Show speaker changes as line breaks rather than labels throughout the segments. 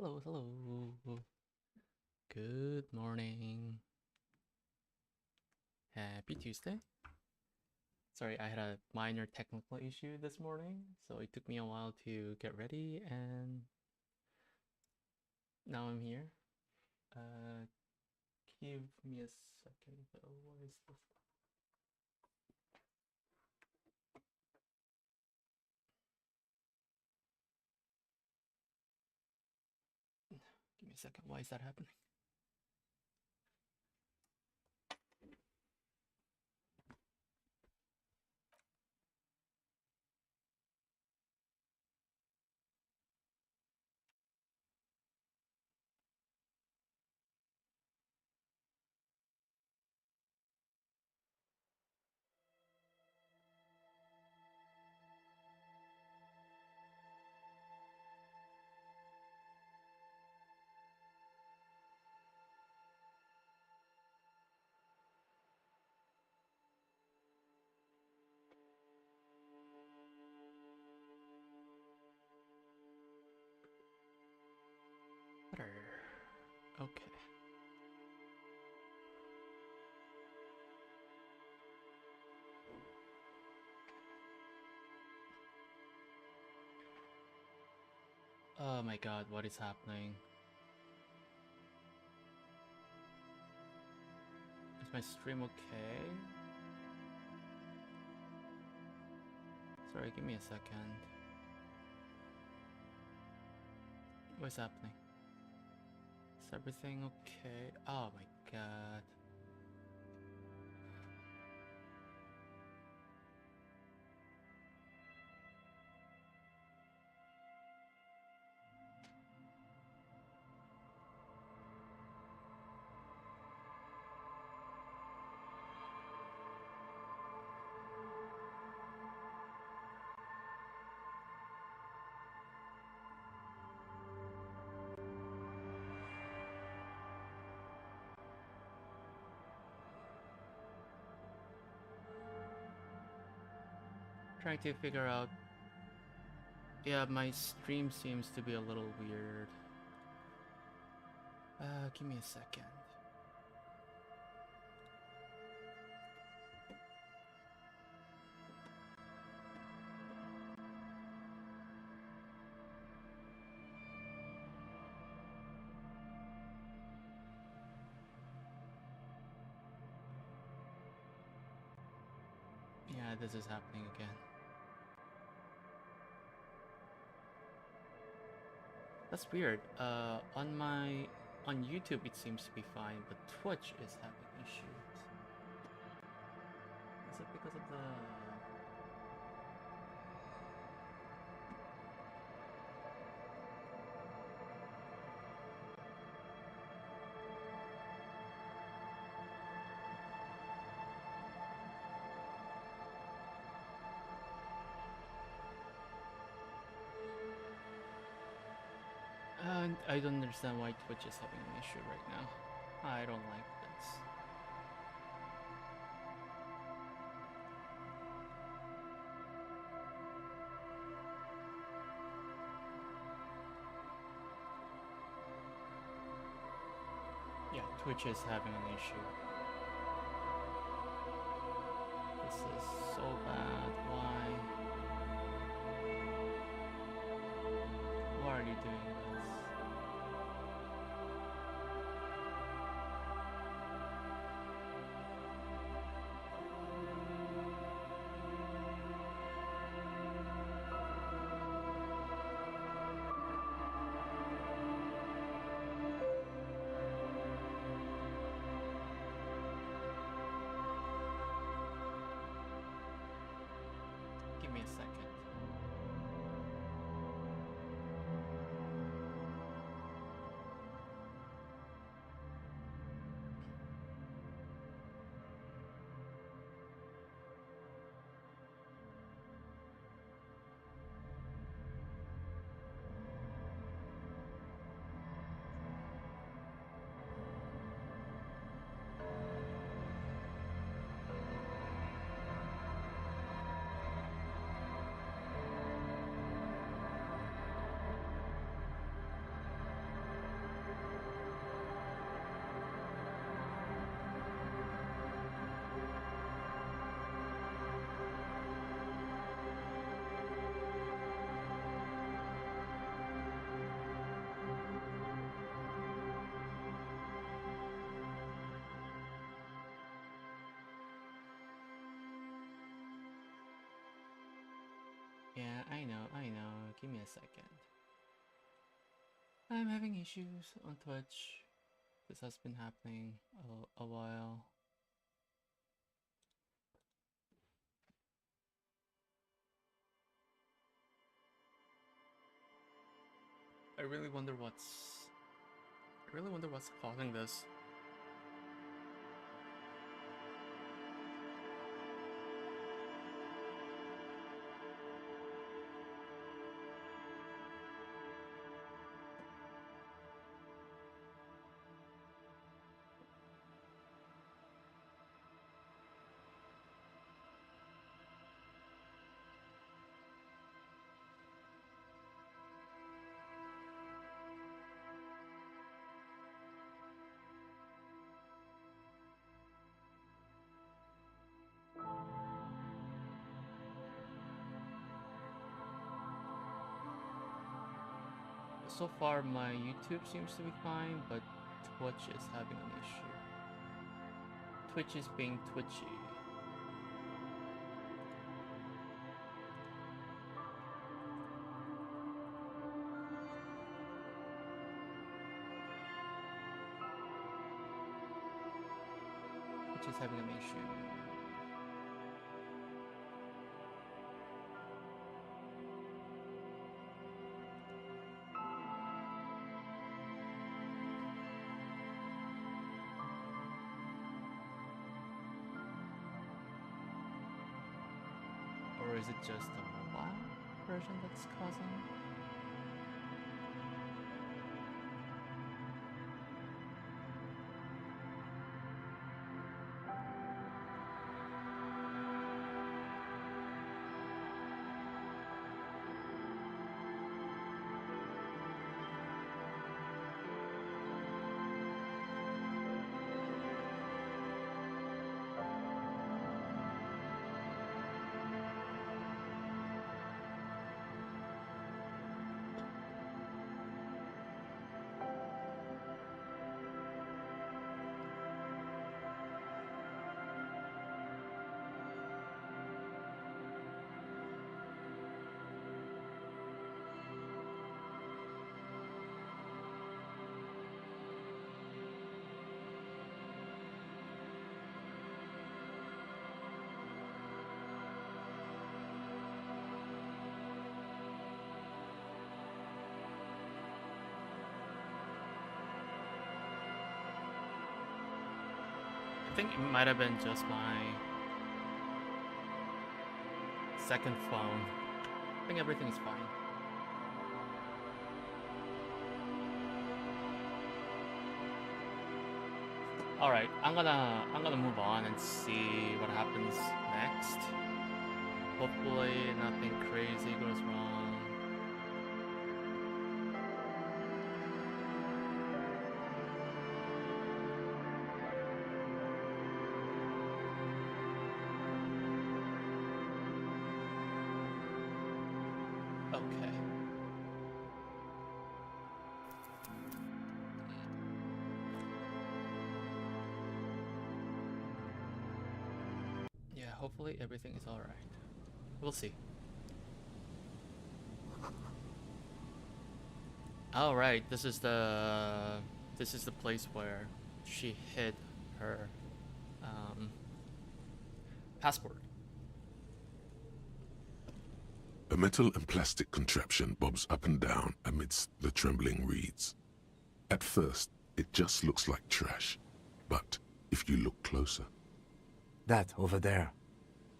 Hello, hello. Good morning. Happy Tuesday. Sorry, I had a minor technical issue this morning, so it took me a while to get ready, and now I'm here. Give me a second though. What is this? Give me a second. Why is that happening? Better. Okay. Oh my god, what is happening? Is my stream okay? Sorry, give me a second. What's happening? Is everything okay? Oh my god. Trying to figure out. Yeah, my stream seems to be a little weird. Give me a second. Yeah, this is happening again. That's weird. On YouTube it seems to be fine, but Twitch is having issues. Is it because of the? I don't understand why Twitch is having an issue right now. I don't like this. Yeah, Twitch is having an issue. This is so bad. Why? Why are you doing this? Give me a second. Yeah, I know. Give me a second. I'm having issues on Twitch. This has been happening a while. I really wonder what's causing this. So far, my YouTube seems to be fine, but Twitch is having an issue. Twitch is being twitchy. Twitch is having an issue. Or is it just the mobile version that's causing? I think it might have been just my second phone. I think everything is fine. Alright, I'm gonna move on and see what happens next. Hopefully nothing crazy goes wrong. Okay. Yeah, hopefully everything is alright. We'll see. Alright, this is the place where she hid her passport.
A metal and plastic contraption bobs up and down amidst the trembling reeds. At first, it just looks like trash, but if you look closer...
That, over there,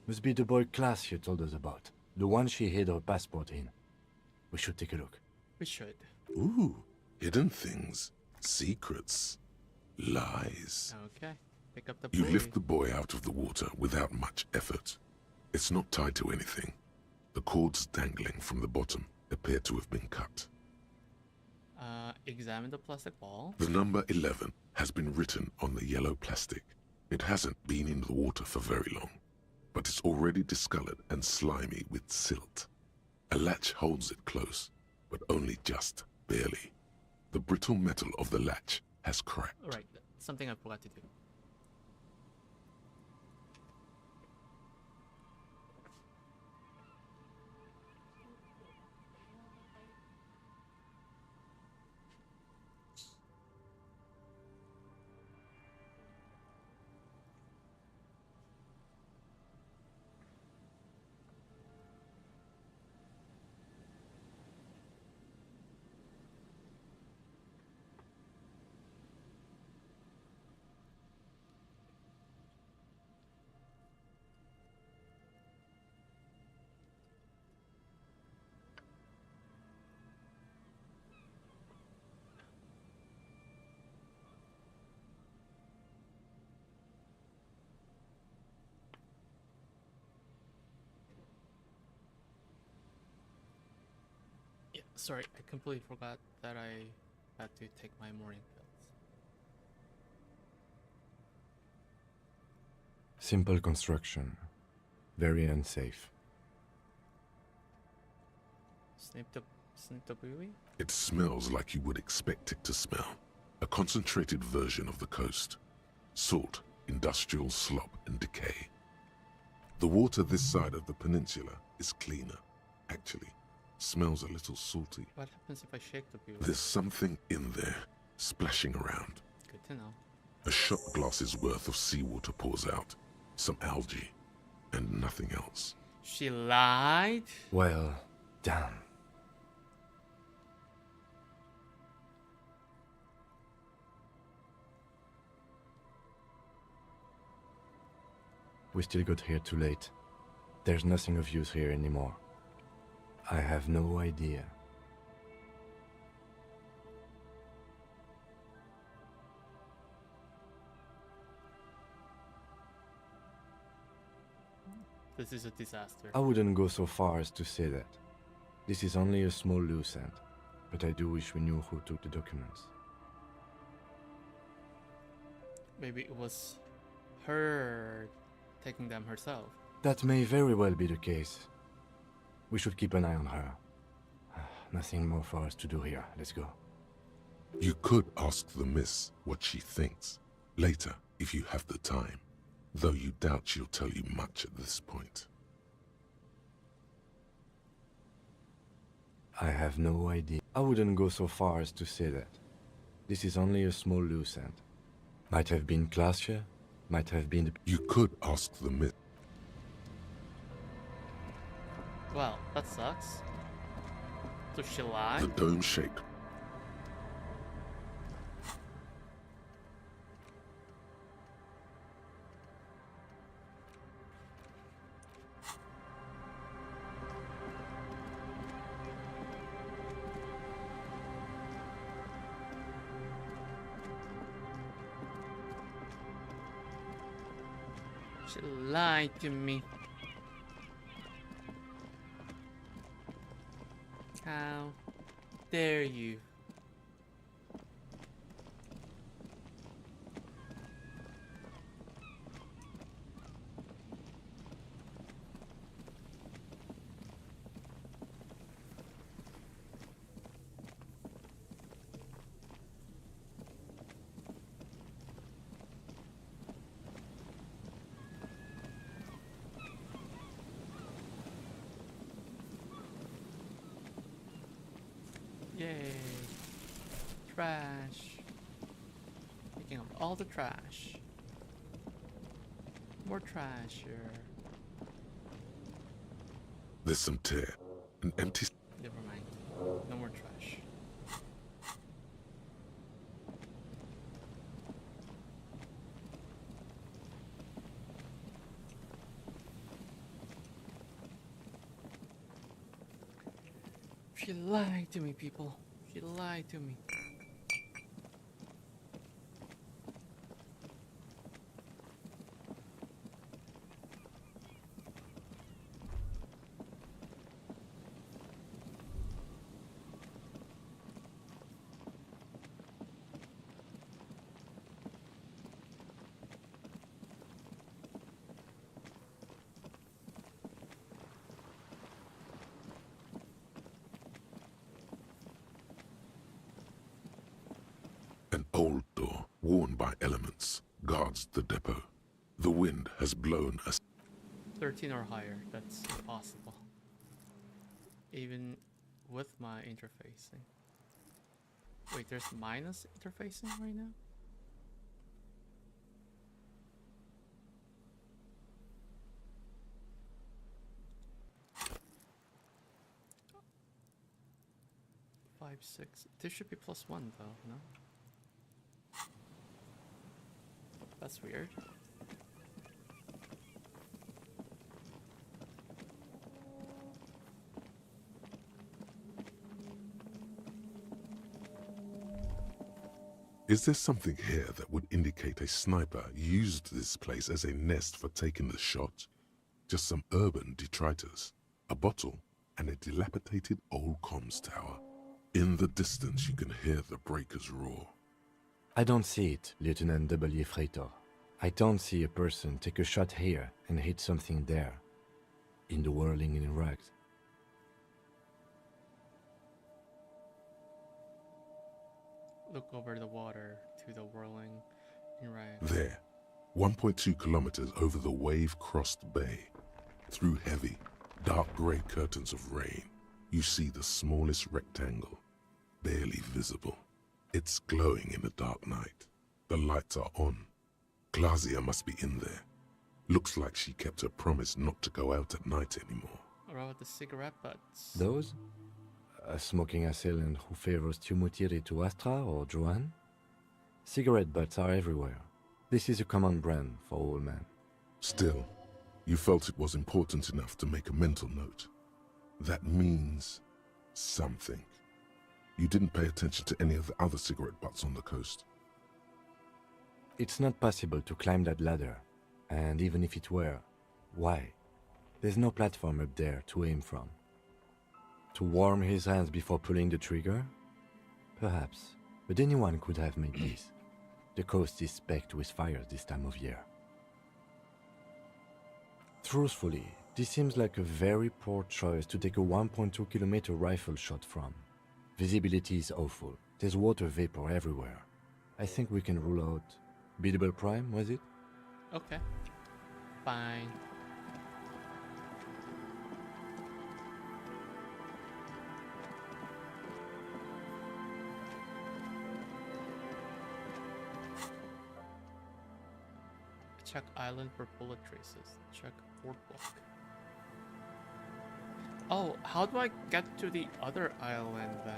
must be the boy class you told us about. The one she hid her passport in. We should take a look.
We should.
Ooh, hidden things, secrets, lies.
Okay, pick up the
You
boy.
lift the boy out of the water without much effort. It's not tied to anything. The cords dangling from the bottom appear to have been cut.
Examine the plastic ball.
The number 11 has been written on the yellow plastic. It hasn't been in the water for very long, but it's already discolored and slimy with silt. A latch holds it close, but only just barely. The brittle metal of the latch has cracked.
Right, something I forgot to do. Sorry, I completely forgot that I had to take my morning pills.
Simple construction. Very unsafe.
Snip the buoy?
It smells like you would expect it to smell. A concentrated version of the coast. Salt, industrial slop, and decay. The water this side of the peninsula is cleaner, actually. Smells a little salty.
What happens if I shake the buoy?
There's something in there, splashing around.
Good to know.
A shot glass's worth of seawater pours out. Some algae, and nothing else.
She lied?
Well, damn. We still got here too late. There's nothing of use here anymore. I have no idea.
This is a disaster.
I wouldn't go so far as to say that. This is only a small loose end, but I do wish we knew who took the documents.
Maybe it was her taking them herself.
That may very well be the case. We should keep an eye on her. Nothing more for us to do here. Let's go.
You could ask the miss what she thinks. Later, if you have the time. Though you doubt she'll tell you much at this point.
I have no idea. I wouldn't go so far as to say that. This is only a small loose end. Might have been classier, might have been...
You could ask the miss.
Well, that sucks. So she lied?
The dome shaped.
She lied to me. How dare you? Yay. Trash. Picking up all the trash. More trash here.
There's some tear. An empty...
Never mind. No more trash. She lied to me, people. She lied to me.
An old door, worn by elements, guards the depot. The wind has blown us.
13 or higher. That's impossible. Even with my interfacing. Wait, there's minus interfacing right now? Five, six. This should be +1 though, no? That's weird.
Is there something here that would indicate a sniper used this place as a nest for taking the shot? Just some urban detritus, a bottle, and a dilapidated old comms tower. In the distance, you can hear the breakers roar.
I don't see it, Lieutenant W. Freitor. I don't see a person take a shot here and hit something there. In the whirling in rags.
Look over the water to the whirling in rags.
There, 1.2 kilometers over the wave-crossed bay, through heavy, dark grey curtains of rain, you see the smallest rectangle, barely visible. It's glowing in the dark night. The lights are on. Glazia must be in there. Looks like she kept her promise not to go out at night anymore.
Or about the cigarette butts?
Those? A smoking assailant who favors Tumutiri to Astra or Joanne? Cigarette butts are everywhere. This is a common brand for all men.
Still, you felt it was important enough to make a mental note. That means something. You didn't pay attention to any of the other cigarette butts on the coast.
It's not possible to climb that ladder. And even if it were, why? There's no platform up there to aim from. To warm his hands before pulling the trigger? Perhaps, but anyone could have made this. The coast is specked with fires this time of year. Truthfully, this seems like a very poor choice to take a 1.2 kilometer rifle shot from. Visibility is awful. There's water vapor everywhere. I think we can rule out Biddable Prime, was it?
Okay. Fine. Check island for bullet traces. Check boardwalk. Oh, how do I get to the other island then?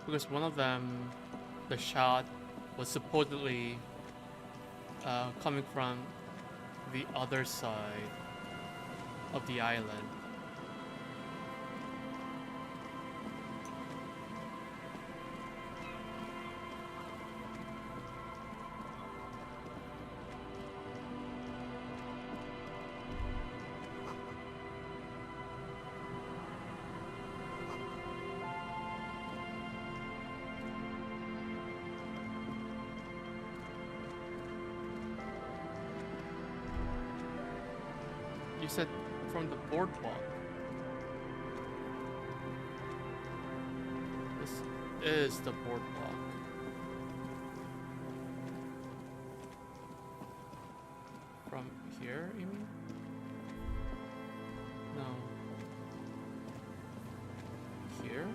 Because one of them, the shot was supposedly coming from the other side of the island. You said from the boardwalk. This is the boardwalk. From here, you mean? No. Here?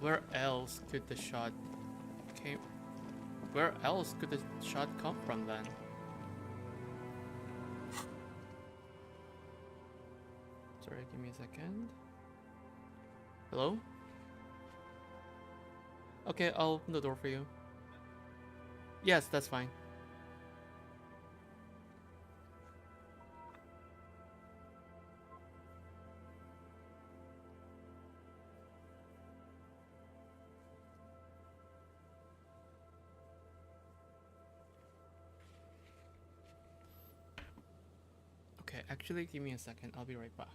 Where else could the shot came? Where else could the shot come from then? Sorry, give me a second. Hello? Okay, I'll open the door for you. Yes, that's fine. Okay, actually, give me a second. I'll be right back.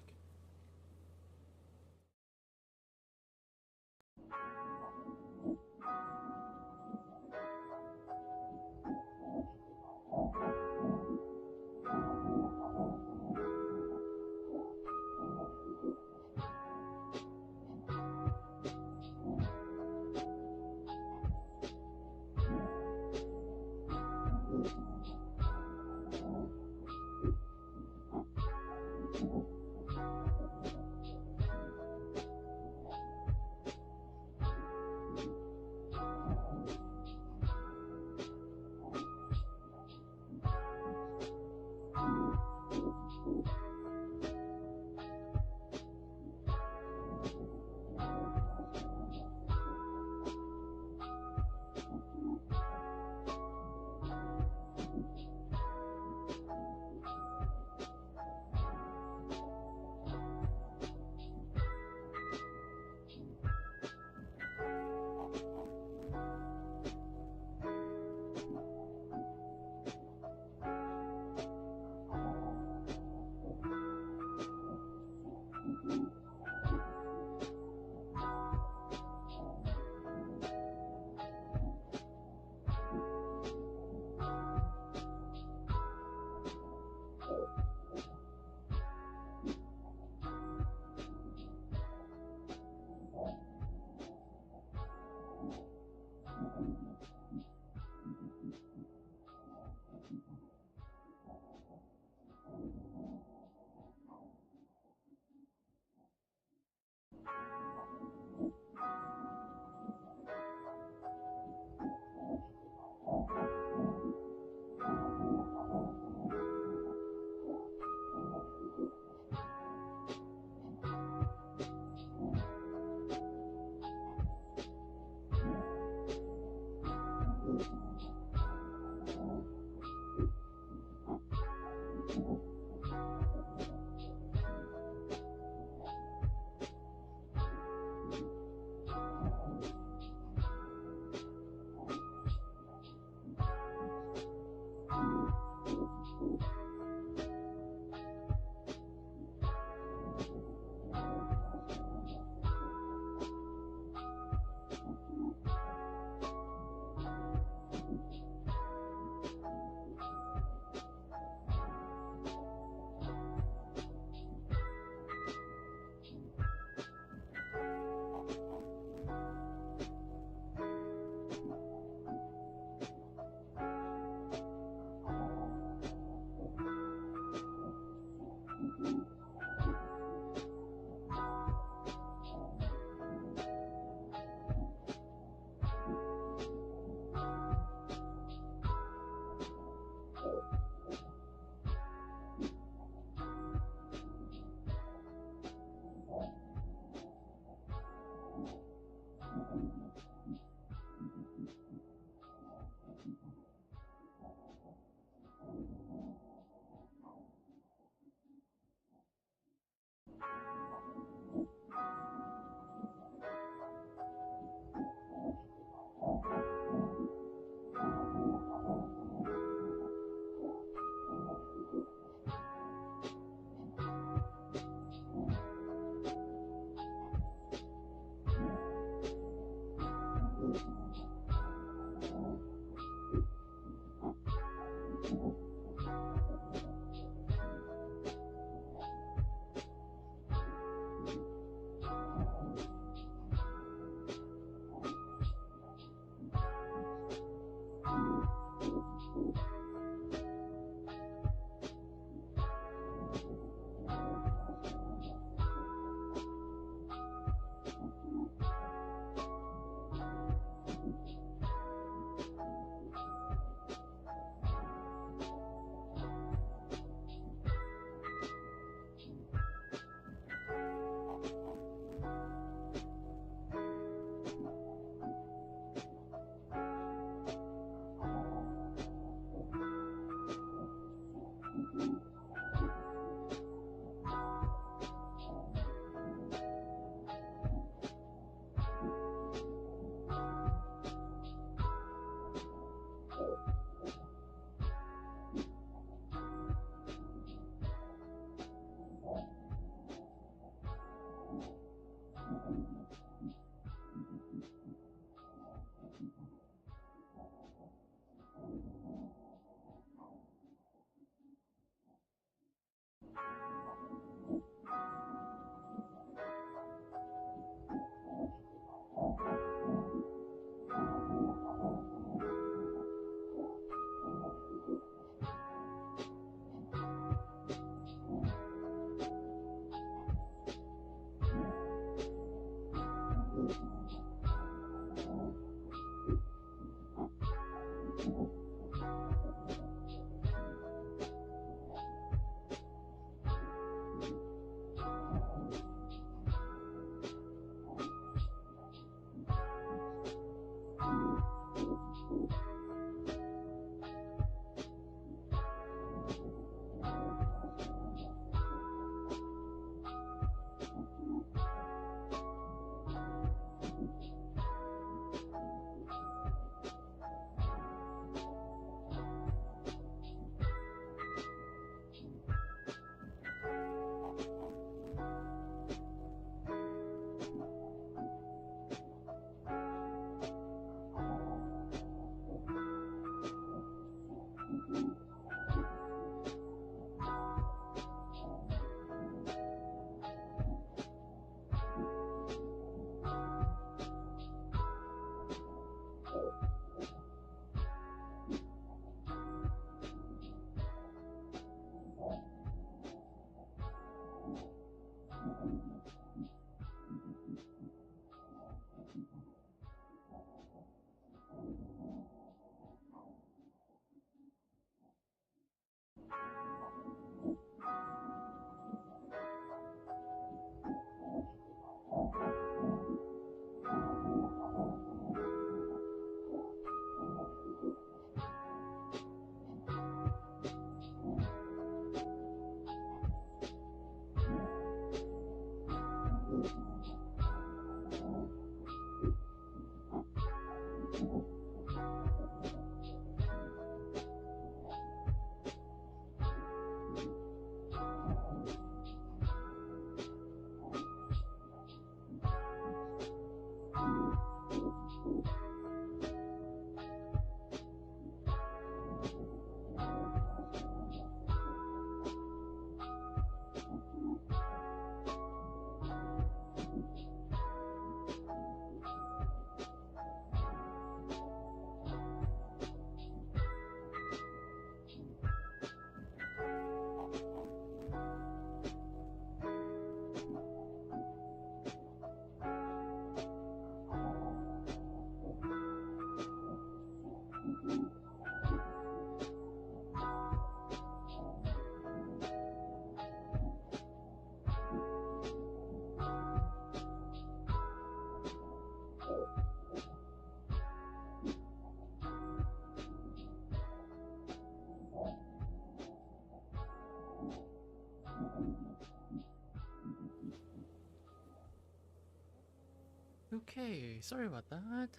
Okay, sorry about that.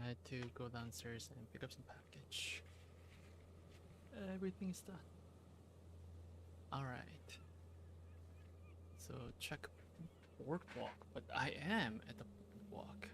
I had to go downstairs and pick up some package. Everything's done. Alright. So check boardwalk, but I am at the boardwalk.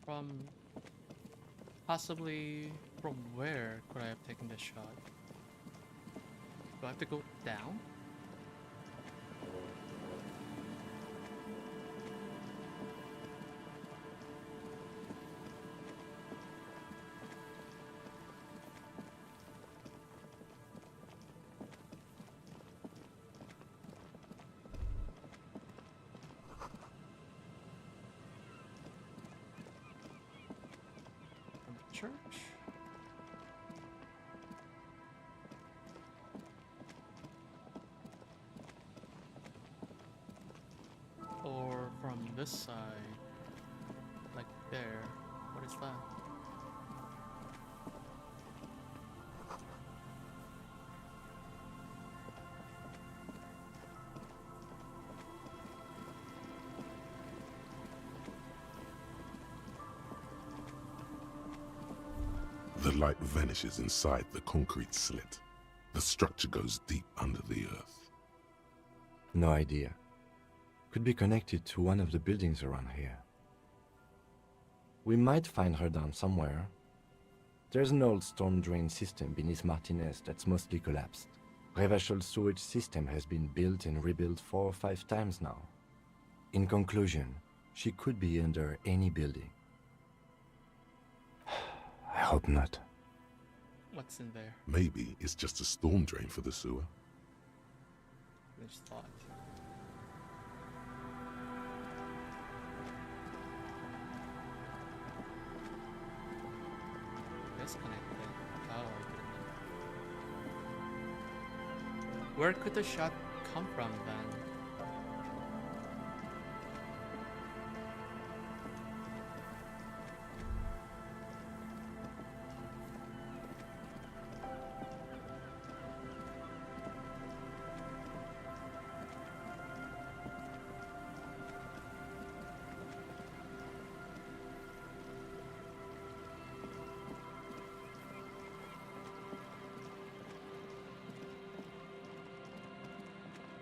From possibly from where could I have taken this shot? Do I have to go down? From the church? Or from this side? Like there. What is that?
The light vanishes inside the concrete slit. The structure goes deep under the earth.
No idea. Could be connected to one of the buildings around here. We might find her down somewhere. There's an old storm drain system beneath Martinez that's mostly collapsed. Revachol sewage system has been built and rebuilt 4 or 5 times now. In conclusion, she could be under any building. I hope not.
What's in there?
Maybe it's just a storm drain for the sewer.
Which thought? Disconnected. Oh, I didn't know. Where could the shot come from then?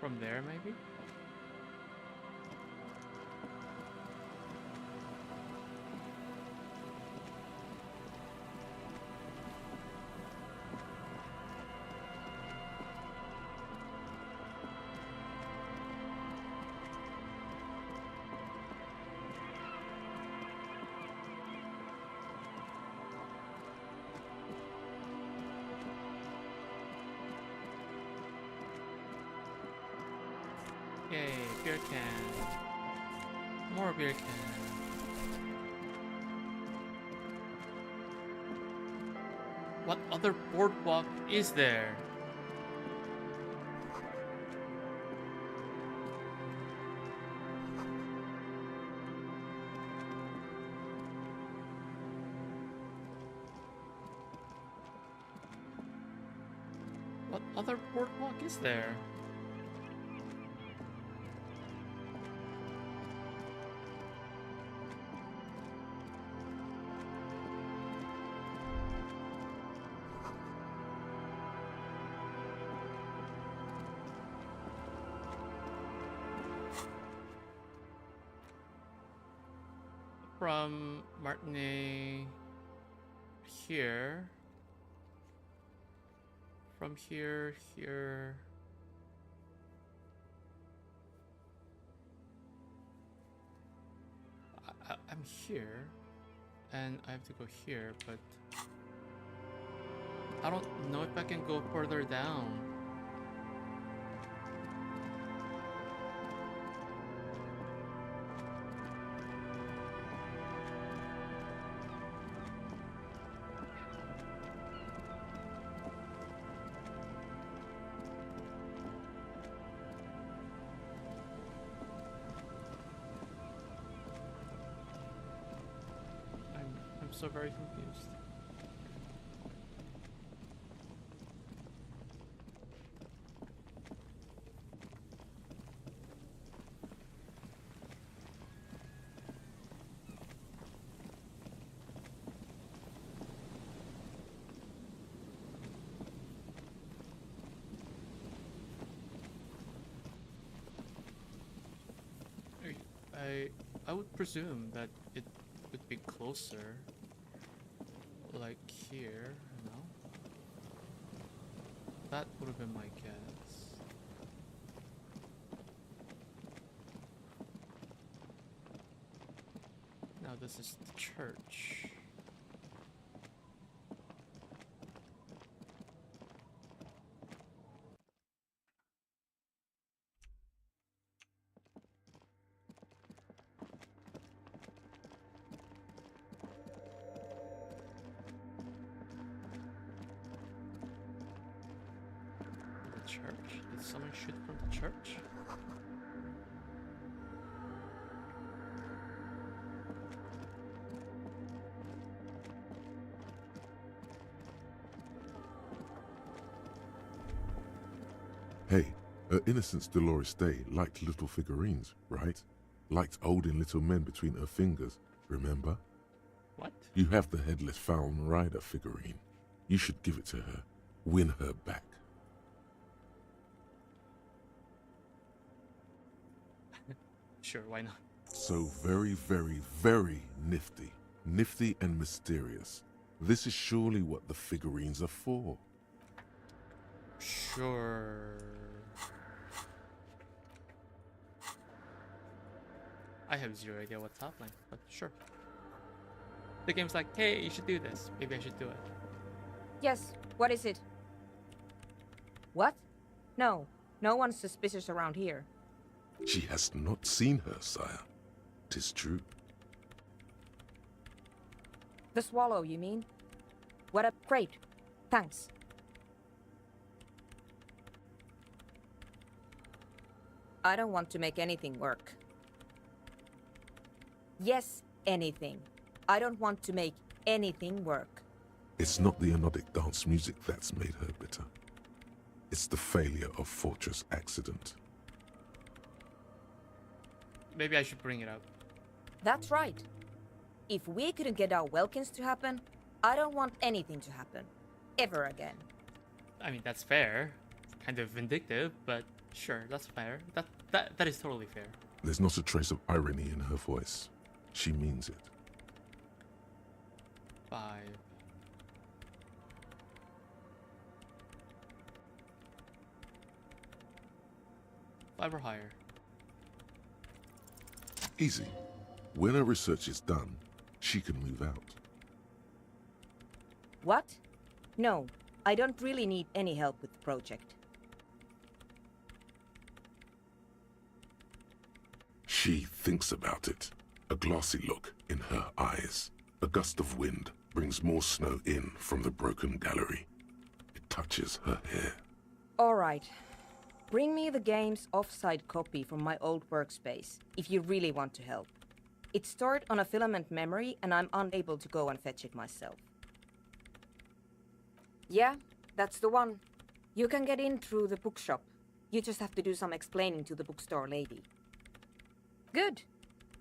From there, maybe? Yay, beer can. More beer can. What other boardwalk is there? What other boardwalk is there? From Martinet here. From here. I'm here, and I have to go here, but I don't know if I can go further down. I'm so very confused. I would presume that it would be closer, like here, no? That would have been my guess. Now this is the church. Church? Did someone shoot from the church?
Hey, her Innocence Dolores Day liked little figurines, right? Liked holding little men between her fingers, remember?
What?
You have the headless Falcon Rider figurine. You should give it to her. Win her back.
Sure, why not?
So very, very, very nifty. Nifty and mysterious. This is surely what the figurines are for.
Sure. I have zero idea what's happening, but sure. The game's like, hey, you should do this. Maybe I should do it.
Yes, what is it? What? No, no one's suspicious around here.
She has not seen her, sire. 'Tis true.
The swallow, you mean? What a great. Thanks. I don't want to make anything work. Yes, anything. I don't want to make anything work.
It's not the anodic dance music that's made her bitter. It's the failure of Fortress Accident.
Maybe I should bring it up.
That's right. If we couldn't get our Welkins to happen, I don't want anything to happen. Ever again.
I mean, that's fair. Kind of vindictive, but sure, that's fair. That is totally fair.
There's not a trace of irony in her voice. She means it.
5. Five or higher.
Easy. When her research is done, she can move out.
What? No, I don't really need any help with the project.
She thinks about it. A glassy look in her eyes. A gust of wind brings more snow in from the broken gallery. It touches her hair.
All right. Bring me the game's offside copy from my old workspace, if you really want to help. It's stored on a filament memory, and I'm unable to go and fetch it myself. Yeah, that's the one. You can get in through the bookshop. You just have to do some explaining to the bookstore lady. Good.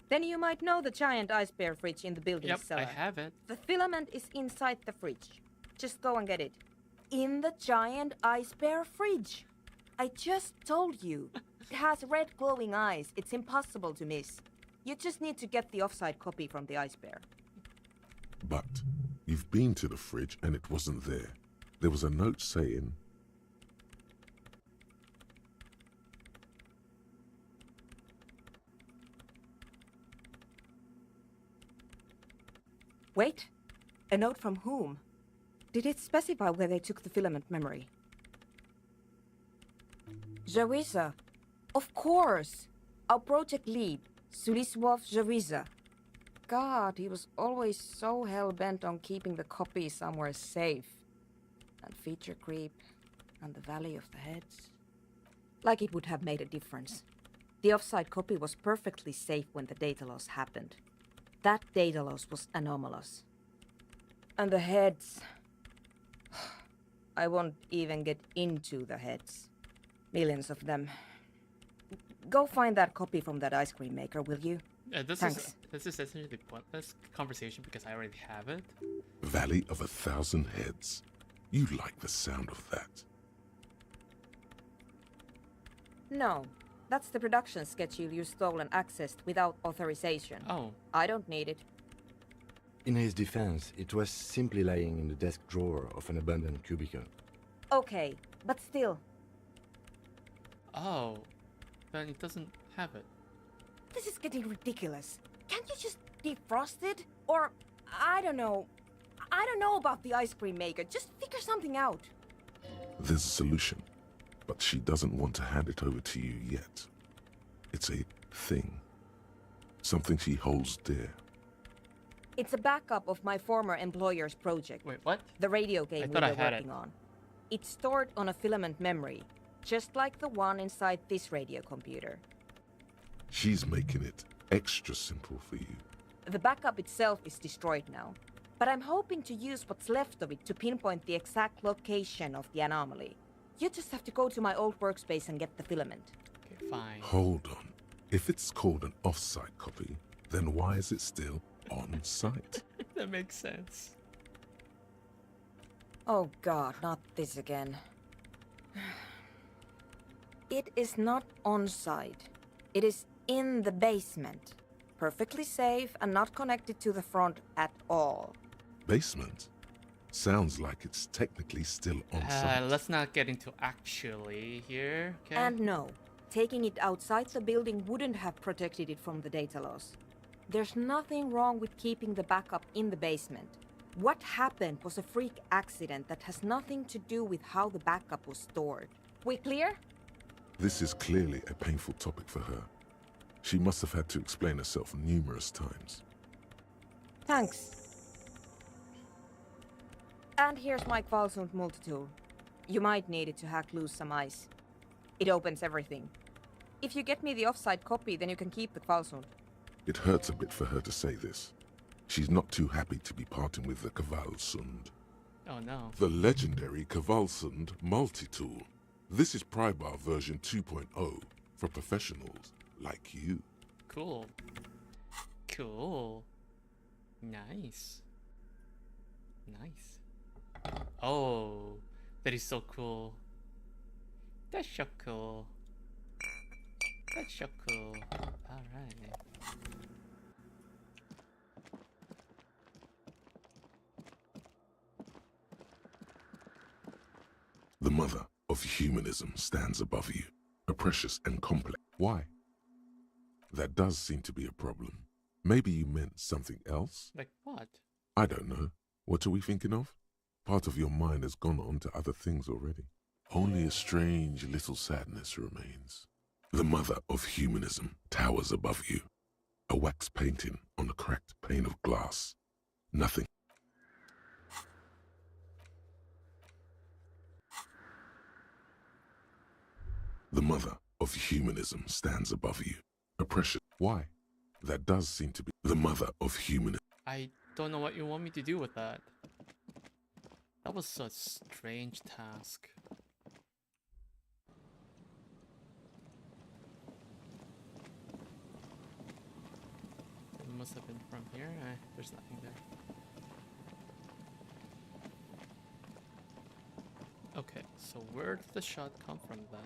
Then you might know the giant ice bear fridge in the building
Yep,
cellar.
I have it.
The filament is inside the fridge. Just go and get it. In the giant ice bear fridge. I just told you. It has red glowing eyes. It's impossible to miss. You just need to get the offside copy from the ice bear.
But you've been to the fridge and it wasn't there. There was a note saying,
Wait. A note from whom? Did it specify where they took the filament memory? Jawiza. Of course. Our project lead, Suliswov Jawiza. God, he was always so hell-bent on keeping the copy somewhere safe. And feature creep, and the Valley of the Heads. Like it would have made a difference. The offside copy was perfectly safe when the data loss happened. That data loss was anomalous. And the heads... I won't even get into the heads. Millions of them. Go find that copy from that ice cream maker, will you? Thanks.
This is essentially pointless conversation because I already have it.
Valley of 1,000 Heads. You like the sound of that.
No. That's the production schedule you stole and accessed without authorization.
Oh.
I don't need it.
In his defense, it was simply lying in the desk drawer of an abandoned cubicle.
Okay, but still.
Oh. Then it doesn't have it.
This is getting ridiculous. Can't you just defrost it? Or, I don't know. I don't know about the ice cream maker. Just figure something out.
There's a solution, but she doesn't want to hand it over to you yet. It's a thing. Something she holds dear.
It's a backup of my former employer's project.
Wait, what?
The radio game we
thought
were
I had
working on. It's stored on a filament memory, just like the one inside this radio computer.
She's making it extra simple for you.
The backup itself is destroyed now, but I'm hoping to use what's left of it to pinpoint the exact location of the anomaly. You just have to go to my old workspace and get the filament.
Okay, fine.
Hold on. If it's called an off-site copy, then why is it still on site?
That makes sense.
Oh God, not this again. It is not on site. It is in the basement. Perfectly safe and not connected to the front at all.
Basement? Sounds like it's technically still on site.
Let's not get into actually here, okay?
And no, taking it outside the building wouldn't have protected it from the data loss. There's nothing wrong with keeping the backup in the basement. What happened was a freak accident that has nothing to do with how the backup was stored. We clear?
This is clearly a painful topic for her. She must have had to explain herself numerous times.
Thanks. And here's my Kvalsund multitool. You might need it to hack loose some ice. It opens everything. If you get me the offside copy, then you can keep the Kvalsund.
It hurts a bit for her to say this. She's not too happy to be parting with the Kvalsund.
Oh no.
The legendary Kvalsund multi-tool. This is Prybar version 2.0 for professionals like you.
Cool. Cool. Nice. Nice. Oh, that is so cool. That's so cool. That's so cool. Alright.
The mother of humanism stands above you, a precious and complex. Why? That does seem to be a problem. Maybe you meant something else?
Like what?
I don't know. What are we thinking of? Part of your mind has gone on to other things already. Only a strange little sadness remains. The mother of humanism towers above you, a wax painting on a cracked pane of glass. Nothing. The mother of humanism stands above you, a precious... Why? That does seem to be the mother of humanism.
I don't know what you want me to do with that. That was a strange task. must have been from here. There's nothing there. Okay, so where did the shot come from then?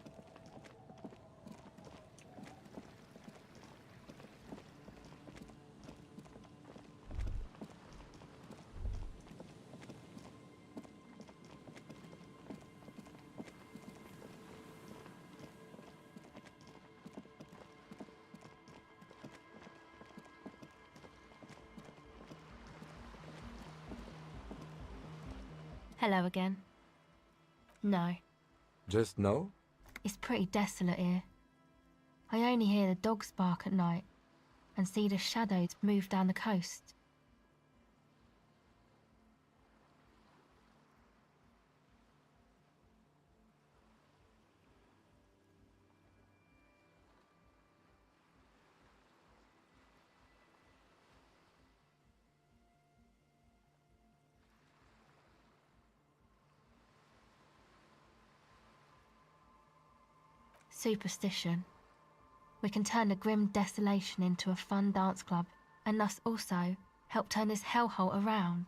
Hello again. No,
Just no?
it's pretty desolate here. I only hear the dogs bark at night and see the shadows move down the coast. Superstition. We can turn the grim desolation into a fun dance club, and thus also help turn this hellhole around.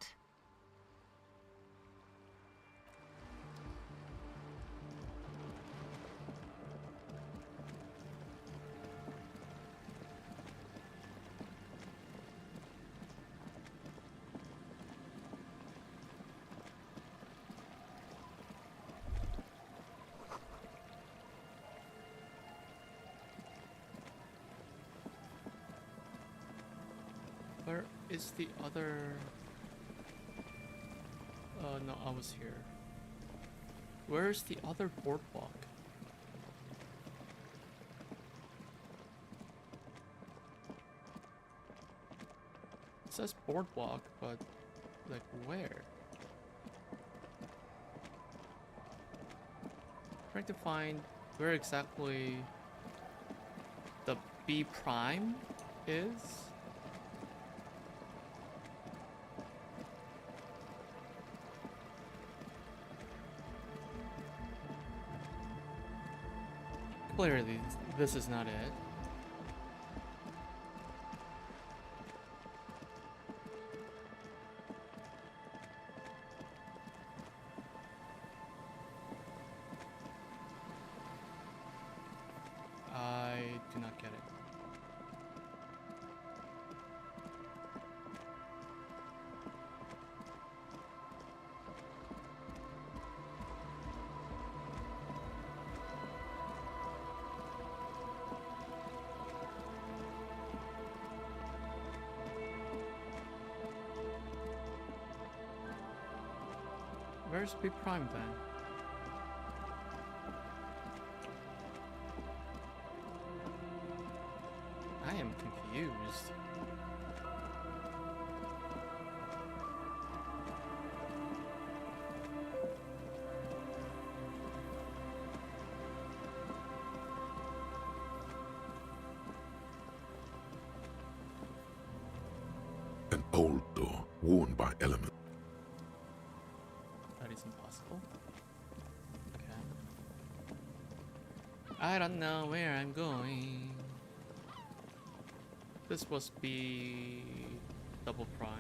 Where is the other... no, I was here. Where's the other boardwalk? It says boardwalk, but like where? Trying to find where exactly the B prime is. Clearly, this is not it. I do not get it. Where's B prime then? I am confused.
An old door, worn by element.
That is impossible. Okay. I don't know where I'm going. This must be double prime.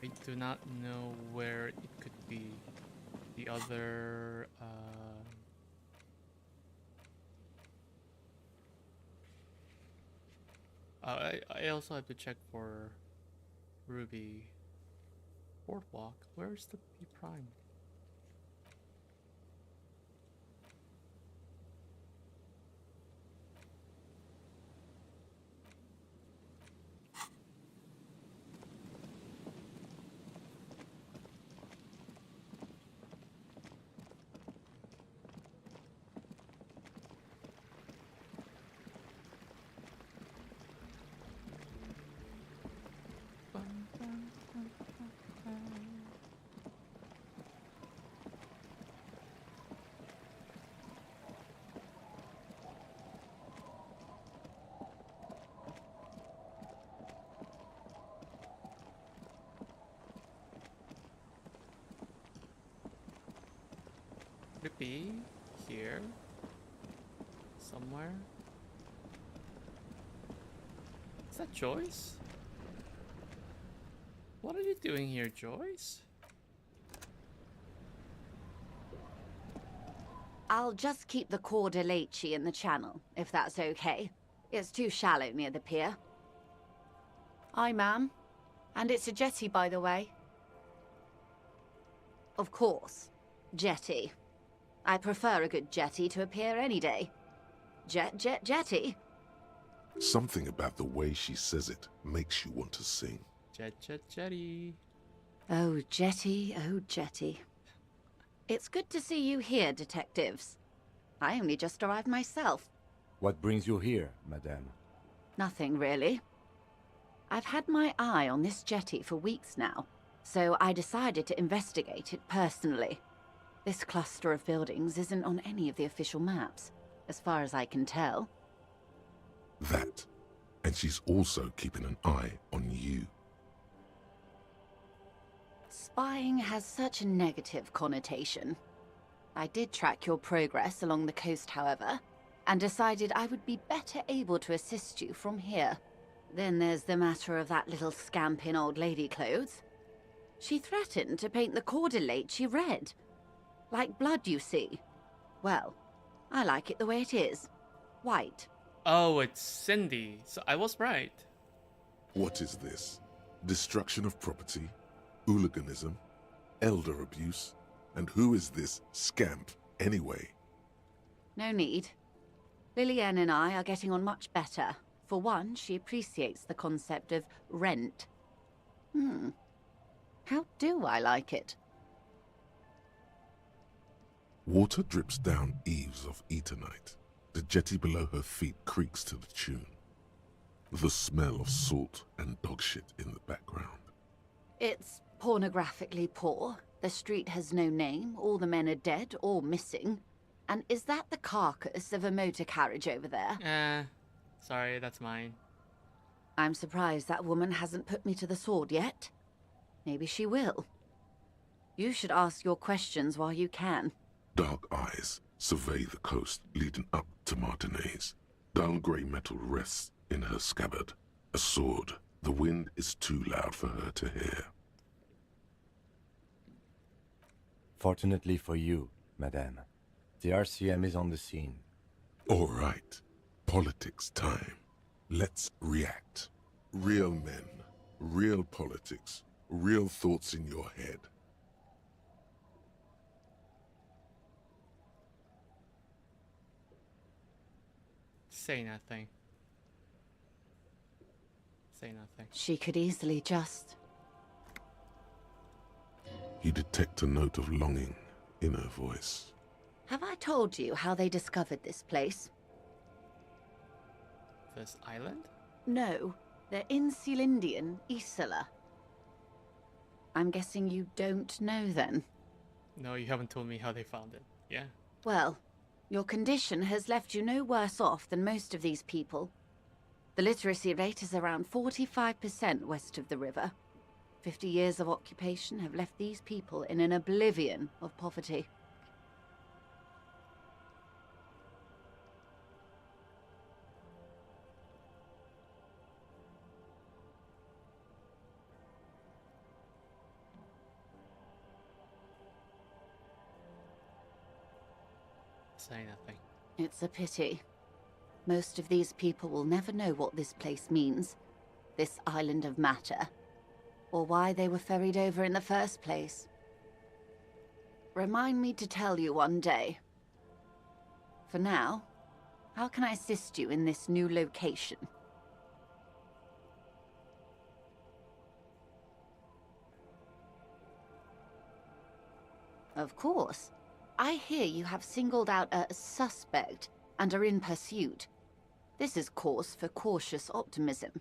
I do not know where it could be. The other, I also have to check for Ruby Boardwalk. Where's the B prime? Could it be here? Somewhere? Is that Joyce? What are you doing here, Joyce?
I'll just keep the corda lacey in the channel, if that's okay. It's too shallow near the pier. Aye, ma'am. And it's a jetty, by the way. Of course. Jetty. I prefer a good jetty to a pier any day. Jetty?
Something about the way she says it makes you want to sing.
Jetty.
Oh, Jetty, oh, Jetty. It's good to see you here, detectives. I only just arrived myself.
What brings you here, madame?
Nothing, really. I've had my eye on this jetty for weeks now, so I decided to investigate it personally. This cluster of buildings isn't on any of the official maps, as far as I can tell.
That. And she's also keeping an eye on you.
Spying has such a negative connotation. I did track your progress along the coast, however, and decided I would be better able to assist you from here. Then there's the matter of that little scamp in old lady clothes. She threatened to paint the cordelate she read. Like blood, you see. Well, I like it the way it is. White.
Oh, it's Cindy. So I was right.
What is this? Destruction of property? Hooliganism? Elder abuse? And who is this scamp, anyway?
No need. Lillian and I are getting on much better. For one, she appreciates the concept of rent. How do I like it?
Water drips down eaves of Eternite. The jetty below her feet creaks to the tune. The smell of salt and dog shit in the background.
It's pornographically poor. The street has no name. All the men are dead or missing. And is that the carcass of a motor carriage over there?
Sorry, that's mine.
I'm surprised that woman hasn't put me to the sword yet. Maybe she will. You should ask your questions while you can.
Dark eyes survey the coast leading up to Martinez. Dull grey metal rests in her scabbard. A sword. The wind is too loud for her to hear.
Fortunately for you, madame, the RCM is on the scene.
All right. Politics time. Let's react. Real men, real politics, real thoughts in your head.
Say nothing. Say nothing.
She could easily just...
You detect a note of longing in her voice.
Have I told you how they discovered this place?
This island?
No, they're in Celindian, Isola. I'm guessing you don't know then.
No, you haven't told me how they found it. Yeah.
Well, your condition has left you no worse off than most of these people. The literacy rate is around 45% west of the river. 50 years of occupation have left these people in an oblivion of poverty.
Say nothing.
It's a pity. Most of these people will never know what this place means, this island of matter, or why they were ferried over in the first place. Remind me to tell you one day. For now, how can I assist you in this new location? Of course. I hear you have singled out a suspect and are in pursuit. This is cause for cautious optimism.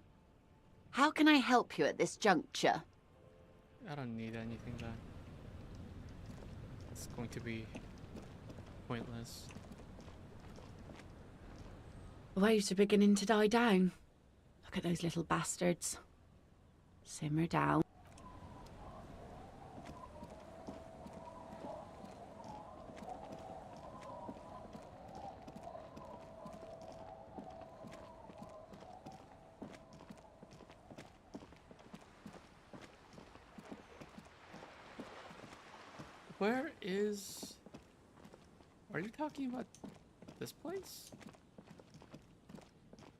How can I help you at this juncture?
I don't need anything then. It's going to be pointless.
The waves are beginning to die down. Look at those little bastards. Simmer down.
where is... Are you talking about this place?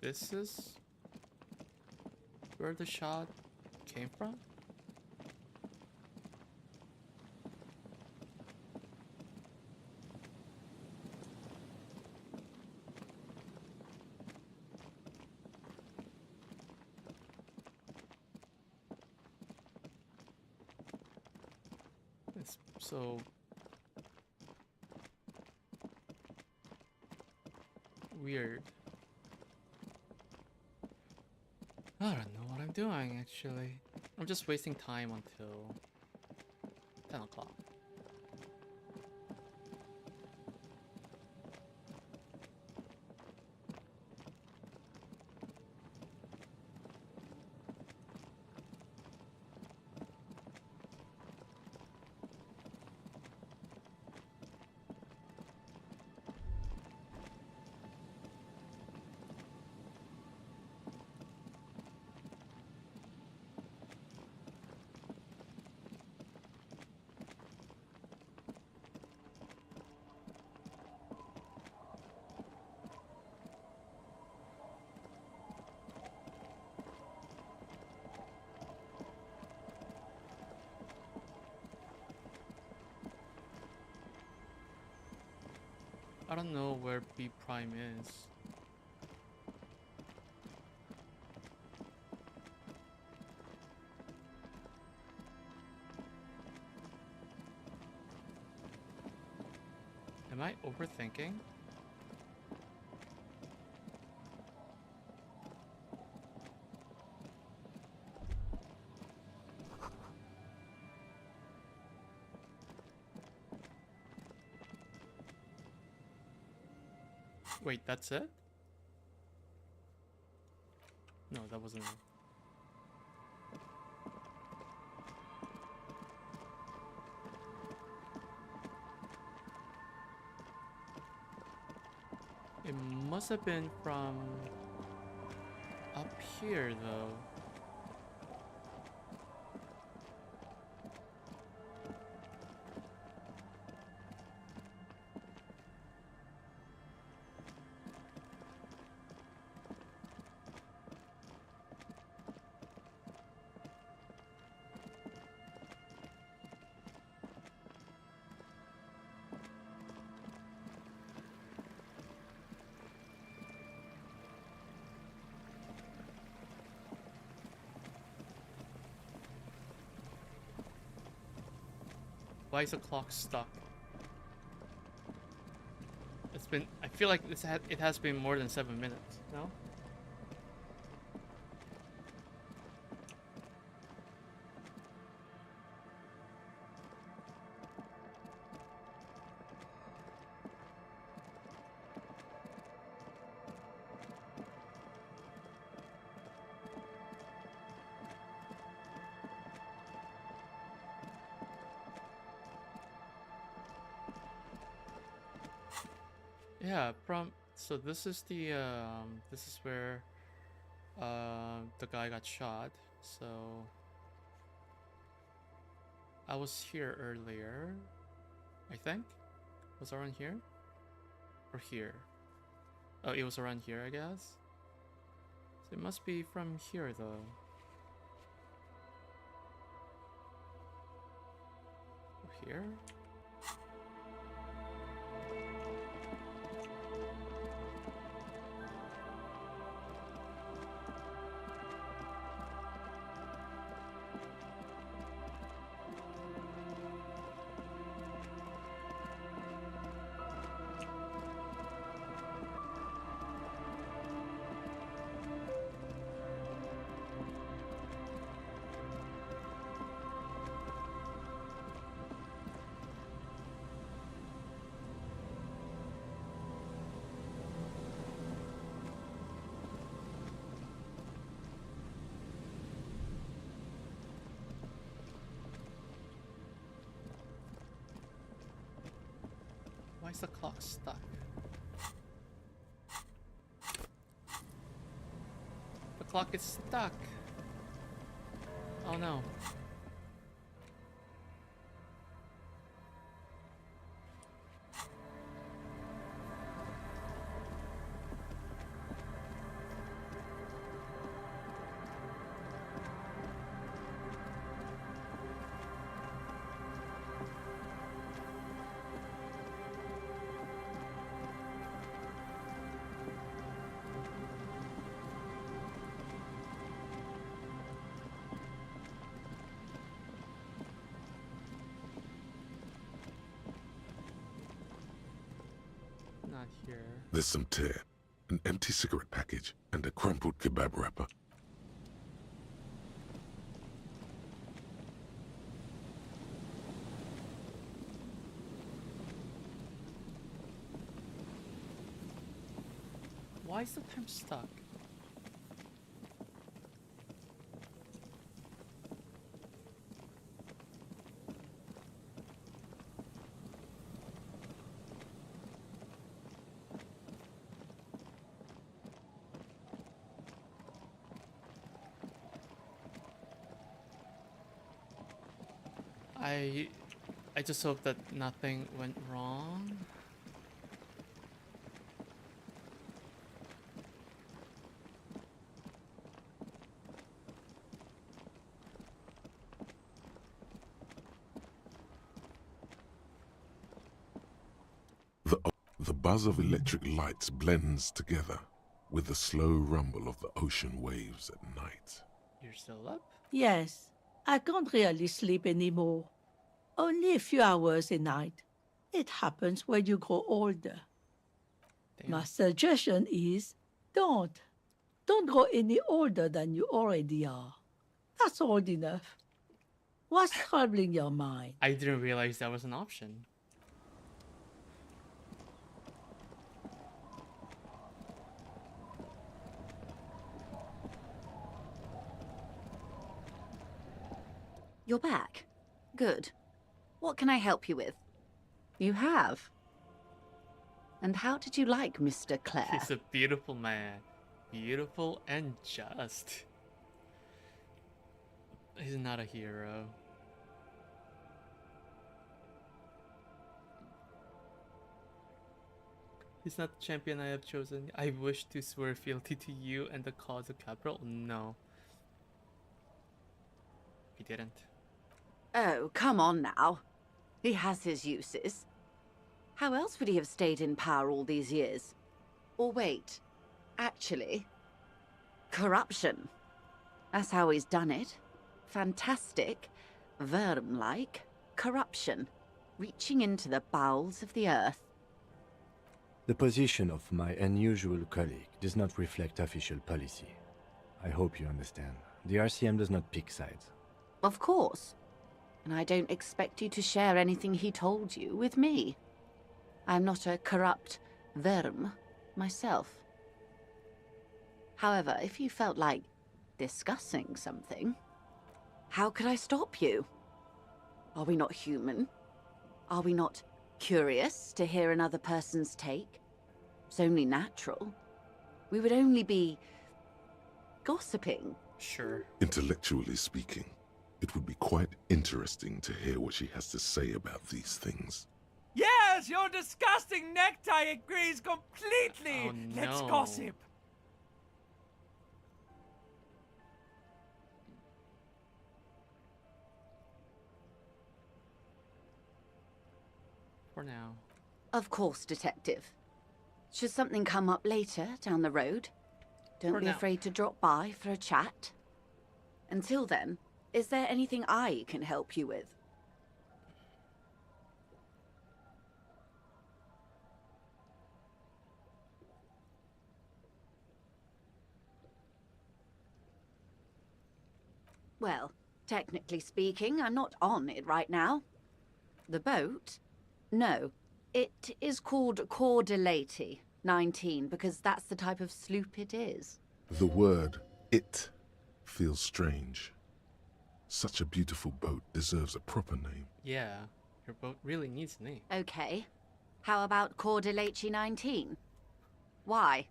This is where the shot came from? It's so weird. I don't know what I'm doing actually. I'm just wasting time until 10 o'clock. I don't know where B prime is. Am I overthinking? Wait, that's it? No, that wasn't it. It must have been from up here, though. Why is the clock stuck? It's been... I feel like it has been more than 7 minutes, no? Yeah, so this is the this is where the guy got shot. So I was here earlier, I think. Was around here? Or here? Oh, it was around here, I guess. So it must be from here though. Or here? Why is the clock stuck? The clock is stuck. Oh no. not here.
There's some tear, an empty cigarette package, and a crumpled kebab wrapper.
Why is the time stuck? I just hope that nothing went wrong.
The buzz of electric lights blends together with the slow rumble of the ocean waves at night.
You're still up?
Yes, I can't really sleep anymore. Only a few hours a night. It happens when you grow older.
Damn.
My suggestion is don't. Don't grow any older than you already are. That's old enough. What's troubling your mind?
I didn't realize that was an option.
You're back. Good. What can I help you with? You have. And how did you like Mr. Clare?
He's a beautiful man. Beautiful and just. He's not a hero. He's not the champion I have chosen. I wish to swear fealty to you and the cause of capital. No. He didn't.
Oh, come on now. He has his uses. How else would he have stayed in power all these years? Or wait, actually, corruption. That's how he's done it. Fantastic, Worm-like corruption, reaching into the bowels of the earth.
The position of my unusual colleague does not reflect official policy. I hope you understand. The RCM does not pick sides.
Of course. And I don't expect you to share anything he told you with me. I'm not a corrupt Worm myself. However, if you felt like discussing something, how could I stop you? Are we not human? Are we not curious to hear another person's take? It's only natural. We would only be gossiping.
Sure.
Intellectually speaking, it would be quite interesting to hear what she has to say about these things.
Yes, your disgusting necktie agrees completely.
Oh,
Let's
no.
gossip.
For now.
Of course, Detective. Should something come up later down the road, don't
For
be
now.
afraid to drop by for a chat. Until then, is there anything I can help you with? Well, technically speaking, I'm not on it right now. The boat? No. It is called Cordelati 19 because that's the type of sloop it is.
The word "it" feels strange. Such a beautiful boat deserves a proper name.
Yeah, your boat really needs a name.
Okay. How about Cordelati 19? Why?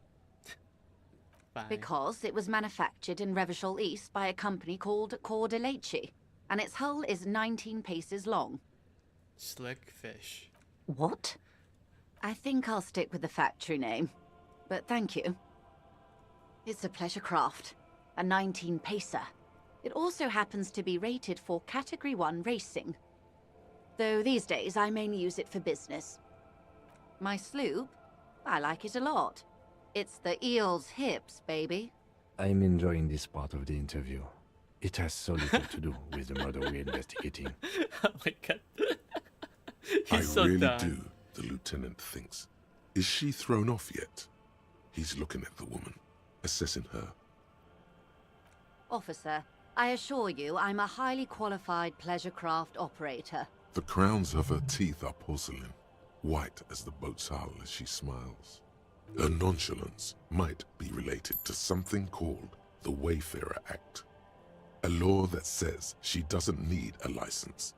Fine.
Because it was manufactured in Revachol East by a company called Cordelati, and its hull is 19 paces long.
Slick fish.
What? I think I'll stick with the factory name, but thank you. It's a pleasure craft, a 19-pacer. It also happens to be rated for Category 1 racing, though these days I mainly use it for business. My sloop? I like it a lot. It's the eel's hips, baby.
I'm enjoying this part of the interview. It has so little to do with the murder we're investigating.
Oh my god.
I
He's so
really
done.
do, the lieutenant thinks. Is she thrown off yet? He's looking at the woman, assessing her.
Officer, I assure you I'm a highly qualified pleasure craft operator.
The crowns of her teeth are porcelain, white as the boat's hull as she smiles. Her nonchalance might be related to something called the Wayfarer Act, a law that says she doesn't need a license.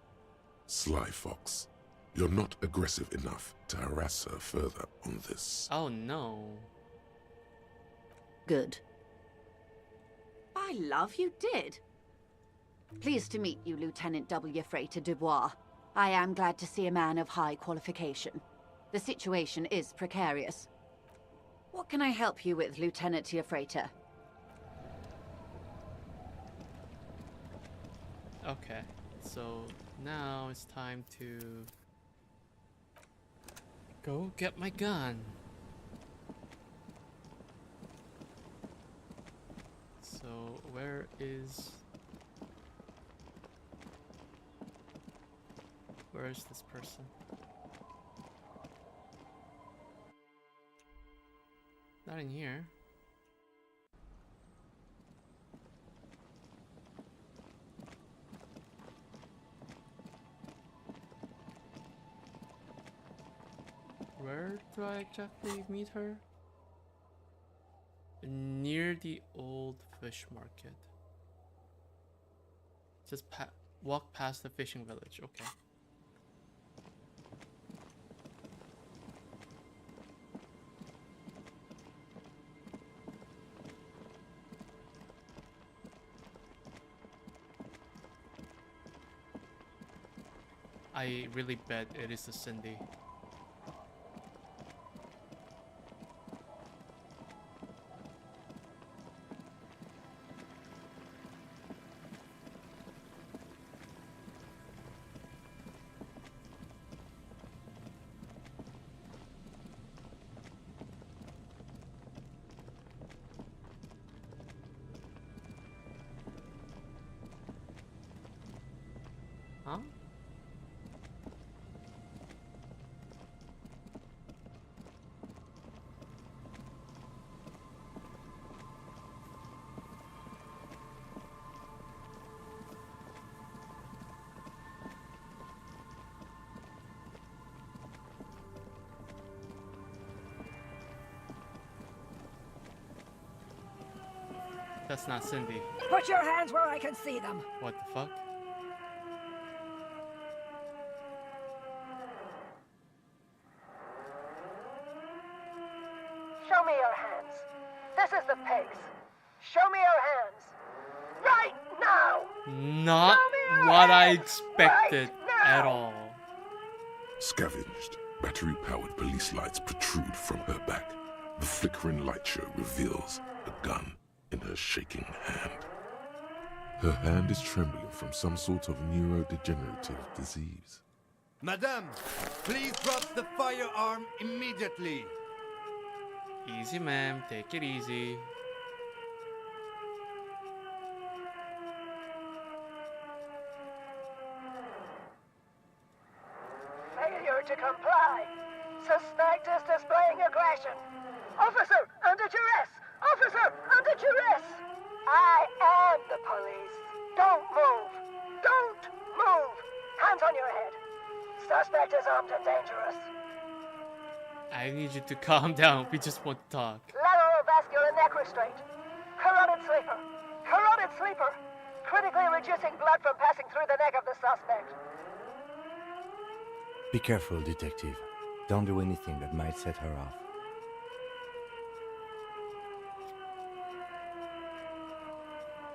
Sly Fox, you're not aggressive enough to harass her further on this.
Oh no.
Good. By love, you did. Pleased to meet you, Lieutenant W. Freighter Dubois. I am glad to see a man of high qualification. The situation is precarious. What can I help you with, Lieutenant Freighter?
Okay, so now it's time to go get my gun. So where is this person? Not in here. Where do I exactly meet her? Near the old fish market. Just walk past the fishing village. Okay. I really bet it is a Cindy. Huh? That's not Cindy.
Put your hands where I can see them.
What the fuck?
Show me your hands. This is the pace. Show me your hands. Right now!
Not what I expected at all.
Scavenged, battery-powered police lights protrude from her back. The flickering light show reveals a gun in her shaking hand. Her hand is trembling from some sort of neurodegenerative disease.
Madame, please drop the firearm immediately.
Easy, ma'am. Take it easy.
Failure to comply. Suspect is displaying aggression. Officer, under duress! Officer, under duress! I am the police. Don't move. Don't move. Hands on your head. Suspect is armed and dangerous.
I need you to calm down. We just want to talk.
Lateral vascular neck restraint. Carotid sleeper. Carotid sleeper. Critically reducing blood from passing through the neck of the suspect.
Be careful, detective. Don't do anything that might set her off.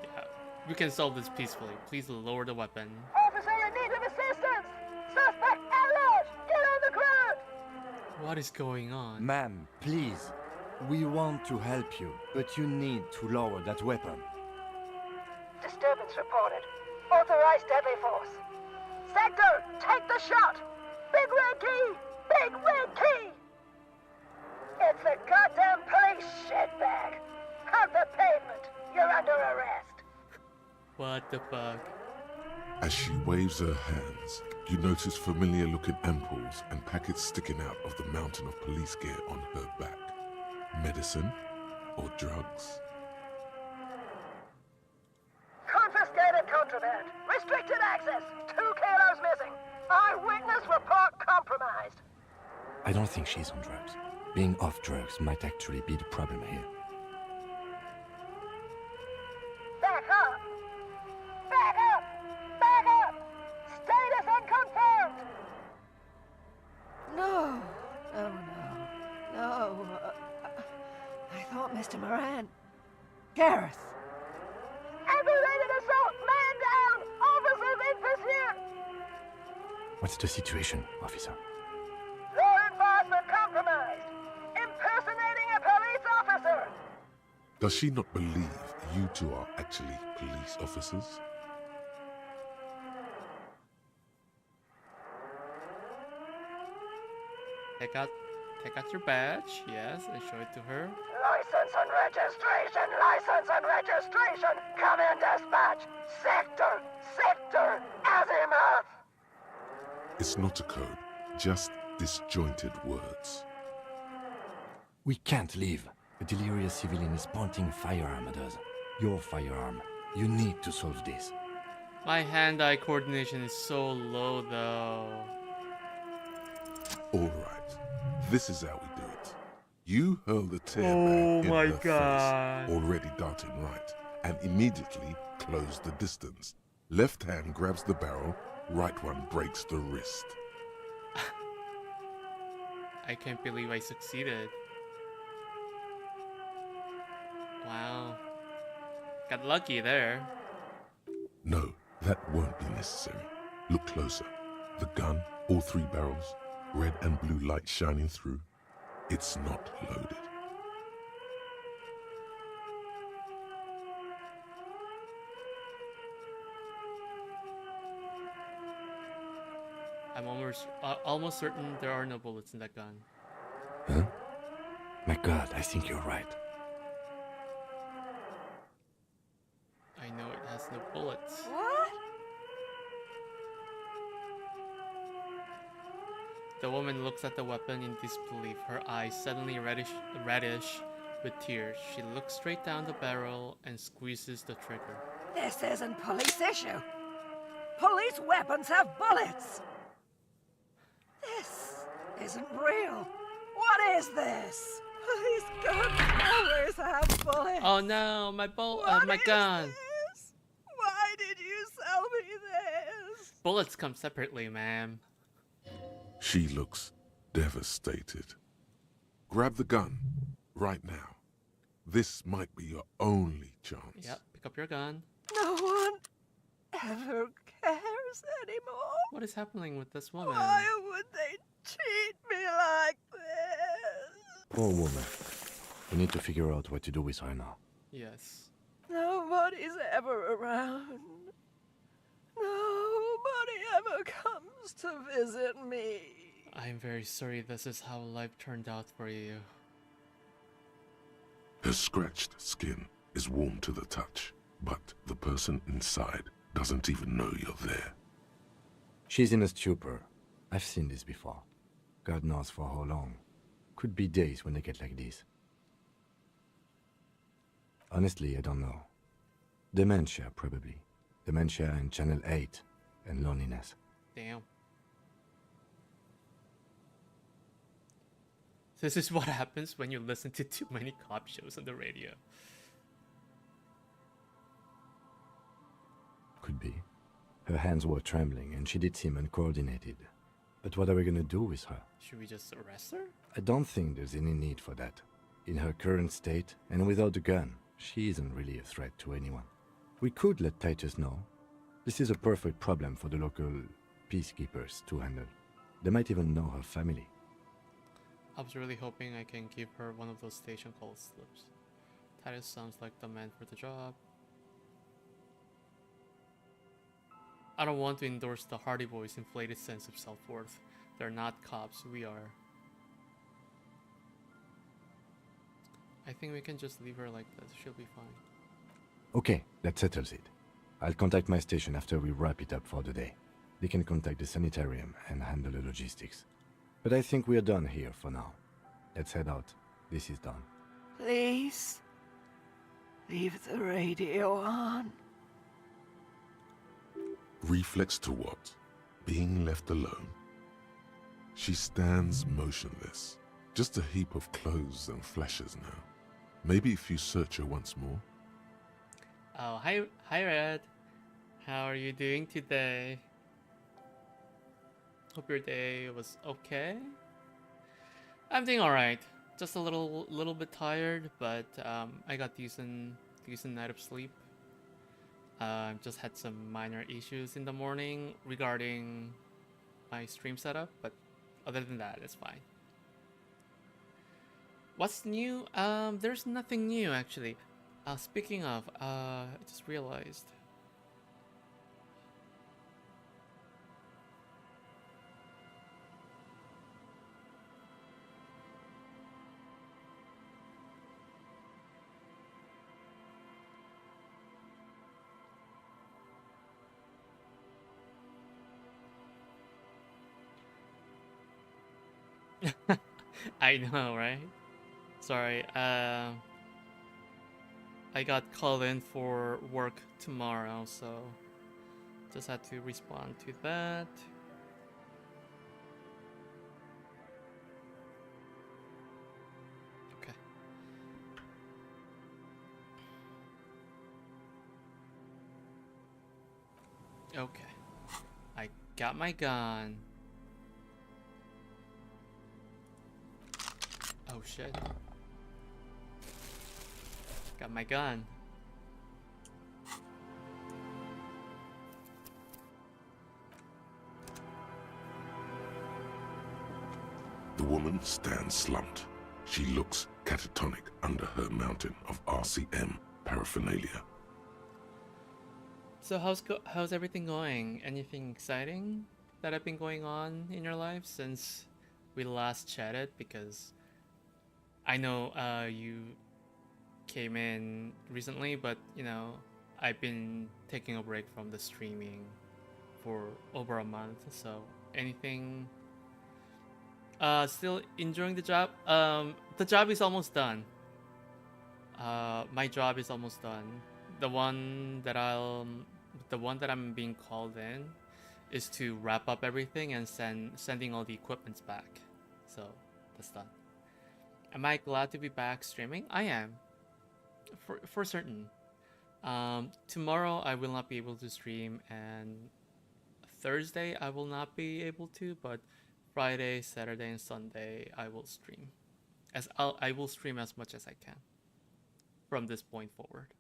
Yeah, we can solve this peacefully. Please lower the weapon.
Officer in need of assistance! Suspect at large! Get on the ground!
What is going on?
Ma'am, please. We want to help you, but you need to lower that weapon.
Disturbance reported. Authorized deadly force. Sector, take the shot! Big red key! Big red key! It's a goddamn police shitbag! Hug the pavement! You're under arrest!
What the fuck?
As she waves her hands, you notice familiar-looking ampoules and packets sticking out of the mountain of police gear on her back. Medicine or drugs?
Confiscated contraband. Restricted access. 2 kilos missing. Eyewitness report compromised.
I don't think she's on drugs. Being off drugs might actually be the problem here.
Back up! Back up! Back up! Status unconfirmed!
No. No. I thought Mr. Moran. Gareth.
Aggravated assault! Man down! Officers in pursuit!
What's the situation, officer?
Law enforcement compromised! Impersonating a police officer!
Does she not believe you two are actually police officers?
Take out your badge, yes, and show it to her.
License and registration! License and registration! Come in, dispatch! Sector! Azimuth!
It's not a code, just disjointed words.
We can't leave. A delirious civilian is pointing firearm at us. Your firearm. You need to solve this.
My hand-eye coordination is so low, though.
All right, this is how we do it. You hurl the tear
Oh
bag in
my
her
God.
face, already darting right, and immediately close the distance. Left hand grabs the barrel, right one breaks the wrist.
I can't believe I succeeded. Wow. Got lucky there.
No, that won't be necessary. Look closer. The gun, all 3 barrels, red and blue light shining through. It's not loaded.
I'm almost certain there are no bullets in that gun.
Huh? My God, I think you're right.
I know it has no bullets.
What?
The woman looks at the weapon in disbelief, her eyes suddenly reddish with tears. She looks straight down the barrel and squeezes the trigger.
This isn't police issue. Police weapons have bullets. This isn't real. What is this? Police guns always have bullets.
Oh no, my
What is
gun.
this? Why did you sell me this?
Bullets come separately, ma'am.
She looks devastated. Grab the gun, right now. This might be your only chance.
Yep, pick up your gun.
No one ever cares anymore.
What is happening with this woman?
Why would they treat me like this?
Poor woman. We need to figure out what to do with her now.
Yes.
Nobody's ever around. Nobody ever comes to visit me.
I'm very sorry this is how life turned out for you.
Her scratched skin is warm to the touch, but the person inside doesn't even know you're there.
She's in a stupor. I've seen this before. God knows for how long. Could be days when they get like this. Honestly, I don't know. Dementia, probably. Dementia and Channel 8 and loneliness.
Damn. This is what happens when you listen to too many cop shows on the radio.
Could be. Her hands were trembling and she did seem uncoordinated. But what are we gonna do with her?
Should we just arrest her?
I don't think there's any need for that. In her current state, and without the gun, she isn't really a threat to anyone. We could let Titus know. This is a perfect problem for the local peacekeepers to handle. They might even know her family.
I was really hoping I can give her one of those station call slips. Titus sounds like the man for the job. I don't want to endorse the Hardy Boys' inflated sense of self-worth. They're not cops, we are. I think we can just leave her like this, she'll be fine.
Okay, that settles it. I'll contact my station after we wrap it up for the day. They can contact the sanitarium and handle the logistics. But I think we're done here for now. Let's head out. This is done.
Please, leave the radio on.
Reflex to what? Being left alone? She stands motionless, just a heap of clothes and flashes now. Maybe if you search her once more.
Oh, hi Red. How are you doing today? Hope your day was okay. I'm doing alright. Just a little bit tired, but I got decent night of sleep. Just had some minor issues in the morning regarding my stream setup, but other than that, it's fine. What's new? There's nothing new actually. Speaking of, I just realized. I know, right? Sorry, I got called in for work tomorrow, so just had to respond to that. Okay. Okay. I got my gun. Oh shit. Got my gun.
The woman stands slumped. She looks catatonic under her mountain of RCM paraphernalia.
So how's everything going? Anything exciting that have been going on in your life since we last chatted? Because I know you came in recently, but you know, I've been taking a break from the streaming for over a month. So anything? Still enjoying the job? The job is almost done. My job is almost done. The one that I'm being called in is to wrap up everything and sending all the equipments back. So that's done. Am I glad to be back streaming? I am. For certain. Tomorrow I will not be able to stream, and Thursday I will not be able to, but Friday, Saturday, and Sunday I will stream. I will stream as much as I can from this point forward.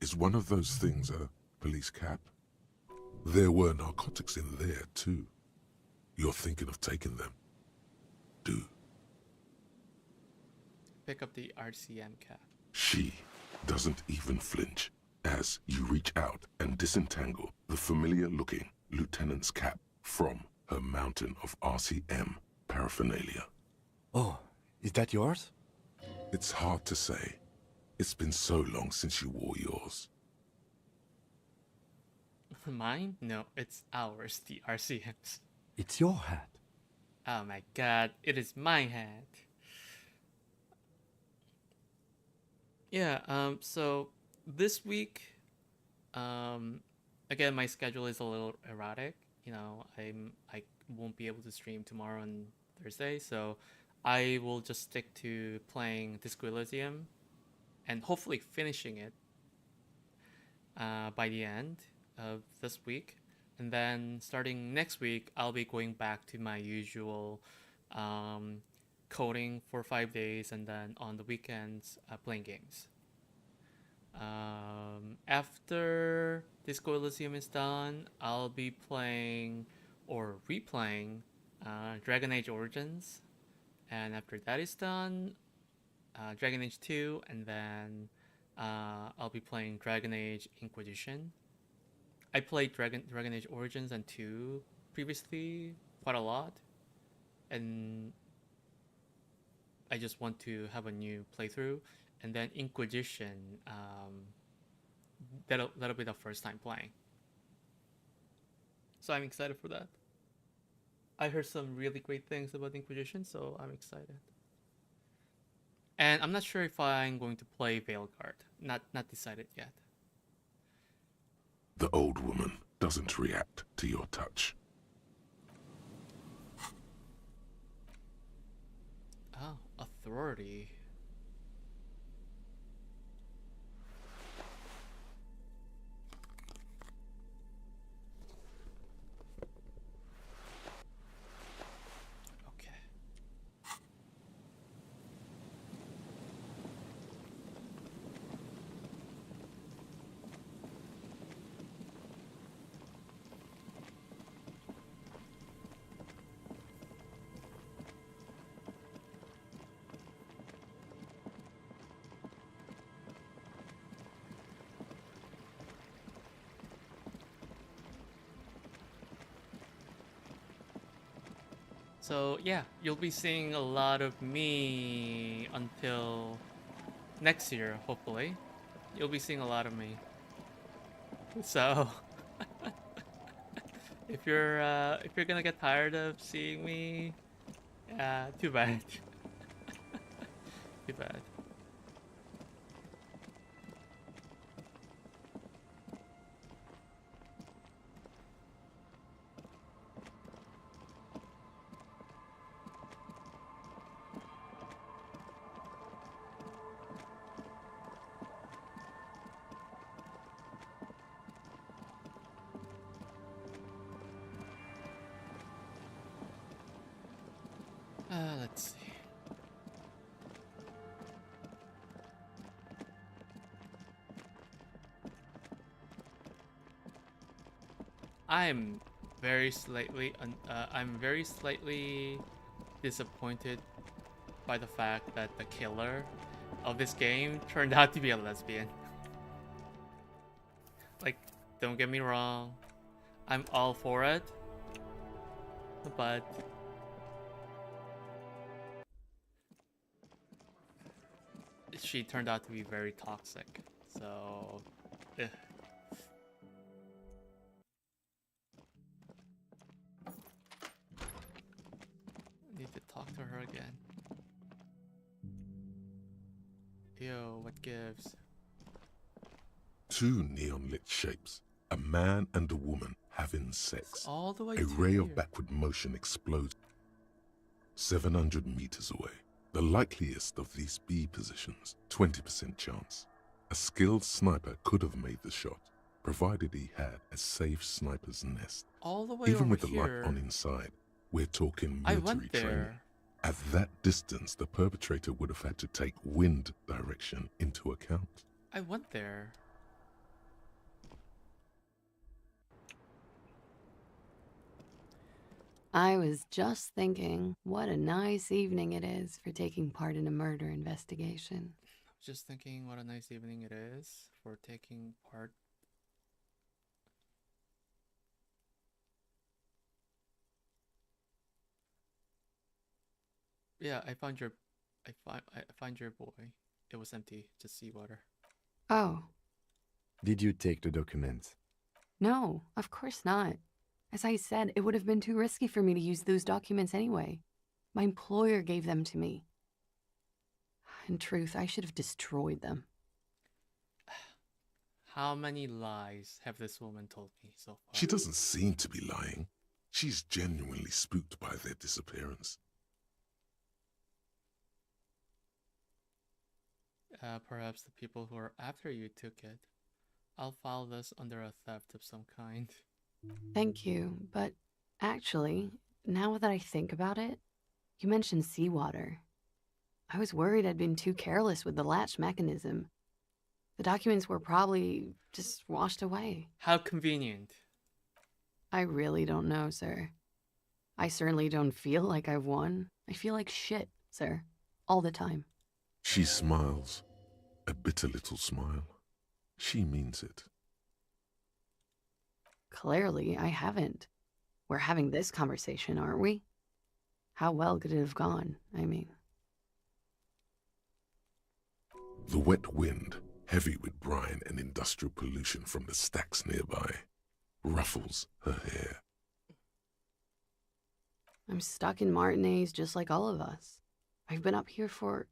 Is one of those things a police cap? There were narcotics in there too. You're thinking of taking them? Do.
Pick up the RCM cap.
She doesn't even flinch as you reach out and disentangle the familiar-looking lieutenant's cap from her mountain of RCM paraphernalia.
Oh, is that yours?
It's hard to say. It's been so long since you wore yours.
Mine? No, it's ours, the RCM's.
It's your hat.
Oh my god, it is my hat. Yeah, so this week, again, my schedule is a little erratic. You know, I won't be able to stream tomorrow and Thursday, so I will just stick to playing Disco Elysium and hopefully finishing it by the end of this week. And then starting next week, I'll be going back to my usual coding for 5 days, and then on the weekends playing games. After Disco Elysium is done, I'll be playing or replaying Dragon Age Origins, and after that is done, Dragon Age 2, and then I'll be playing Dragon Age Inquisition. I played Dragon Age Origins and 2 previously quite a lot, and I just want to have a new playthrough. And then Inquisition, that'll be the first time playing. So I'm excited for that. I heard some really great things about Inquisition, so I'm excited. And I'm not sure if I'm going to play Veilguard. Not decided yet.
The old woman doesn't react to your touch.
Oh, authority. Okay. So yeah, you'll be seeing a lot of me until next year, hopefully. You'll be seeing a lot of me. So if you're gonna get tired of seeing me, too bad. Too bad. Let's see. I'm very slightly disappointed by the fact that the killer of this game turned out to be a lesbian. Like, don't get me wrong, I'm all for it, but she turned out to be very toxic, so ugh. I need to talk to her again. Yo, what gives?
Two neon-lit shapes, a man and a woman having sex.
All the way
A
to
ray
here.
of backward motion explodes 700 meters away. The likeliest of these B positions, 20% chance. A skilled sniper could have made the shot, provided he had a safe sniper's nest.
All the way
Even
over
with the
here.
light on inside, we're talking
I
military
went
training.
there.
At that distance, the perpetrator would have had to take wind direction into account.
I went there.
I was just thinking, what a nice evening it is for taking part in a murder investigation.
Just thinking what a nice evening it is for taking part. Yeah, I found your boy. It was empty, just seawater.
Oh,
Did you take the documents?
no, of course not. As I said, it would have been too risky for me to use those documents anyway. My employer gave them to me. In truth, I should have destroyed them.
How many lies have this woman told me so far?
She doesn't seem to be lying. She's genuinely spooked by their disappearance.
Perhaps the people who are after you took it. I'll file this under a theft of some kind.
Thank you, but actually, now that I think about it, you mentioned seawater. I was worried I'd been too careless with the latch mechanism. The documents were probably just washed away.
How convenient.
I really don't know, sir. I certainly don't feel like I've won. I feel like shit, sir. All the time.
She smiles, a bitter little smile. She means it.
Clearly, I haven't. We're having this conversation, aren't we? How well could it have gone, I mean?
The wet wind heavy with brine and industrial pollution from the stacks nearby, ruffles her hair.
I'm stuck in Martinez just like all of us. I've been up here for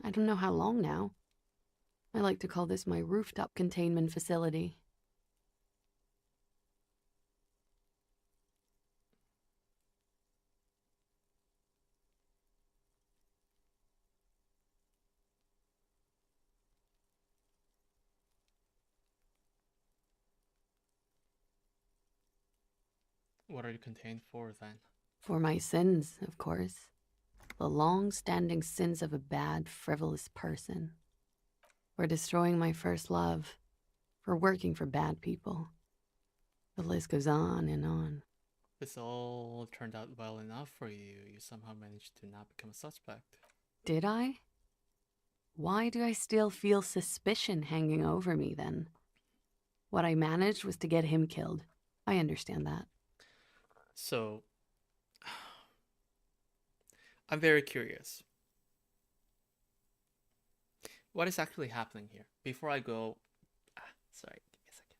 I don't know how long now. I like to call this my rooftop containment facility.
What are you contained for then?
For my sins, of course. The long-standing sins of a bad, frivolous person. For destroying my first love. For working for bad people. The list goes on and on.
This all turned out well enough for you. You somehow managed to not become a suspect.
Did I? Why do I still feel suspicion hanging over me then? What I managed was to get him killed. I understand that.
So, I'm very curious. What is actually happening here? Before I go... sorry, give me a second.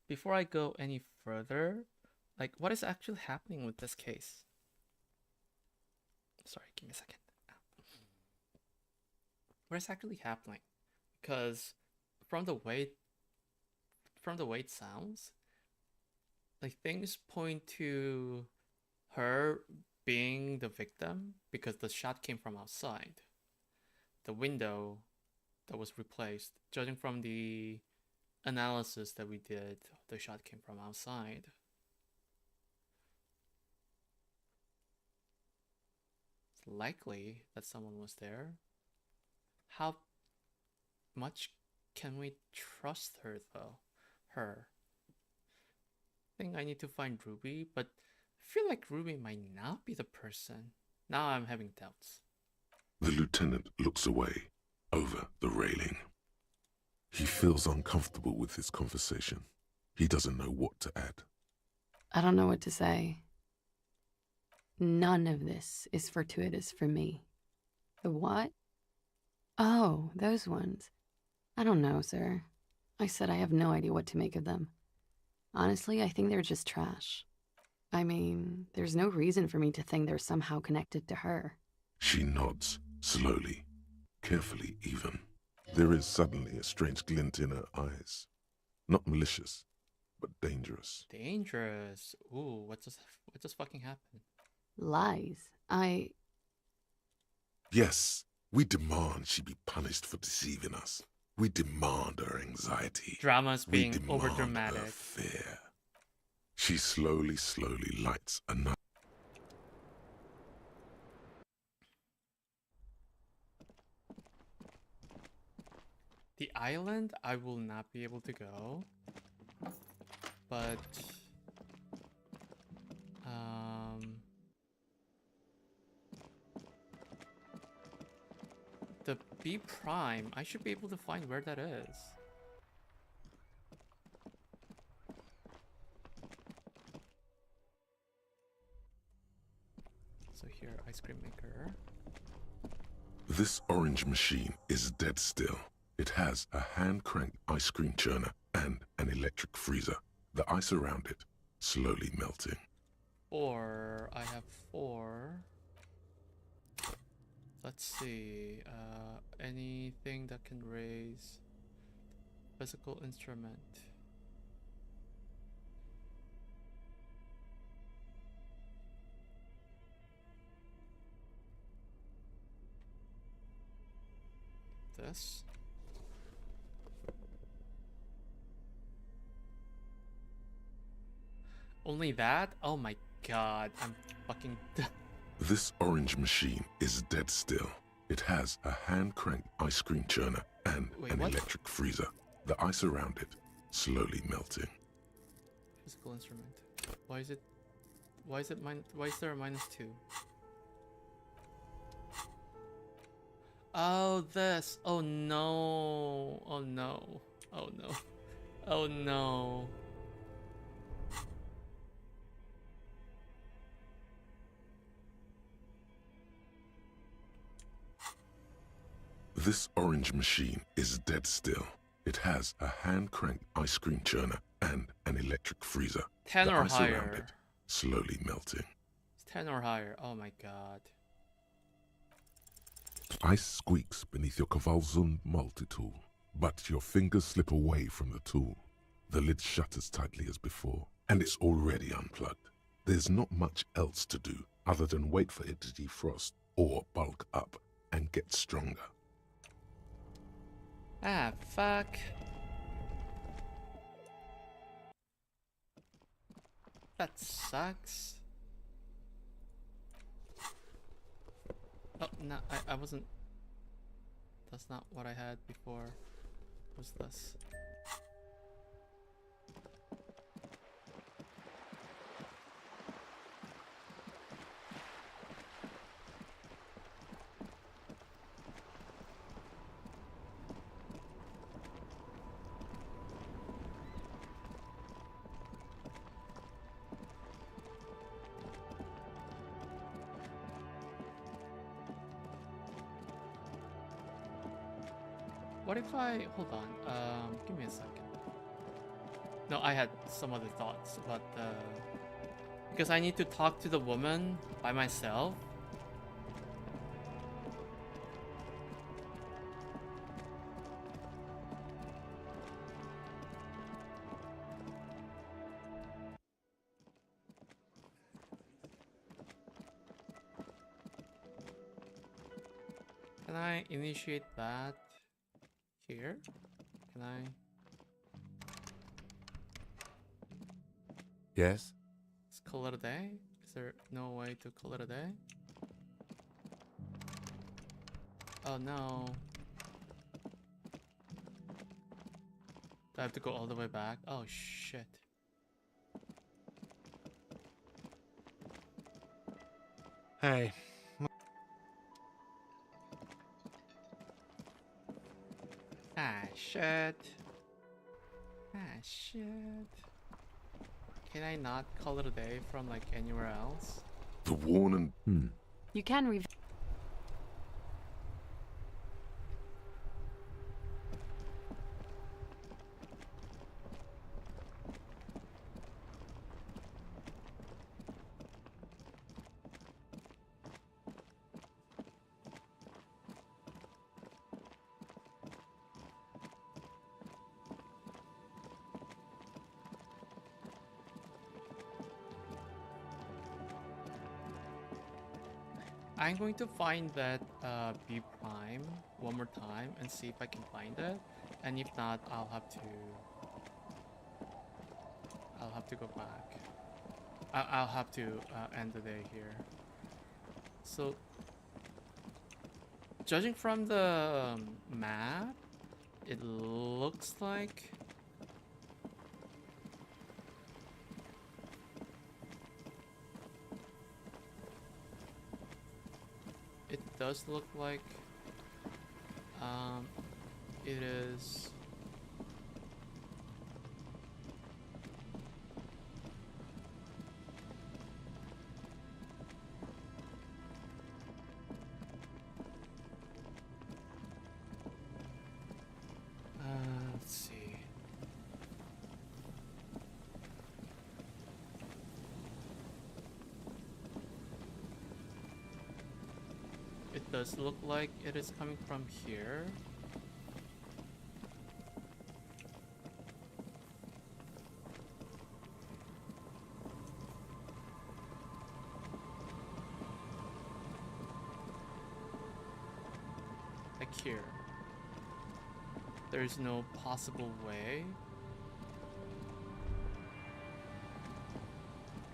Before I go any further, like, what is actually happening with this case? Sorry, give me a second. What is actually happening? Because from the way it sounds, like, things point to her being the victim because the shot came from outside. The window that was replaced, judging from the analysis that we did, the shot came from outside. It's likely that someone was there. How much can we trust her, though? Her. I think I need to find Ruby, but I feel like Ruby might not be the person. Now I'm having doubts.
The lieutenant looks away, over the railing. He feels uncomfortable with this conversation. He doesn't know what to add.
I don't know what to say. None of this is fortuitous for me. The what? Oh, those ones. I don't know, sir. I said I have no idea what to make of them. Honestly, I think they're just trash. I mean, there's no reason for me to think they're somehow connected to her.
She nods, slowly, carefully even. There is suddenly a strange glint in her eyes. Not malicious, but dangerous.
Dangerous. Ooh, what just fucking happened?
Lies.
Yes, we demand she be punished for deceiving us. We demand her anxiety.
Drama's being
we demand
overdramatic.
Her fear. She slowly lights another.
The island, I will not be able to go. But... the B prime, I should be able to find where that is. So here, ice cream maker.
This orange machine is dead still. It has a hand-cranked ice cream churner and an electric freezer. The ice around it slowly melting.
Or I have 4. Let's see. Anything that can raise physical instrument. This. Only that? Oh my god, I'm fucking...
This orange machine is dead still. It has a hand-cranked ice cream churner and an electric freezer. The ice around it slowly melting.
Physical instrument. Why is there a -2? Oh, this. Oh no. Oh no. Oh no. Oh no.
This orange machine is dead still. It has a hand-cranked ice cream churner and an electric freezer.
10
the
or
ice around
higher.
it slowly melting.
It's 10 or higher. Oh my god.
Ice squeaks beneath your Kowalsund multi-tool, but your fingers slip away from the tool. The lid shutters tightly as before, and it's already unplugged. There's not much else to do other than wait for it to defrost or bulk up and get stronger.
Ah, fuck. That sucks. Oh, no, I wasn't... That's not what I had before. What's this? What if I... Hold on, give me a second. No, I had some other thoughts, but because I need to talk to the woman by myself. Can I initiate that here? Can I?
Yes?
Let's call it a day? Is there no way to call it a day? Oh no. Do I have to go all the way back? Oh shit.
Hey.
Ah shit. Ah shit. Can I not call it a day from like anywhere else?
The worn and...
You can
I'm going to find that B prime one more time and see if I can find it, and if not, I'll have to go back. I'll have to end the day here. So, judging from the map, it looks like it does look like it is let's see. It does look like it is coming from here. Like here. There's no possible way.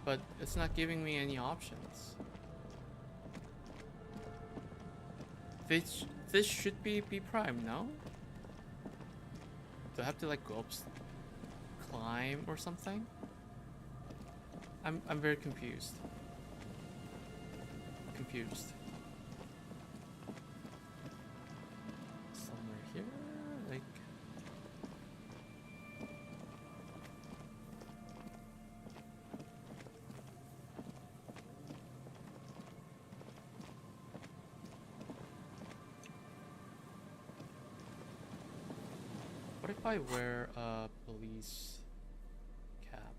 But it's not giving me any options. This should be B prime, no? Do I have to like go up, climb or something? I'm very confused. Somewhere here, like. if I wear a police cap?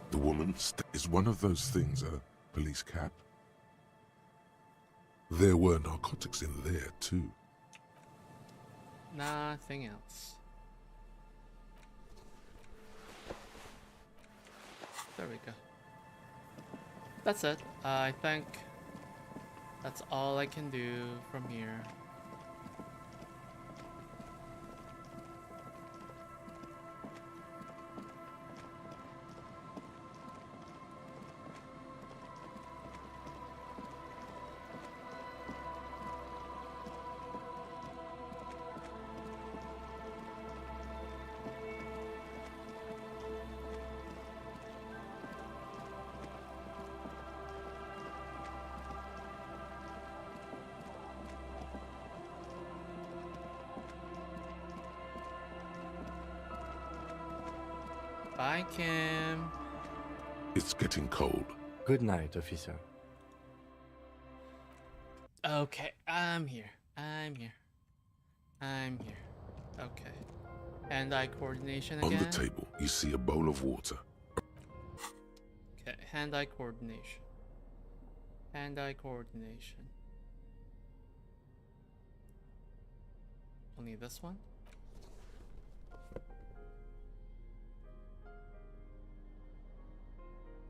The woman is one of those things, a police cap. There were narcotics in there too.
Nothing else. There we go. That's it. I think that's all I can do from here. Bye, Kim.
It's getting cold.
Good night, officer.
Okay, I'm here. I'm here. I'm here. Okay. Hand-eye coordination again.
On the table, you see a bowl of water.
Okay, hand-eye coordination. Hand-eye coordination. Only this one?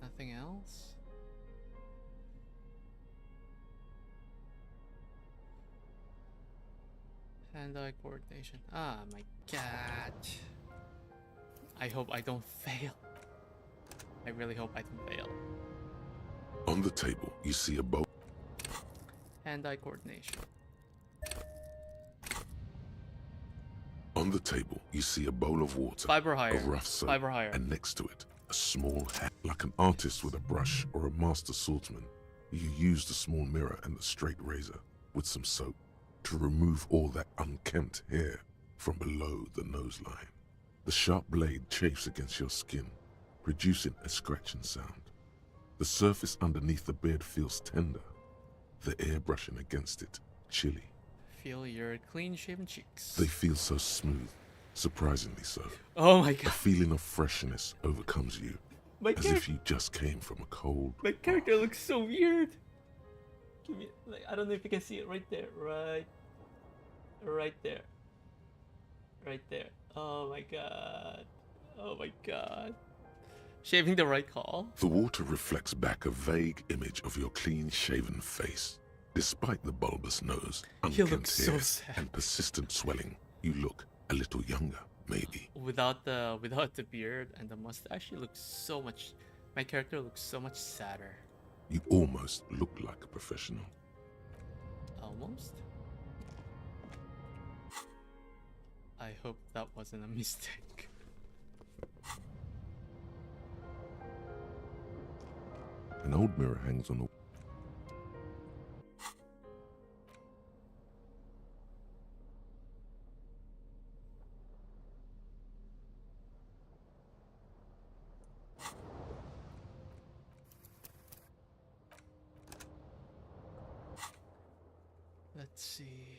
Nothing else? Hand-eye coordination. Ah, my god. I hope I don't fail. I really hope I don't fail.
On the table, you see a bowl.
Hand-eye coordination.
On the table, you see a bowl of water,
Fiber higher.
a rough soap,
Fiber higher.
and next to it, a small hat. Like an artist with a brush or a master swordsman, you use the small mirror and the straight razor with some soap to remove all that unkempt hair from below the nose line. The sharp blade chafes against your skin, producing a scratching sound. The surface underneath the beard feels tender, the air brushing against it chilly.
Feel your clean-shaven cheeks.
They feel so smooth, surprisingly so.
Oh my
A
god.
feeling of freshness overcomes you, as if you just came from a cold.
My character looks so weird. Give me, like, I don't know if you can see it right there. Right there. Right there. Oh my god. Oh my god. Shaving the right call.
The water reflects back a vague image of your clean-shaven face. Despite the bulbous nose,
You look
unkempt
so
hair,
sad.
and persistent swelling, you look a little younger, maybe.
Without the beard and the mustache, he looks so much. My character looks so much sadder.
You almost look like a professional.
Almost. I hope that wasn't a mistake.
An old mirror hangs on the.
Let's see.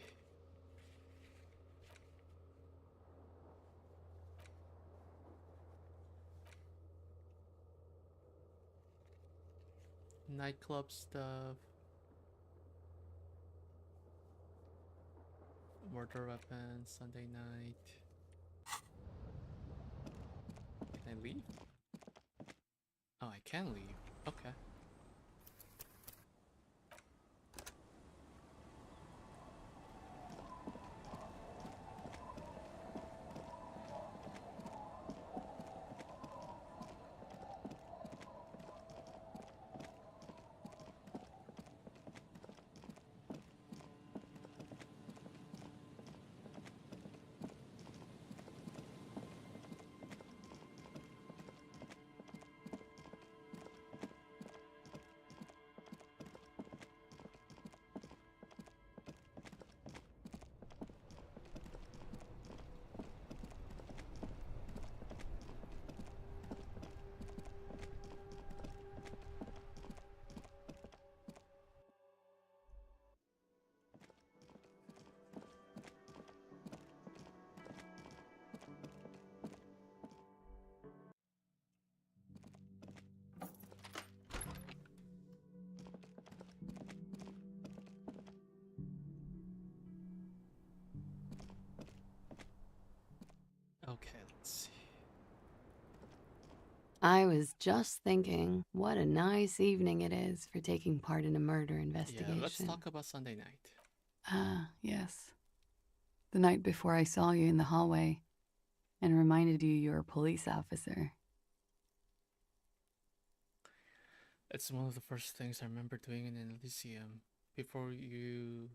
Nightclub stuff. Murder weapon, Sunday night. Can I leave? Oh, I can leave. Okay. Let's see.
I was just thinking, what a nice evening it is for taking part in a murder investigation.
Yeah, let's talk about Sunday night.
Ah, yes. The night before I saw you in the hallway and reminded you you're a police officer.
It's one of the first things I remember doing in Elysium. Before you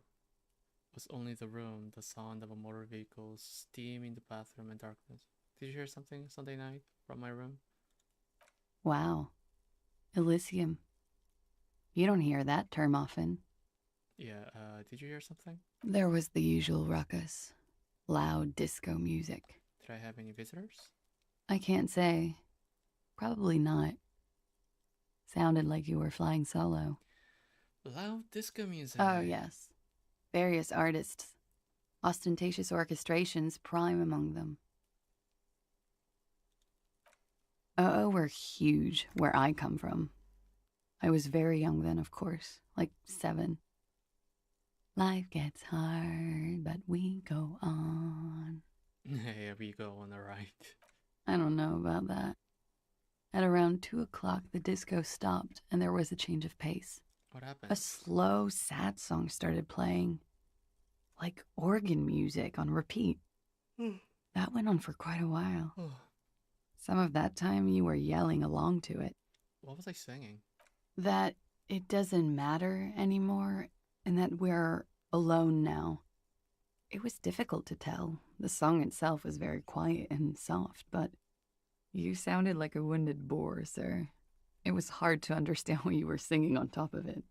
was only the room, the sound of a motor vehicle, steam in the bathroom, and darkness. Did you hear something Sunday night from my room?
Wow. Elysium. You don't hear that term often.
Yeah, did you hear something?
There was the usual ruckus. Loud disco music.
Did I have any visitors?
I can't say. Probably not. Sounded like you were flying solo.
Loud disco music.
Oh, yes. Various artists. Ostentatious orchestrations prime among them. Oh, were huge where I come from. I was very young then, of course, like 7. Life gets hard, but we go on.
Yeah, we go on the right.
I don't know about that. At around 2 o'clock, the disco stopped and there was a change of pace.
What happened?
A slow, sad song started playing, like organ music on repeat. That went on for quite a while. Some of that time you were yelling along to it.
What was I singing?
That it doesn't matter anymore and that we're alone now. It was difficult to tell. The song itself was very quiet and soft, but you sounded like a wounded boar, sir. It was hard to understand what you were singing on top of it.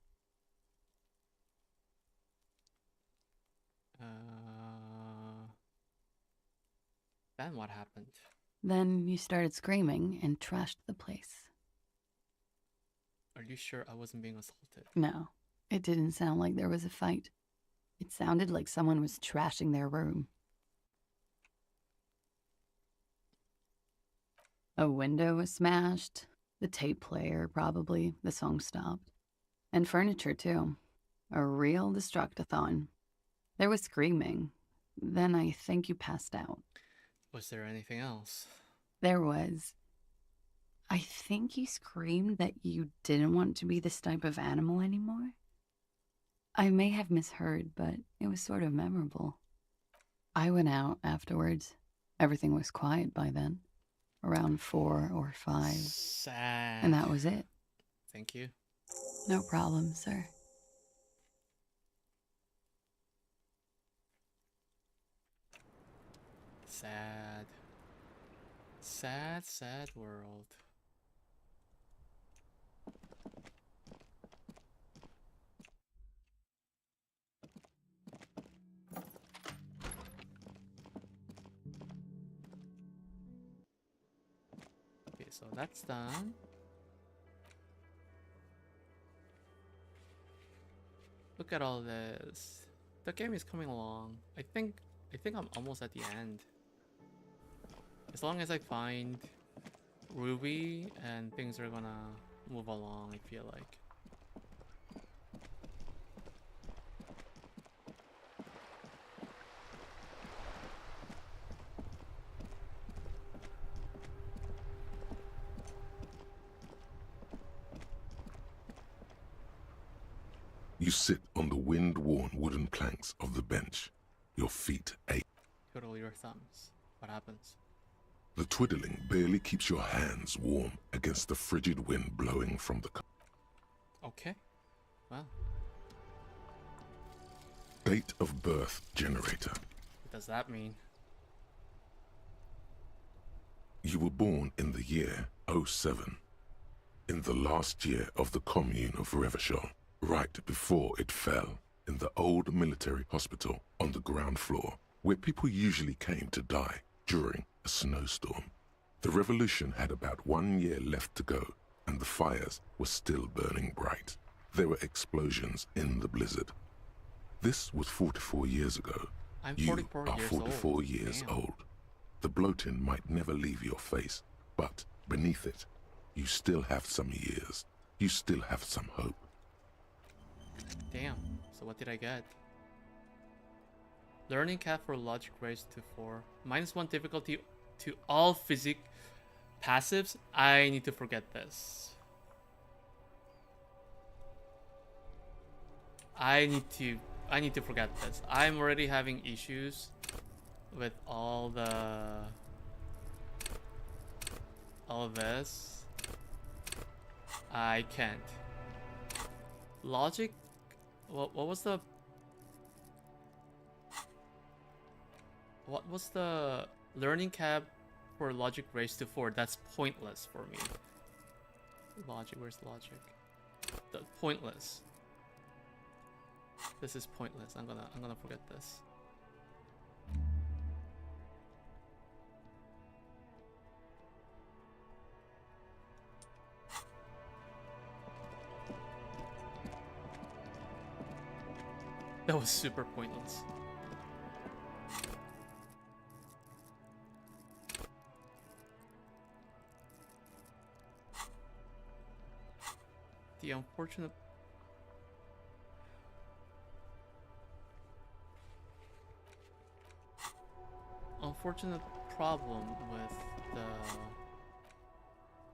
Then what happened?
Then you started screaming and trashed the place.
Are you sure I wasn't being assaulted?
No, it didn't sound like there was a fight. It sounded like someone was trashing their room. A window was smashed, the tape player probably, the song stopped. And furniture too. A real destructathon. There was screaming. Then I think you passed out.
Was there anything else?
There was. I think you screamed that you didn't want to be this type of animal anymore. I may have misheard, but it was sort of memorable. I went out afterwards. Everything was quiet by then. Around 4 or 5.
Sad.
And that was it.
Thank you.
No problem, sir.
Sad. Sad, sad world. Okay, so that's done. Look at all this. The game is coming along. I think I'm almost at the end. As long as I find Ruby and things are gonna move along, I feel like.
You sit on the wind-worn wooden planks of the bench. Your feet ache.
Twiddle your thumbs. What happens?
The twiddling barely keeps your hands warm against the frigid wind blowing from the...
Okay. Well.
Date of birth generator.
What does that mean?
You were born in the year 07. In the last year of the commune of Revachol. Right before it fell, in the old military hospital on the ground floor, where people usually came to die during a snowstorm. The revolution had about 1 year left to go, and the fires were still burning bright. There were explosions in the blizzard. This was 44 years ago.
I'm
You
44
are
years
44
old.
years
Damn.
old. The bloating might never leave your face, but beneath it, you still have some years. You still have some hope.
Damn. So what did I get? Learning cat for logic raised to 4. -1 difficulty to all physic passives, I need to forget this. I need to forget this. I'm already having issues with all this. I can't. Logic. What was the learning cap for logic raised to 4? That's pointless for me. Logic, where's logic? Pointless. This is pointless. I'm gonna forget this. That was super pointless. The unfortunate problem with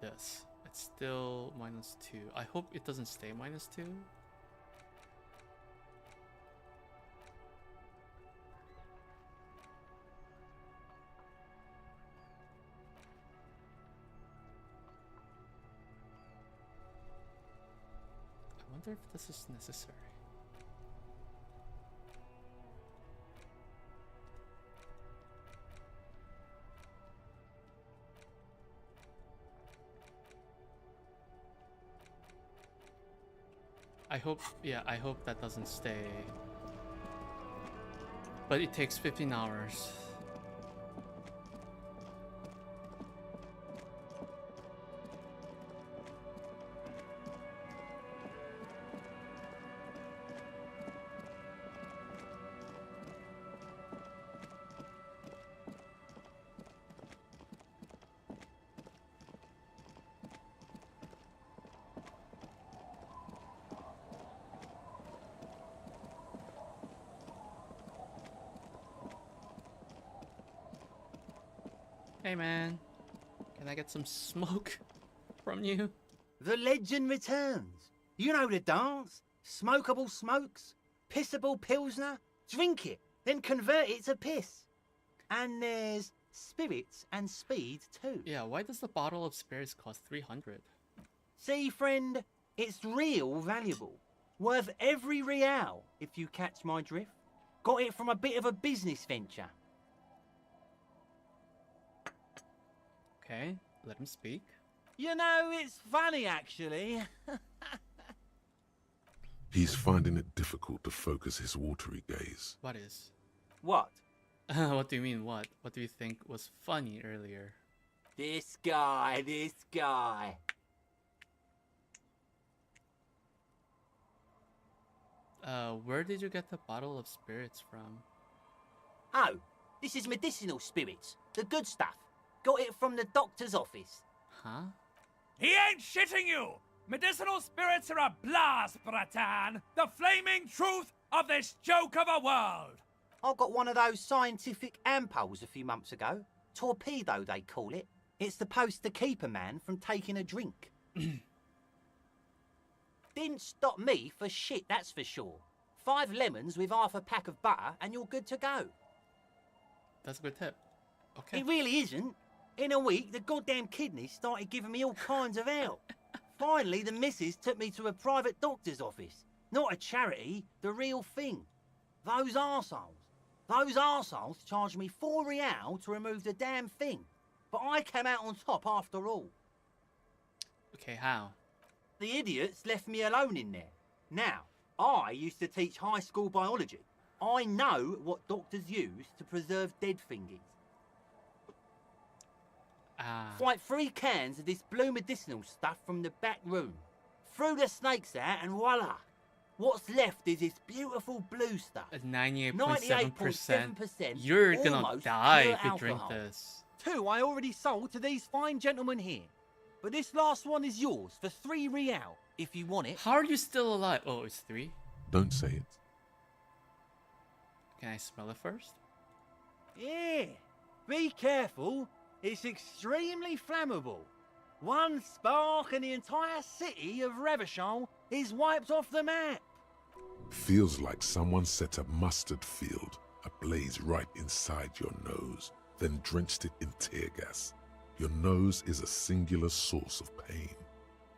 this. It's still -2. I hope it doesn't stay -2. I wonder if this is necessary. I hope that doesn't stay. But it takes 15 hours. Hey man, can I get some smoke from you?
The legend returns. You know the dance. Smokable smokes, pissable pilsner. Drink it, then convert it to piss. And there's spirits and speed too.
Yeah, why does the bottle of spirits cost 300?
See, friend, it's real valuable. Worth every real, if you catch my drift. Got it from a bit of a business venture.
Okay, let him speak.
You know, it's funny actually.
He's finding it difficult to focus his watery gaze.
What is?
What?
What do you mean, what? What do you think was funny earlier?
This guy.
Where did you get the bottle of spirits from?
Oh, this is medicinal spirits. The good stuff. Got it from the doctor's office.
Huh?
He ain't shitting you! Medicinal spirits are a blast, Bratan! The flaming truth of this joke of a world!
I got one of those scientific ampules a few months ago. Torpedo, they call it. It's supposed to keep a man from taking a drink. Didn't stop me for shit, that's for sure. 5 lemons with half a pack of butter and you're good to go.
That's a good tip. Okay.
It really isn't. In a week, the goddamn kidneys started giving me all kinds of help. Finally, the missus took me to a private doctor's office. Not a charity, the real thing. Those arseholes charged me 4 real to remove the damn thing. But I came out on top after all.
Okay, how?
The idiots left me alone in there. Now, I used to teach high school biology. I know what doctors use to preserve dead thingies. Like 3 cans of this blue medicinal stuff from the back room. Threw the snakes out and voila. What's left is this beautiful blue stuff.
At 98.7%. You're gonna
almost
die
pure
if you drink
alcohol.
this.
2 I already sold to these fine gentlemen here. But this last one is yours for 3 real, if you want it.
How are you still alive? Oh, it's 3?
Don't say it.
Can I smell it first?
Yeah. Be careful. It's extremely flammable. One spark and the entire city of Revachol is wiped off the map.
Feels like someone set a mustard field ablaze right inside your nose, then drenched it in tear gas. Your nose is a singular source of pain,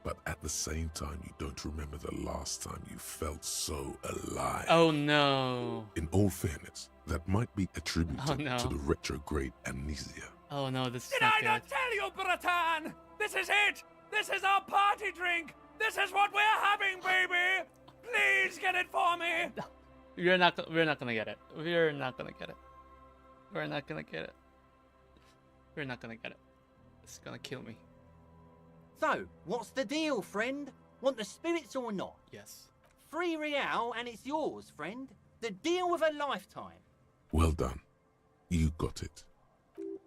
but at the same time you don't remember the last time you felt so alive.
Oh no.
In all fairness, that might be attributed to the retrograde amnesia.
Oh no, this is
Did
not
I
good.
not tell you, Bratan? This is it! This is our party drink! This is what we're having, baby! Please get it for me!
We're not gonna get it. We're not gonna get it. We're not gonna get it. We're not gonna get it. It's gonna kill me.
So, what's the deal, friend? Want the spirits or not?
Yes.
$3 real and it's yours, friend. The deal of a lifetime.
Well done. You got it.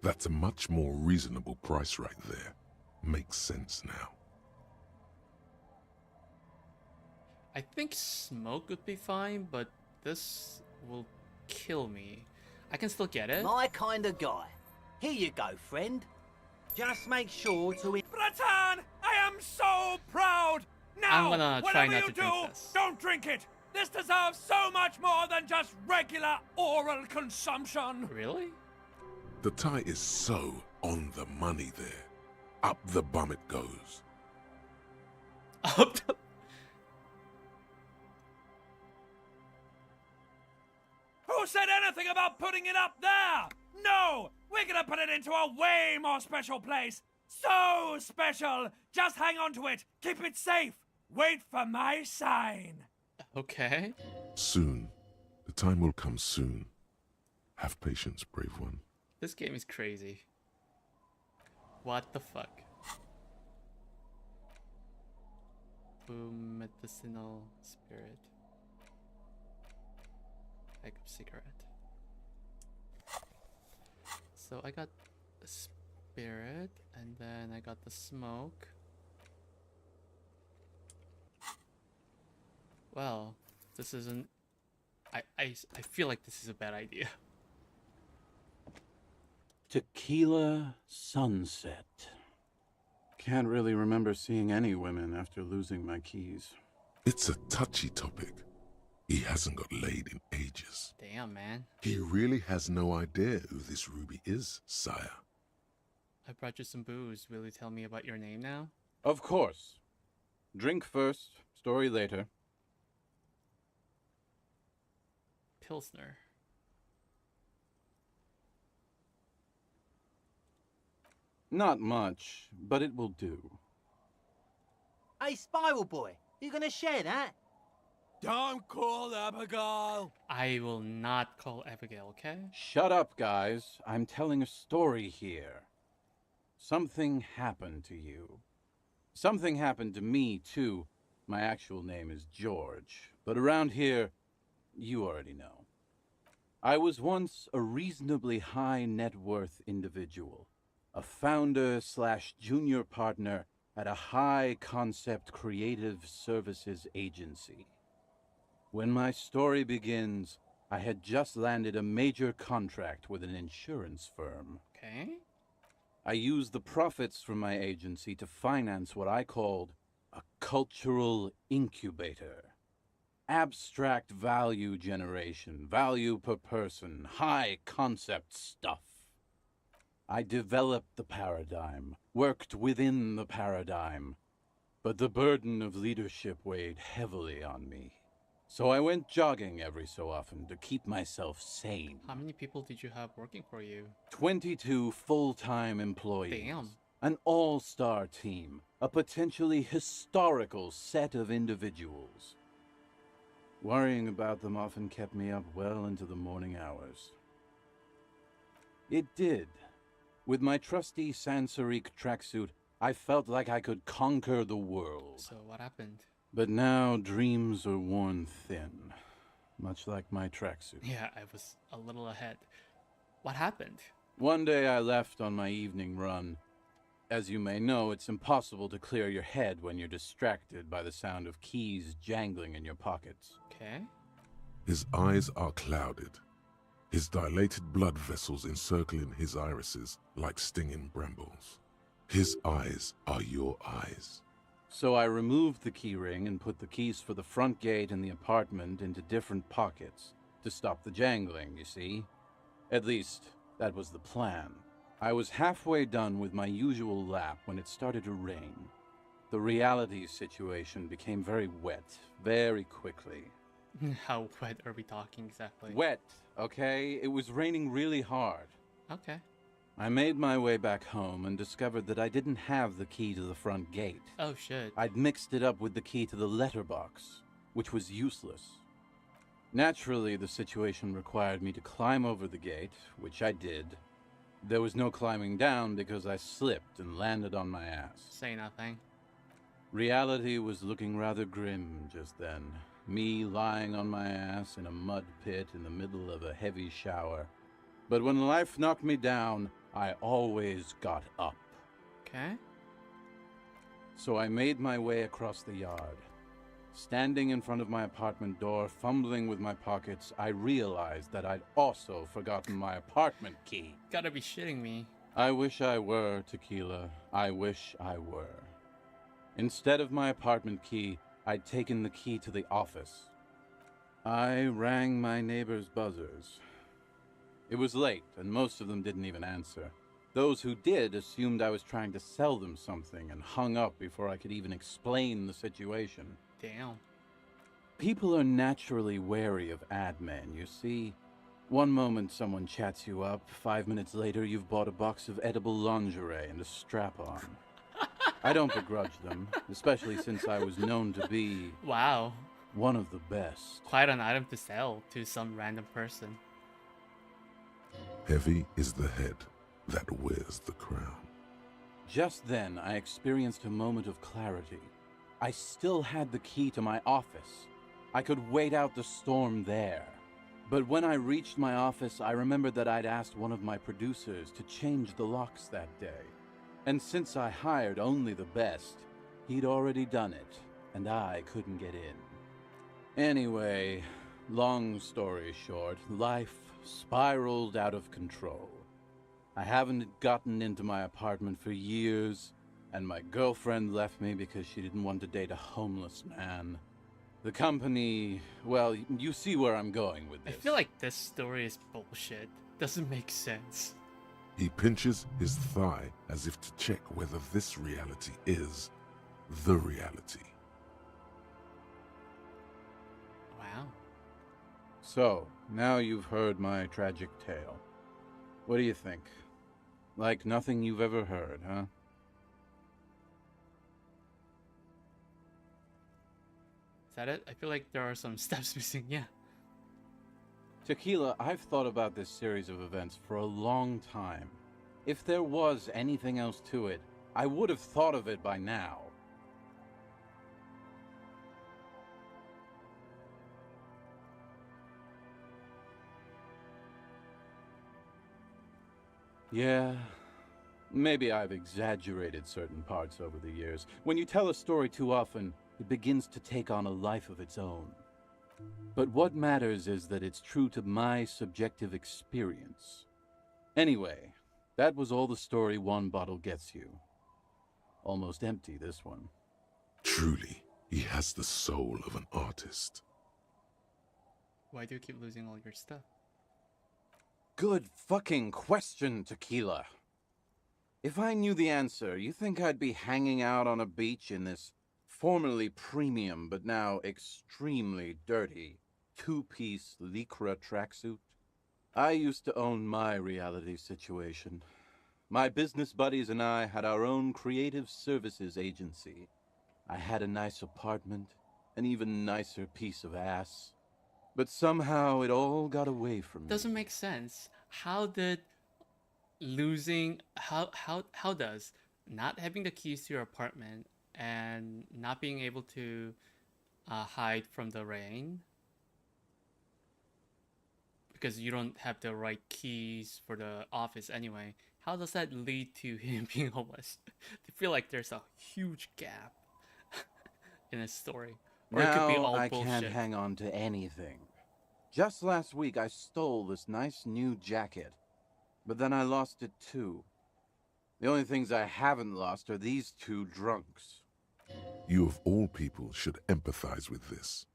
That's a much more reasonable price right there. Makes sense now.
I think smoke would be fine, but this will kill me. I can still get it.
My kind of guy. Here you go, friend. Just make sure to...
Bratan, I am so proud! Now,
I'm gonna try
whatever
not
you
to
do,
drink this.
don't drink it! This deserves so much more than just regular oral consumption!
Really?
The tie is so on the money there. Up the bum it goes.
Up the...
Who said anything about putting it up there? No! We're gonna put it into a way more special place! So special! Just hang on to it! Keep it safe! Wait for my sign!
Okay.
Soon. The time will come soon. Have patience, brave one.
This game is crazy. What the fuck? Boom, medicinal spirit. Pack of cigarette. So I got the spirit, and then I got the smoke. Well, this isn't... I feel like this is a bad idea.
Tequila sunset. Can't really remember seeing any women after losing my keys.
It's a touchy topic. He hasn't got laid in ages.
Damn, man.
He really has no idea who this Ruby is, sire.
I brought you some booze. Will you tell me about your name now?
Of course. Drink first, story later.
Pilsner.
Not much, but it will do.
Hey, Spiral Boy, you gonna share that?
Don't call Abigail!
I will not call Abigail, okay?
Shut up, guys. I'm telling a story here. Something happened to you. Something happened to me, too. My actual name is George, but around here, you already know. I was once a reasonably high net worth individual. A founder/junior partner at a high-concept creative services agency. When my story begins, I had just landed a major contract with an insurance firm.
Okay.
I used the profits from my agency to finance what I called a cultural incubator. Abstract value generation, value per person, high-concept stuff. I developed the paradigm, worked within the paradigm, but the burden of leadership weighed heavily on me. So I went jogging every so often to keep myself sane.
How many people did you have working for you?
22 full-time employees.
Damn.
An all-star team, a potentially historical set of individuals. Worrying about them often kept me up well into the morning hours. It did. With my trusty Sansarique tracksuit, I felt like I could conquer the world.
So what happened?
But now dreams are worn thin, much like my tracksuit.
Yeah, I was a little ahead. What happened?
One day I left on my evening run. As you may know, it's impossible to clear your head when you're distracted by the sound of keys jangling in your pockets.
Okay.
His eyes are clouded. his dilated blood vessels encircling his irises like stinging brambles. His eyes are your eyes.
So I removed the keyring and put the keys for the front gate and the apartment into different pockets to stop the jangling, you see? At least, that was the plan. I was halfway done with my usual lap when it started to rain. The reality situation became very wet, very quickly.
How wet are we talking exactly?
Wet, okay? It was raining really hard.
Okay.
I made my way back home and discovered that I didn't have the key to the front gate.
Oh shit.
I'd mixed it up with the key to the letterbox, which was useless. Naturally, the situation required me to climb over the gate, which I did. There was no climbing down because I slipped and landed on my ass.
Say nothing.
Reality was looking rather grim just then. Me lying on my ass in a mud pit in the middle of a heavy shower. But when life knocked me down, I always got up.
Okay.
So I made my way across the yard. Standing in front of my apartment door, fumbling with my pockets, I realized that I'd also forgotten my apartment key.
Gotta be shitting me.
I wish I were, Tequila. I wish I were. Instead of my apartment key, I'd taken the key to the office. I rang my neighbors' buzzers. It was late, and most of them didn't even answer. Those who did assumed I was trying to sell them something and hung up before I could even explain the situation.
Damn.
People are naturally wary of ad men, you see. One moment someone chats you up, 5 minutes later you've bought a box of edible lingerie and a strap-on. I don't begrudge them, especially since I was known to be...
Wow.
One of the best.
Quite an item to sell to some random person.
Heavy is the head that wears the crown.
Just then, I experienced a moment of clarity. I still had the key to my office. I could wait out the storm there. But when I reached my office, I remembered that I'd asked one of my producers to change the locks that day. And since I hired only the best, he'd already done it, and I couldn't get in. Anyway, long story short, life spiraled out of control. I haven't gotten into my apartment for years, and my girlfriend left me because she didn't want to date a homeless man. The company, well, you see where I'm going with this.
I feel like this story is bullshit. Doesn't make sense.
He pinches his thigh as if to check whether this reality is the reality.
Wow.
So, now you've heard my tragic tale. What do you think? Like nothing you've ever heard, huh?
Is that it? I feel like there are some steps missing, yeah.
Tequila, I've thought about this series of events for a long time. If there was anything else to it, I would have thought of it by now. Yeah, maybe I've exaggerated certain parts over the years. When you tell a story too often, it begins to take on a life of its own. But what matters is that it's true to my subjective experience. Anyway, that was all the story one bottle gets you. Almost empty, this one.
Truly, he has the soul of an artist.
Why do you keep losing all your stuff?
Good fucking question, Tequila. If I knew the answer, you think I'd be hanging out on a beach in this formerly premium but now extremely dirty two-piece lycra tracksuit? I used to own my reality situation. My business buddies and I had our own creative services agency. I had a nice apartment, an even nicer piece of ass. But somehow it all got away from me.
Doesn't make sense. How did losing how does not having the keys to your apartment and not being able to hide from the rain because you don't have the right keys for the office anyway, how does that lead to him being homeless? I feel like there's a huge gap in his story. Or
Now
it could be all
I
bullshit.
can't hang on to anything. Just last week, I stole this nice new jacket. But then I lost it too. The only things I haven't lost are these two drunks.
You of all people should empathize with this.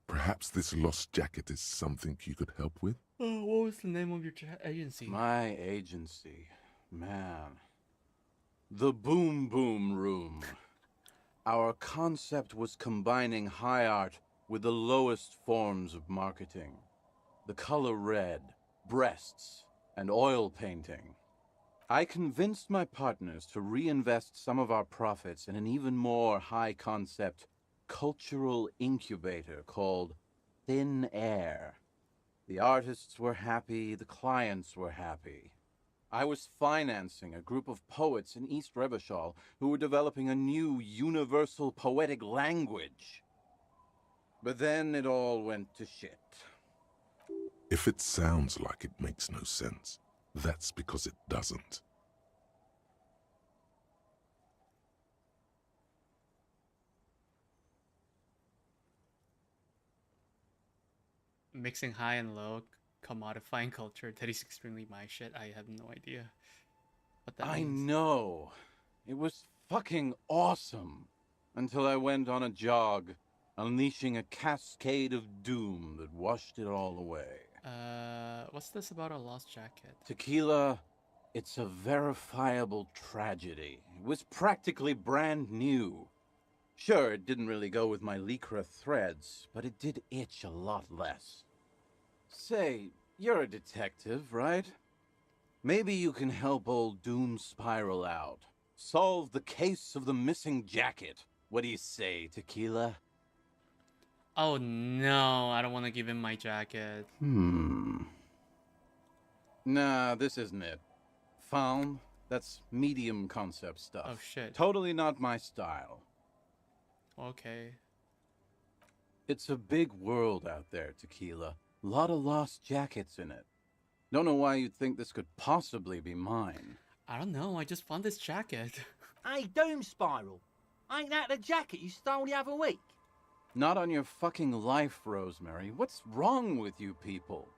Perhaps this lost jacket is something you could help with?
What was the name of your agency?
My agency. Man. The Boom Boom Room. Our concept was combining high art with the lowest forms of marketing. The color red, breasts, and oil painting. I convinced my partners to reinvest some of our profits in an even more high-concept cultural incubator called Thin Air. The artists were happy, the clients were happy. I was financing a group of poets in East Revachol who were developing a new universal poetic language. But then it all went to shit.
If it sounds like it makes no sense, that's because it doesn't.
Mixing high and low, commodifying culture. That is extremely my shit. I have no idea what that means.
I know. It was fucking awesome. Until I went on a jog, unleashing a cascade of doom that washed it all away.
What's this about a lost jacket?
Tequila, it's a verifiable tragedy. It was practically brand new. Sure, it didn't really go with my lycra threads, but it did itch a lot less. Say, you're a detective, right? Maybe you can help old Doom spiral out. Solve the case of the missing jacket. What do you say, Tequila?
Oh no, I don't want to give him my jacket.
Nah, this isn't it. Found? That's medium concept stuff.
Oh shit.
Totally not my style.
Okay.
It's a big world out there, Tequila. Lot of lost jackets in it. Don't know why you'd think this could possibly be mine.
I don't know, I just found this jacket.
Hey, Doom Spiral. Ain't that the jacket you stole the other week?
Not on your fucking life, Rosemary. What's wrong with you people?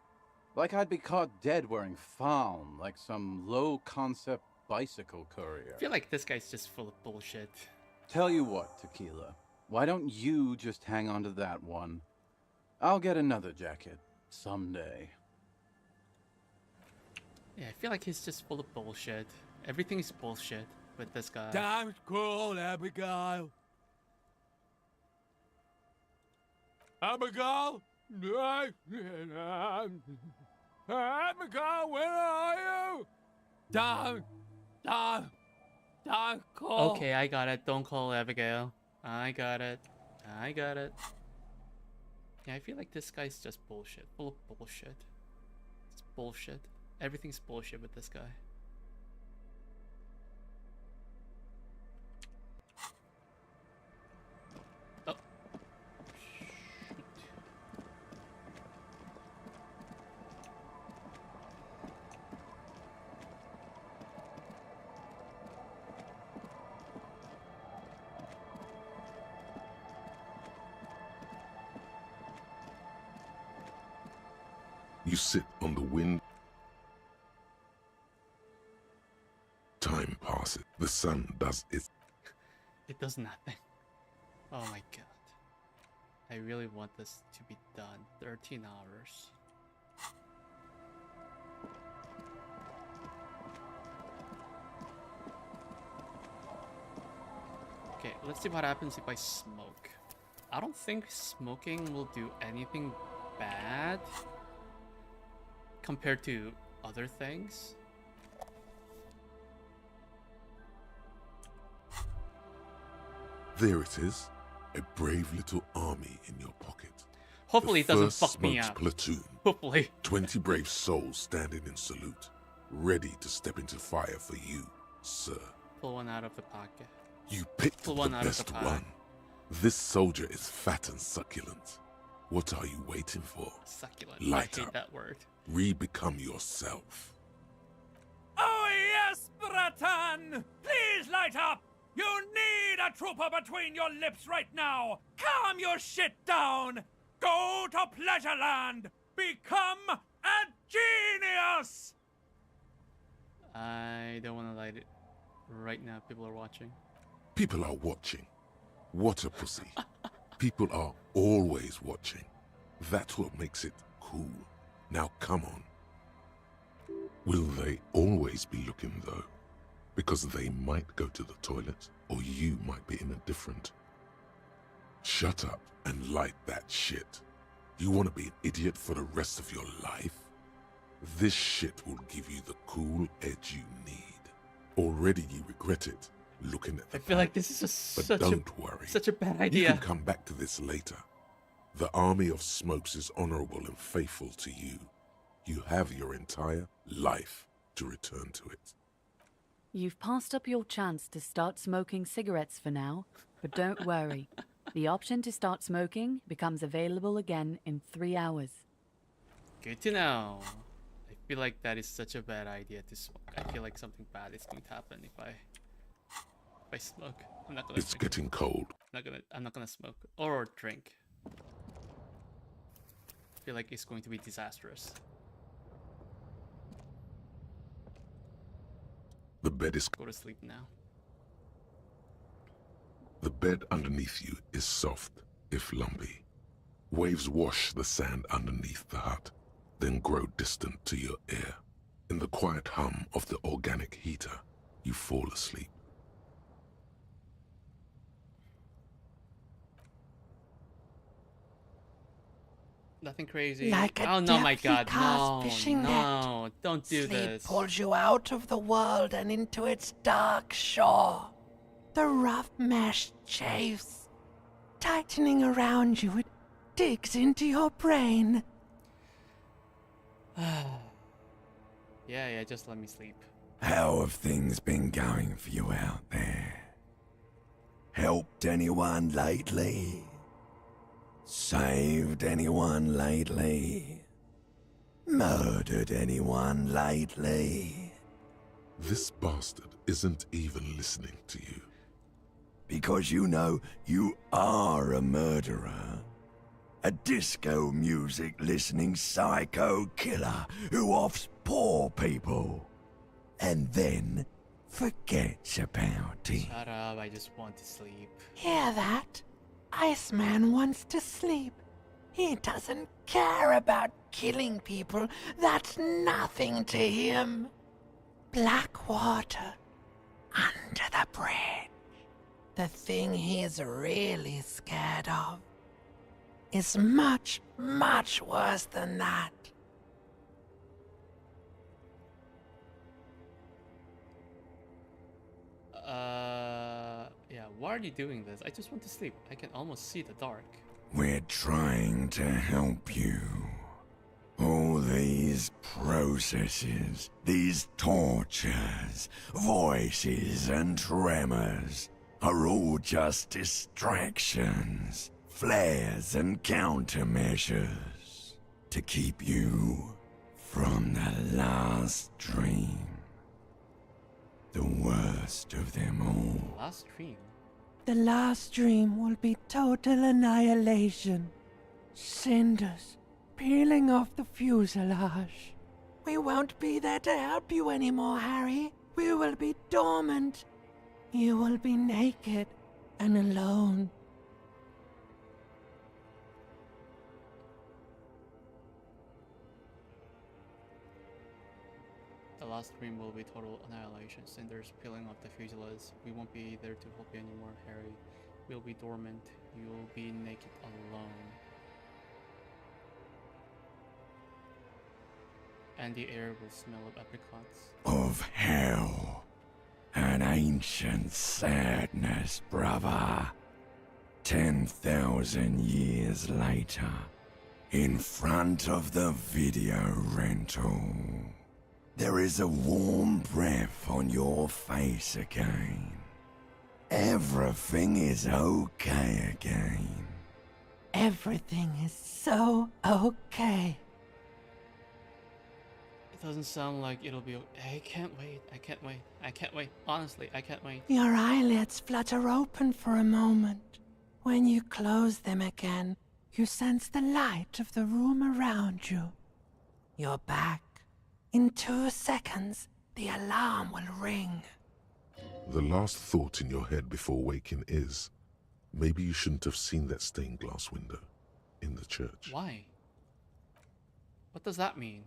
Like I'd be caught dead wearing fawn, like some low-concept bicycle courier.
I feel like this guy's just full of bullshit.
Tell you what, Tequila. Why don't you just hang on to that one? I'll get another jacket someday.
Yeah, I feel like he's just full of bullshit. Everything is bullshit with this guy.
Damn cool, Abigail. Abigail? Abigail, where are you? Don't call.
Okay, I got it. Don't call Abigail. I got it. Yeah, I feel like this guy's just bullshit. Full of bullshit. It's bullshit. Everything's bullshit with this guy. Oh.
You sit on the wind. Time passes. The sun does its...
It does nothing. Oh my god. I really want this to be done. 13 hours. Okay, let's see what happens if I smoke. I don't think smoking will do anything bad compared to other things.
There it is. A brave little army in your pocket.
Hopefully it doesn't fuck me
First
up.
Smoked platoon.
Hopefully.
20 brave souls standing in salute, ready to step into fire for you, sir.
Pull one out of the pocket.
You picked
Pull
the
one out of
best
the pack.
one. This soldier is fat and succulent. What are you waiting for?
Succulent.
Light
I hate
up.
that word.
Re-become yourself.
Oh yes, Bratan! Please light up! You need a trooper between your lips right now! Calm your shit down! Go to Pleasureland! become a genius!
I don't want to light it right now. People are watching.
People are watching. What a pussy. People are always watching. That's what makes it cool. Now come on. Will they always be looking though? Because they might go to the toilet, or you might be indifferent. Shut up and light that shit. You want to be an idiot for the rest of your life? This shit will give you the cool edge you need. Already you regret it, looking at the
I feel like this is such a bad idea.
You can come back to this later. The army of smokes is honorable and faithful to you. You have your entire life to return to it.
You've passed up your chance to start smoking cigarettes for now, but don't worry. The option to start smoking becomes available again in 3 hours.
Good to know. I feel like that is such a bad idea to smoke. I feel like something bad is going to happen if I smoke. I'm not gonna.
It's getting cold.
I'm not gonna smoke or drink. I feel like it's going to be disastrous.
The bed is...
Go to sleep now.
The bed underneath you is soft, if lumpy. Waves wash the sand underneath the hut, then grow distant to your ear. In the quiet hum of the organic heater, you fall asleep.
Nothing crazy.
Like a
oh no, my
deftly
God,
cast fishing
no,
net.
don't do
Sleep
this.
pulls you out of the world and into its dark shore. The rough mesh chafes, tightening around you. It digs into your brain.
Yeah, just let me sleep.
How have things been going for you out there? Helped anyone lately? Saved anyone lately? Murdered anyone lately?
This bastard isn't even listening to you.
Because you know you are a murderer. A disco music listening psycho killer who offs poor people. And then forgets about it.
Shut up, I just want to sleep.
Hear that? Iceman wants to sleep. He doesn't care about killing people. That's nothing to him. Black water under the bridge. The thing he's really scared of is much, much worse than that.
Yeah, why are you doing this? I just want to sleep. I can almost see the dark.
We're trying to help you. All these processes, these tortures, voices and tremors are all just distractions, flares and countermeasures to keep you from the last dream. The worst of them all.
Last dream?
The last dream will be total annihilation. Cinders peeling off the fuselage. We won't be there to help you anymore, Harry. We will be dormant. You will be naked and alone.
The last dream will be total annihilation. Cinders peeling off the fuselage. We won't be there to help you anymore, Harry. We'll be dormant. You'll be naked alone. And the air will smell of apricots.
Of hell. An ancient sadness, brother. 10,000 years later, in front of the video rental. There is a warm breath on your face again. Everything is okay again.
Everything is so okay.
It doesn't sound like it'll be okay. I can't wait. I can't wait. I can't wait. Honestly, I can't wait.
Your eyelids flutter open for a moment. When you close them again, You sense the light of the room around you. You're back. In 2 seconds, the alarm will ring.
The last thought in your head before waking is, maybe you shouldn't have seen that stained glass window in the church.
Why? What does that mean?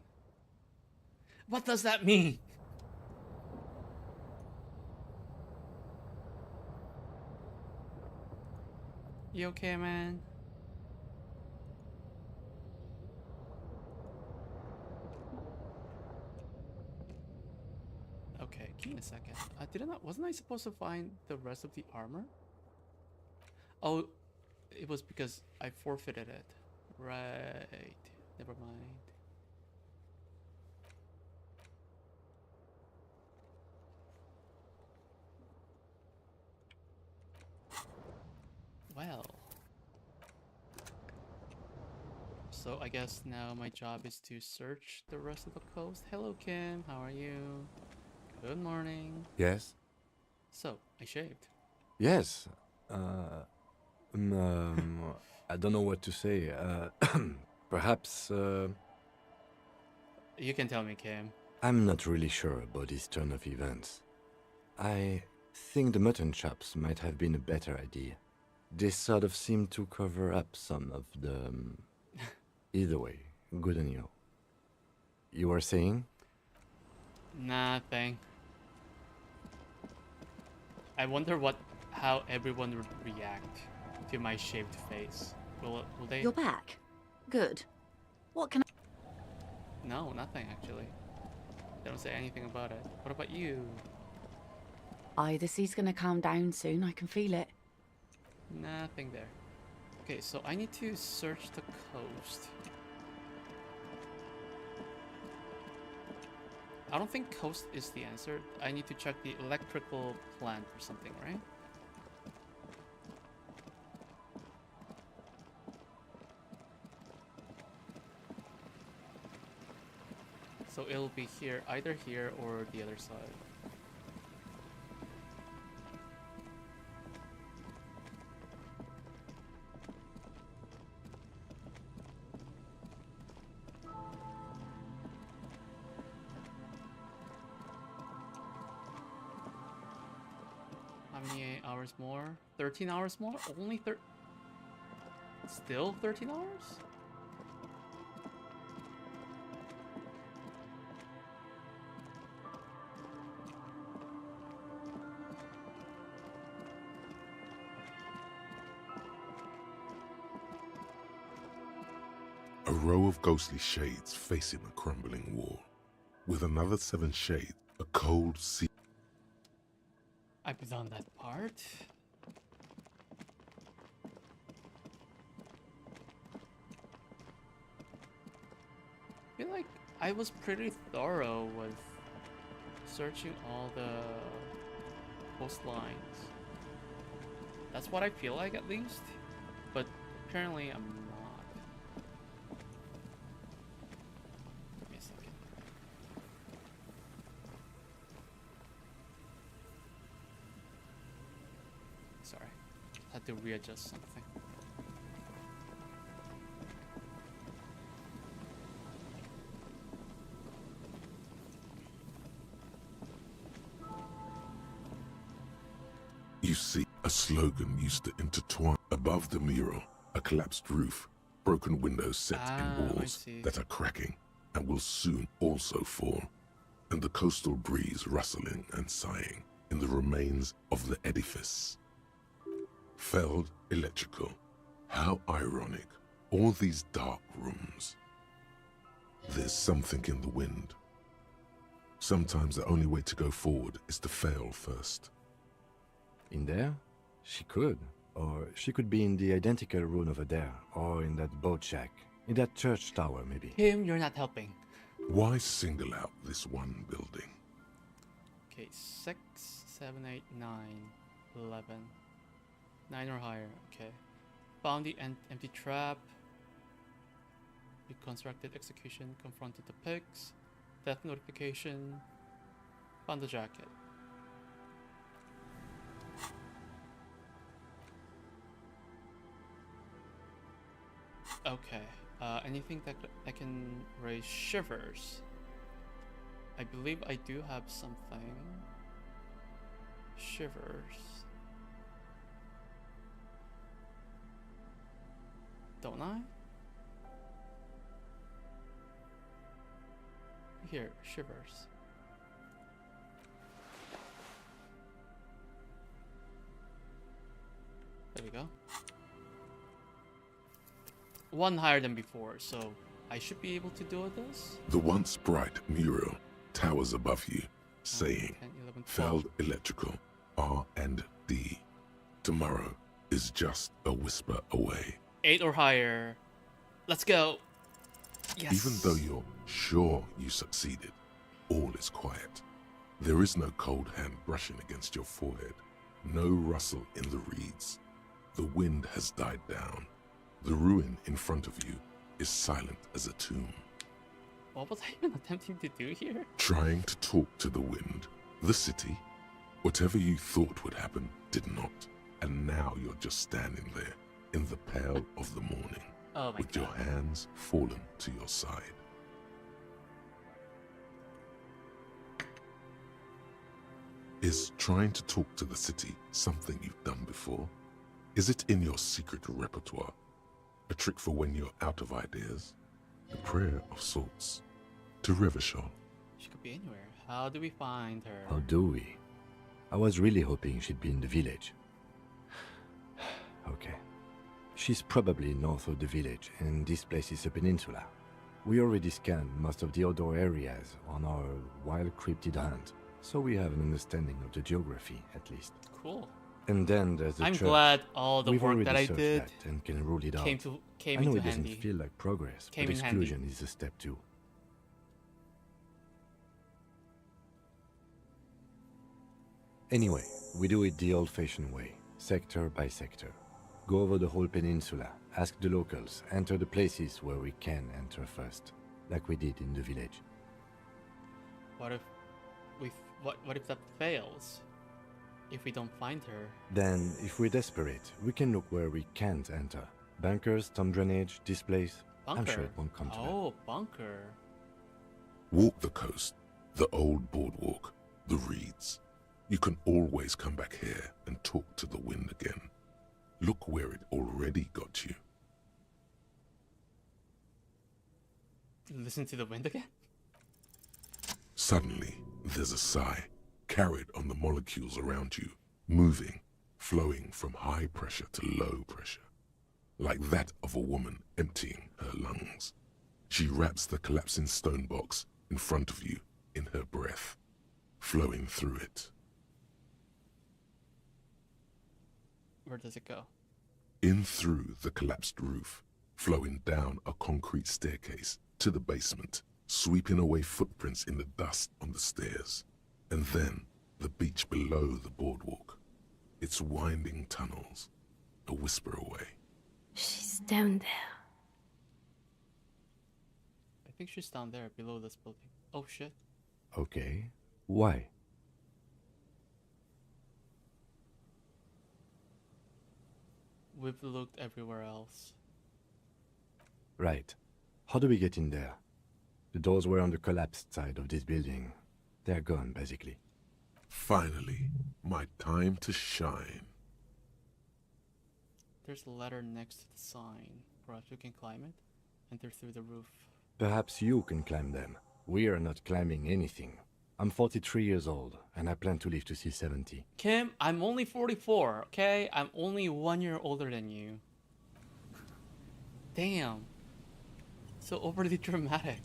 What does that mean? You okay, man? Okay, give me a second. Wasn't I supposed to find the rest of the armor? Oh, it was because I forfeited it. Right. Never mind. Well. So I guess now my job is to search the rest of the coast. Hello, Kim. How are you? Good morning.
Yes?
So, I shaved.
Yes. I don't know what to say. Perhaps,
You can tell me, Kim.
I'm not really sure about this turn of events. I think the mutton chops might have been a better idea. They sort of seem to cover up some of the... Either way, good on you. You were saying?
Nothing. I wonder how everyone would react to my shaved face. Will they?
You're back. Good. What can I...
No, nothing actually. They don't say anything about it. What about you?
The sea's gonna calm down soon. I can feel it.
Nothing there. Okay, so I need to search the coast. I don't think coast is the answer. I need to check the electrical plant or something, right? So it'll be here, either here or the other side. How many hours more? 13 hours more? Only Still 13 hours?
A row of ghostly shades facing a crumbling wall. With another 7 shades, a cold sea.
I've done that part. I feel like I was pretty thorough with searching all the coastlines. That's what I feel like, at least. But apparently I'm not. Give me a second. Sorry. Had to readjust something.
You see, a slogan used to intertwine above the mural, a collapsed roof, broken windows set in walls that are cracking and will soon also fall, and the coastal breeze rustling and sighing in the remains of the edifice. Felled electrical. How ironic. All these dark rooms. There's something in the wind. Sometimes the only way to go forward is to fail first.
In there? She could. Or she could be in the identical room over there. Or in that boat shack. In that church tower, maybe.
Kim, you're not helping.
Why single out this one building?
Okay, 6, 7, 8, 9, 11. 9 or higher, okay. Found the empty trap. Reconstructed execution, confronted the pigs. Death notification. Found the jacket. Okay. Anything that can raise shivers? I believe I do have something. Shivers. Don't I? Here, shivers. There we go. One higher than before, so I should be able to do this.
The once bright mural towers above you, saying,
10, 11, 12.
Feld Electrical, R&D. Tomorrow is just a whisper away.
8 or higher. Let's go. Yes.
Even though you're sure you succeeded, all is quiet. There is no cold hand brushing against your forehead, no rustle in the reeds. The wind has died down. The ruin in front of you is silent as a tomb.
What was I even attempting to do here?
Trying to talk to the wind, the city, whatever you thought would happen did not. And now you're just standing there in the pale of the morning, with your hands fallen to your side. Is trying to talk to the city something you've done before? Is it in your secret repertoire? A trick for when you're out of ideas? A prayer of sorts. To Revachol.
She could be anywhere. How do we find her?
How do we? I was really hoping she'd be in the village. Okay. She's probably north of the village, and this place is a peninsula. We already scanned most of the outdoor areas on our wild cryptid hunt, so we have an understanding of the geography, at least.
Cool.
And then there's the
I'm
church.
glad all the
We've
work
already
that I
searched
did
that and can rule it out.
came
I know
into
it doesn't
handy.
feel like progress,
Came
but
in handy.
exclusion is a step too. Anyway, we do it the old-fashioned way, sector by sector. Go over the whole peninsula, ask the locals, enter the places where we can enter first, like we did in the village.
What if what if that fails? If we don't find her?
Then, if we're desperate, we can look where we can't enter. Bunkers, storm drainage, this place.
Bunker.
I'm sure it won't come to that.
Oh, bunker.
Walk the coast, the old boardwalk, the reeds. You can always come back here and talk to the wind again. Look where it already got you.
Listen to the wind again?
Suddenly, there's a sigh, carried on the molecules around you, moving, flowing from high pressure to low pressure, like that of a woman emptying her lungs. She wraps the collapsing stone box in front of you in her breath, flowing through it.
Where does it go?
In through the collapsed roof, flowing down a concrete staircase to the basement, sweeping away footprints in the dust on the stairs, and then the beach below the boardwalk, its winding tunnels, a whisper away.
She's down there.
I think she's down there below this building. Oh shit.
Okay. Why?
We've looked everywhere else.
Right. How do we get in there? The doors were on the collapsed side of this building. They're gone, basically.
Finally, my time to shine.
There's a ladder next to the sign. Perhaps we can climb it? Enter through the roof.
Perhaps you can climb them. We are not climbing anything. I'm 43 years old, and I plan to live to see 70.
Kim, I'm only 44, okay? I'm only 1 year older than you. Damn. So overly dramatic.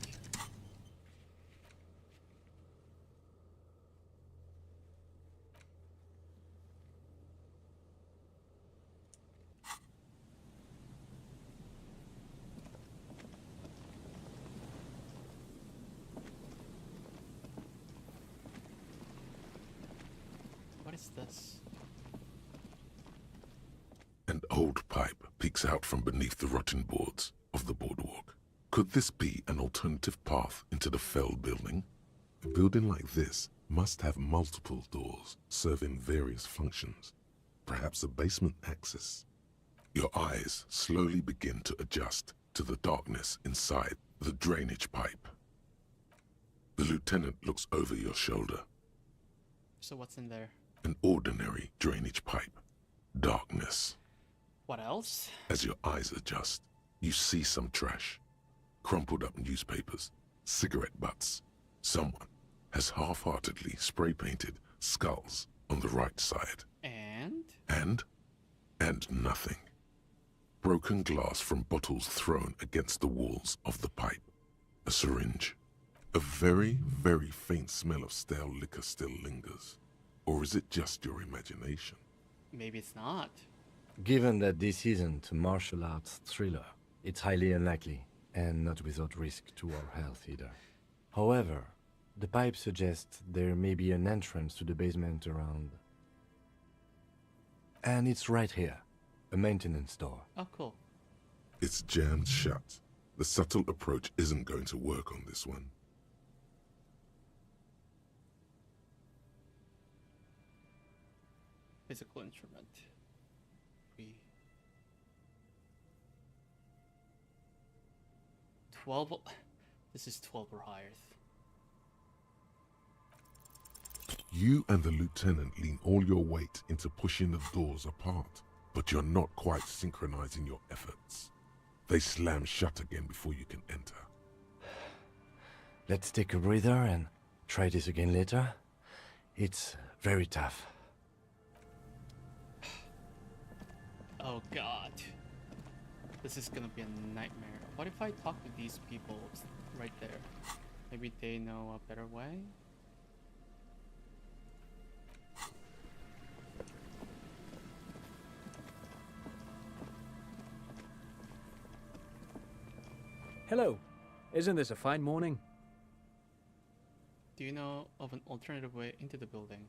What is this?
An old pipe peeks out from beneath the rotten boards of the boardwalk. Could this be an alternative path into the Feld building? A building like this must have multiple doors serving various functions. Perhaps a basement access. Your eyes slowly begin to adjust to the darkness inside the drainage pipe. The lieutenant looks over your shoulder.
So what's in there?
An ordinary drainage pipe. Darkness.
What else?
As your eyes adjust, you see some trash. Crumpled up newspapers, cigarette butts. Someone has half-heartedly spray-painted skulls on the right side.
And?
And nothing. Broken glass from bottles thrown against the walls of the pipe. A syringe. A very, very faint smell of stale liquor still lingers. Or is it just your imagination?
Maybe it's not.
Given that this isn't a martial arts thriller, it's highly unlikely, and not without risk to our health either. However, the pipe suggests there may be an entrance to the basement around. And it's right here, a maintenance door.
Oh, cool.
It's jammed shut. The subtle approach isn't going to work on this one.
Physical instrument. 12. This is 12 or higher.
You and the lieutenant lean all your weight into pushing the doors apart, but you're not quite synchronizing your efforts. They slam shut again before you can enter.
Let's take a breather and try this again later. It's very tough.
Oh god. This is gonna be a nightmare. What if I talk to these people right there? Maybe they know a better way?
Hello. Isn't this a fine morning?
Do you know of an alternative way into the building?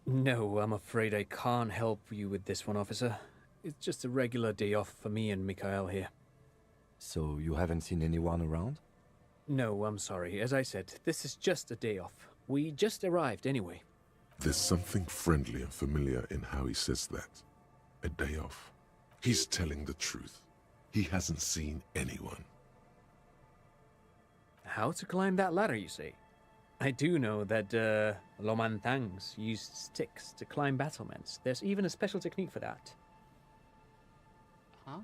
No, I'm afraid I can't help you with this one, officer. It's just a regular day off for me and Mikhail here.
So you haven't seen anyone around?
No, I'm sorry. As I said, this is just a day off. We just arrived anyway.
There's something friendly and familiar in how he says that. A day off. He's telling the truth. He hasn't seen anyone.
How to climb that ladder, you say? I do know that Lomantangs used sticks to climb battlements. There's even a special technique for that.
Huh?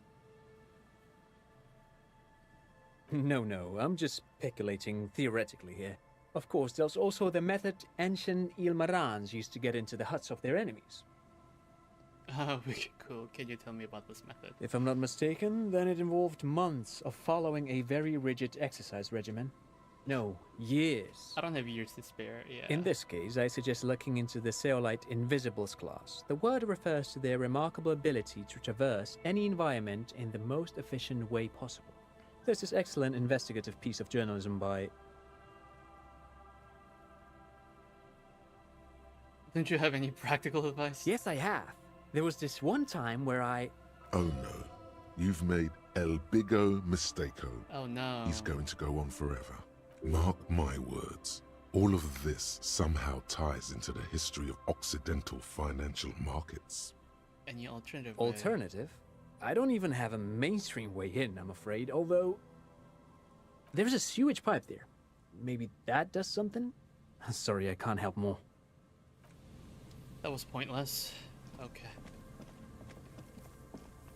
No, I'm just speculating theoretically here. Of course, there's also the method ancient Ilmarans used to get into the huts of their enemies.
Oh, cool. Can you tell me about this method?
If I'm not mistaken, then it involved months of following a very rigid exercise regimen. No, years.
I don't have years to spare, yeah.
In this case, I suggest looking into the Zeolite Invisibles class. The word refers to their remarkable ability to traverse any environment in the most efficient way possible. There's this excellent investigative piece of journalism by...
Don't you have any practical advice?
Yes, I have. There was this one time where I...
Oh no. You've made El Bigo Mistako.
Oh no.
He's going to go on forever. Mark my words. All of this somehow ties into the history of Occidental financial markets.
Any alternative way?
Alternative? I don't even have a mainstream way in, I'm afraid, although... There's a sewage pipe there. Maybe that does something? Sorry, I can't help more.
That was pointless. Okay.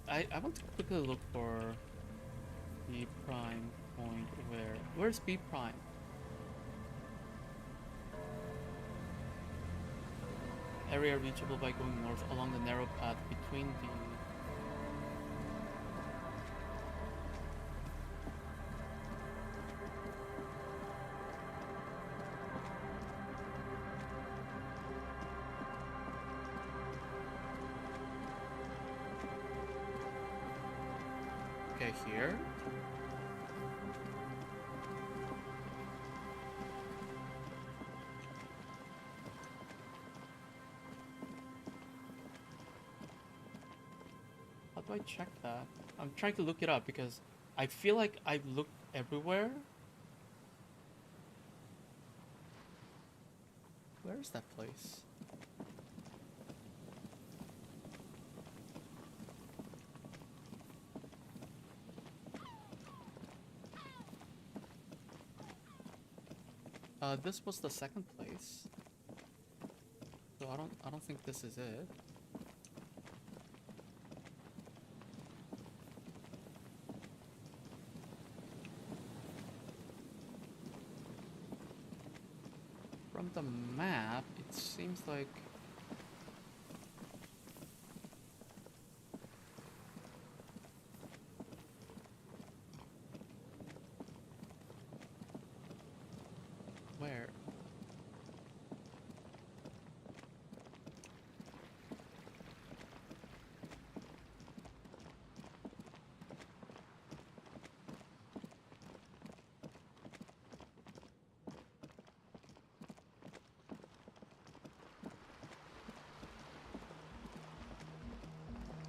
I want to quickly look for B prime point where... Where's B prime? Area reachable by going north along the narrow path between the... Okay, here. How do I check that? I'm trying to look it up because I feel like I've looked everywhere. Where is that place? This was the second place. So I don't think this is it. From the map, it seems like where?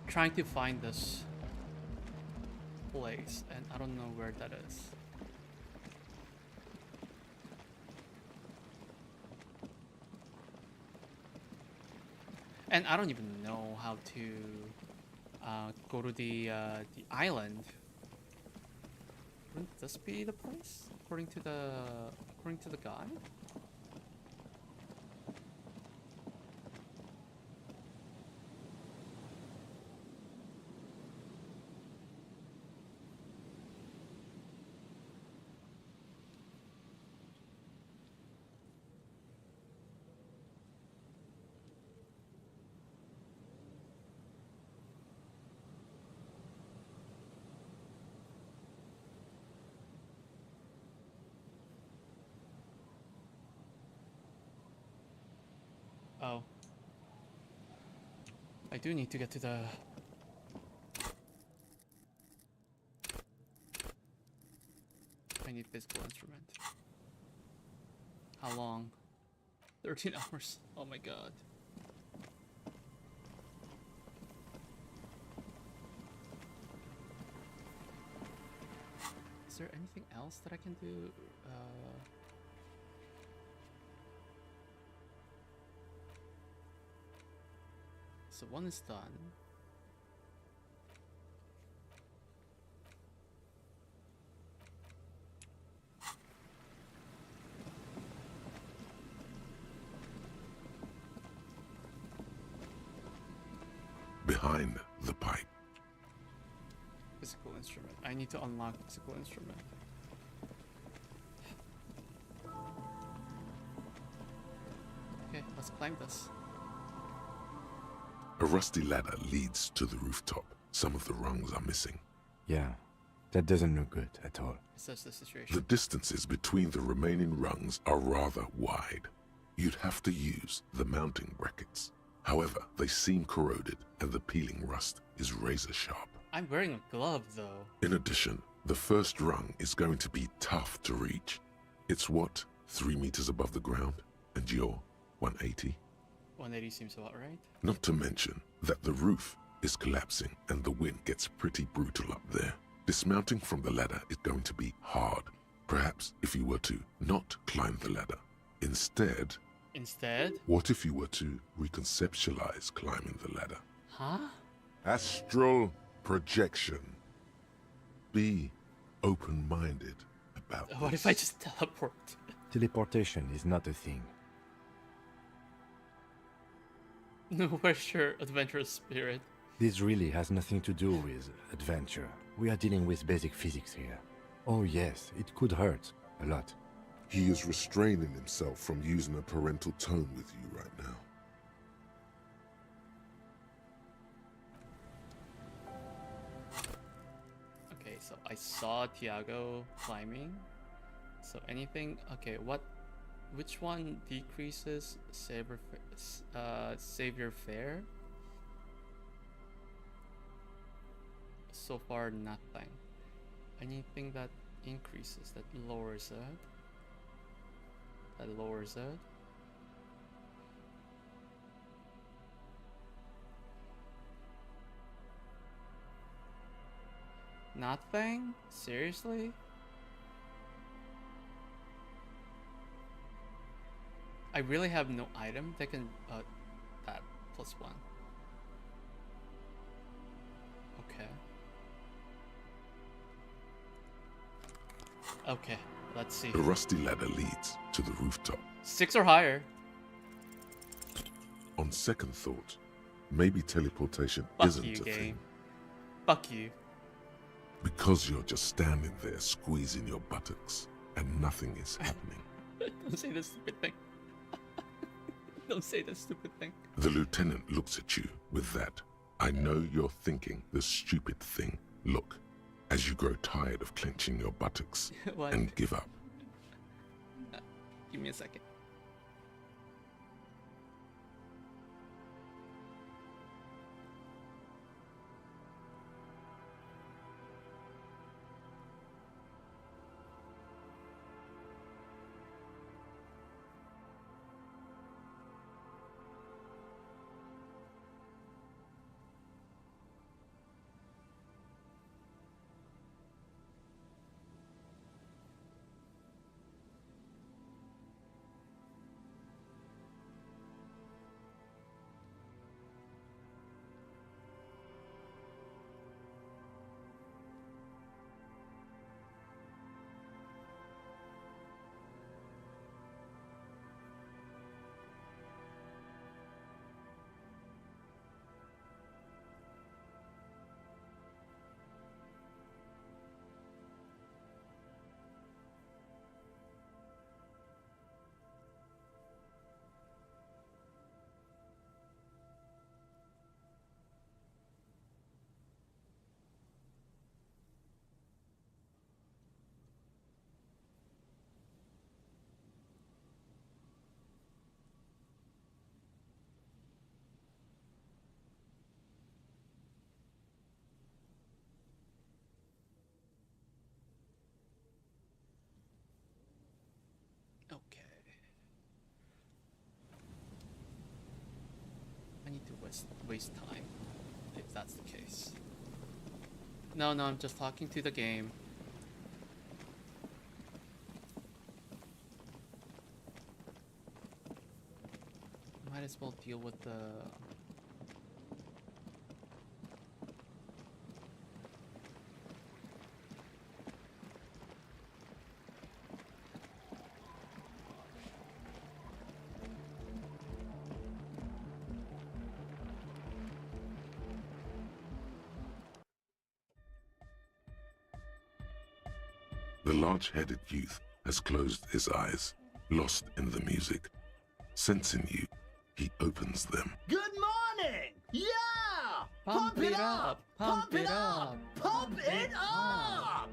Trying to find this place, and I don't know where that is. And I don't even know how to go to the island. Wouldn't this be the place, according to the guide? Oh. I do need to get to the... I need physical instrument. How long? 13 hours. Oh my god. Is there anything else that I can do? So one is done.
Behind the pipe.
Physical instrument. I need to unlock physical instrument. Okay, let's climb this.
A rusty ladder leads to the rooftop. Some of the rungs are missing.
Yeah, that doesn't look good at all.
Assess the situation.
The distances between the remaining rungs are rather wide. You'd have to use the mounting brackets. However, they seem corroded and the peeling rust is razor sharp.
I'm wearing a glove though.
In addition, the first rung is going to be tough to reach. It's what, 3 meters above the ground? And you're 180?
180 seems about right.
Not to mention that the roof is collapsing and the wind gets pretty brutal up there. Dismounting from the ladder is going to be hard. Perhaps if you were to not climb the ladder. Instead... What if you were to reconceptualize climbing the ladder?
Huh?
Astral projection. Be open-minded about
What if I just teleport?
Teleportation is not a thing.
No, where's your adventurous spirit?
This really has nothing to do with adventure. We are dealing with basic physics here. Oh yes, it could hurt. A lot.
He is restraining himself from using a parental tone with you right now.
Okay, so I saw Tiago climbing. So anything... Okay, which one decreases savior fare? So far, nothing. Anything that increases, that lowers it. That lowers it. Nothing? Seriously? I really have no item that can that +1. Okay. Okay. Let's see.
The rusty ladder leads to the rooftop.
6 or higher.
On second thought, maybe teleportation
Fuck
isn't
you,
a
game.
thing.
Fuck you.
Because you're just standing there squeezing your buttocks and nothing is happening.
Don't say this stupid thing. Don't say that stupid thing.
The lieutenant looks at you with that "I know you're thinking the stupid thing" look as you grow tired of clenching your buttocks
What?
and give up.
Give me a second. Okay. I need to waste time, if that's the case. No, I'm just talking to the game. Might as well deal with the...
The large-headed youth has closed his eyes, lost in the music. Sensing you, he opens them.
Good morning! Yeah!
Pump it up! Pump it up!
Pump it up!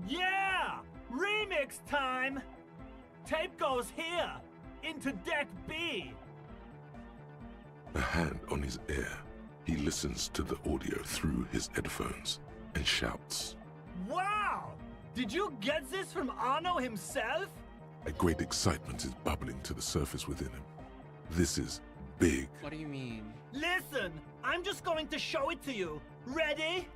Yeah! Remix time! Tape goes here, into deck B.
A hand on his ear, he listens to the audio through his headphones and shouts.
Wow! Did you get this from Arno himself?
A great excitement is bubbling to the surface within him. This is big.
What do you mean?
Listen, I'm just going to show it to you. Ready?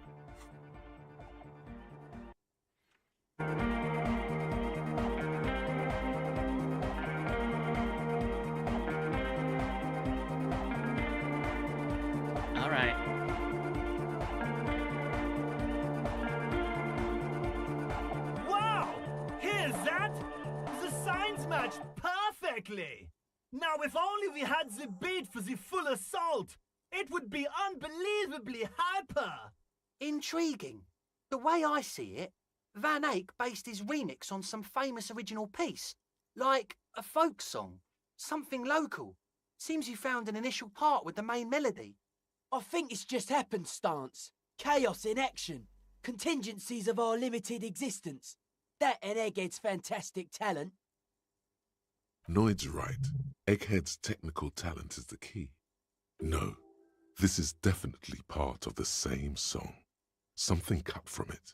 Alright.
Wow! Here's that! The signs matched perfectly! Now if only we had the beat for the full assault, it would be unbelievably hyper!
Intriguing. The way I see it, Van Eyck based his remix on some famous original piece, like a folk song, something local. Seems you found an initial part with the main melody.
I think it's just happenstance. Chaos in action. Contingencies of our limited existence. That and Egghead's fantastic talent.
Noid's right. Egghead's technical talent is the key. No, this is definitely part of the same song. Something cut from it.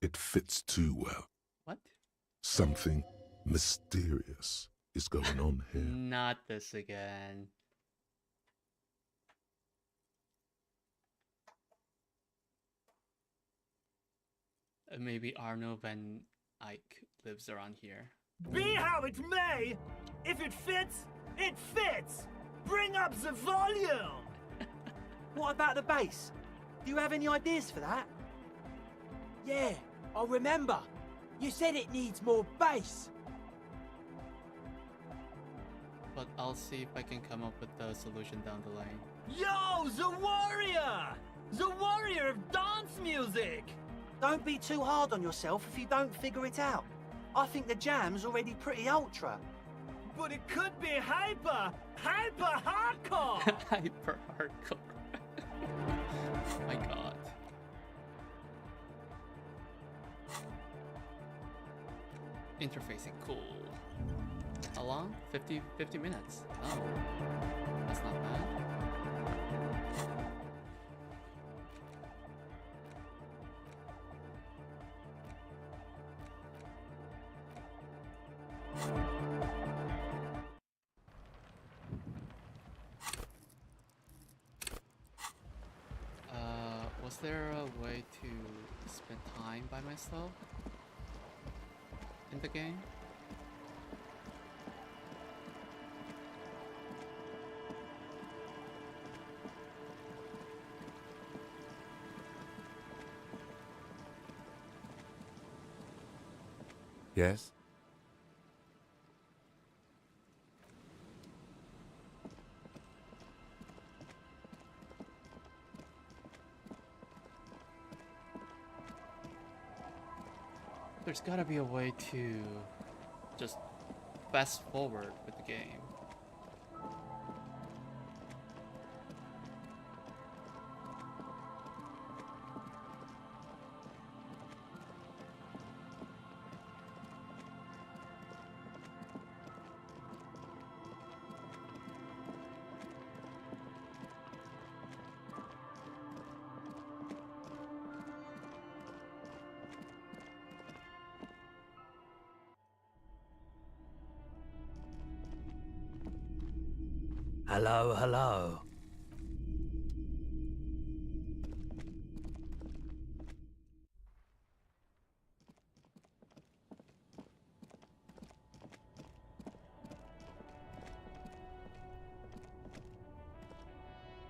It fits too well.
What?
Something mysterious is going on here.
Not this again. Maybe Arno Van Eyck lives around here.
Be how it may, if it fits, it fits! Bring up the volume!
What about the bass?
Do you have any ideas for that?
Yeah, I remember. You said it needs more bass.
But I'll see if I can come up with the solution down the line.
Yo, the warrior! The warrior of dance music!
Don't be too hard on yourself if you don't figure it out. I think the jam's already pretty ultra.
But it could be hyper hardcore!
Hyper hardcore. Oh my god. Interfacing, cool. How long? 50 minutes. Oh, that's not bad. Was there a way to spend time by myself in the game?
Yes?
There's gotta be a way to just fast forward with the game.
Hello, hello.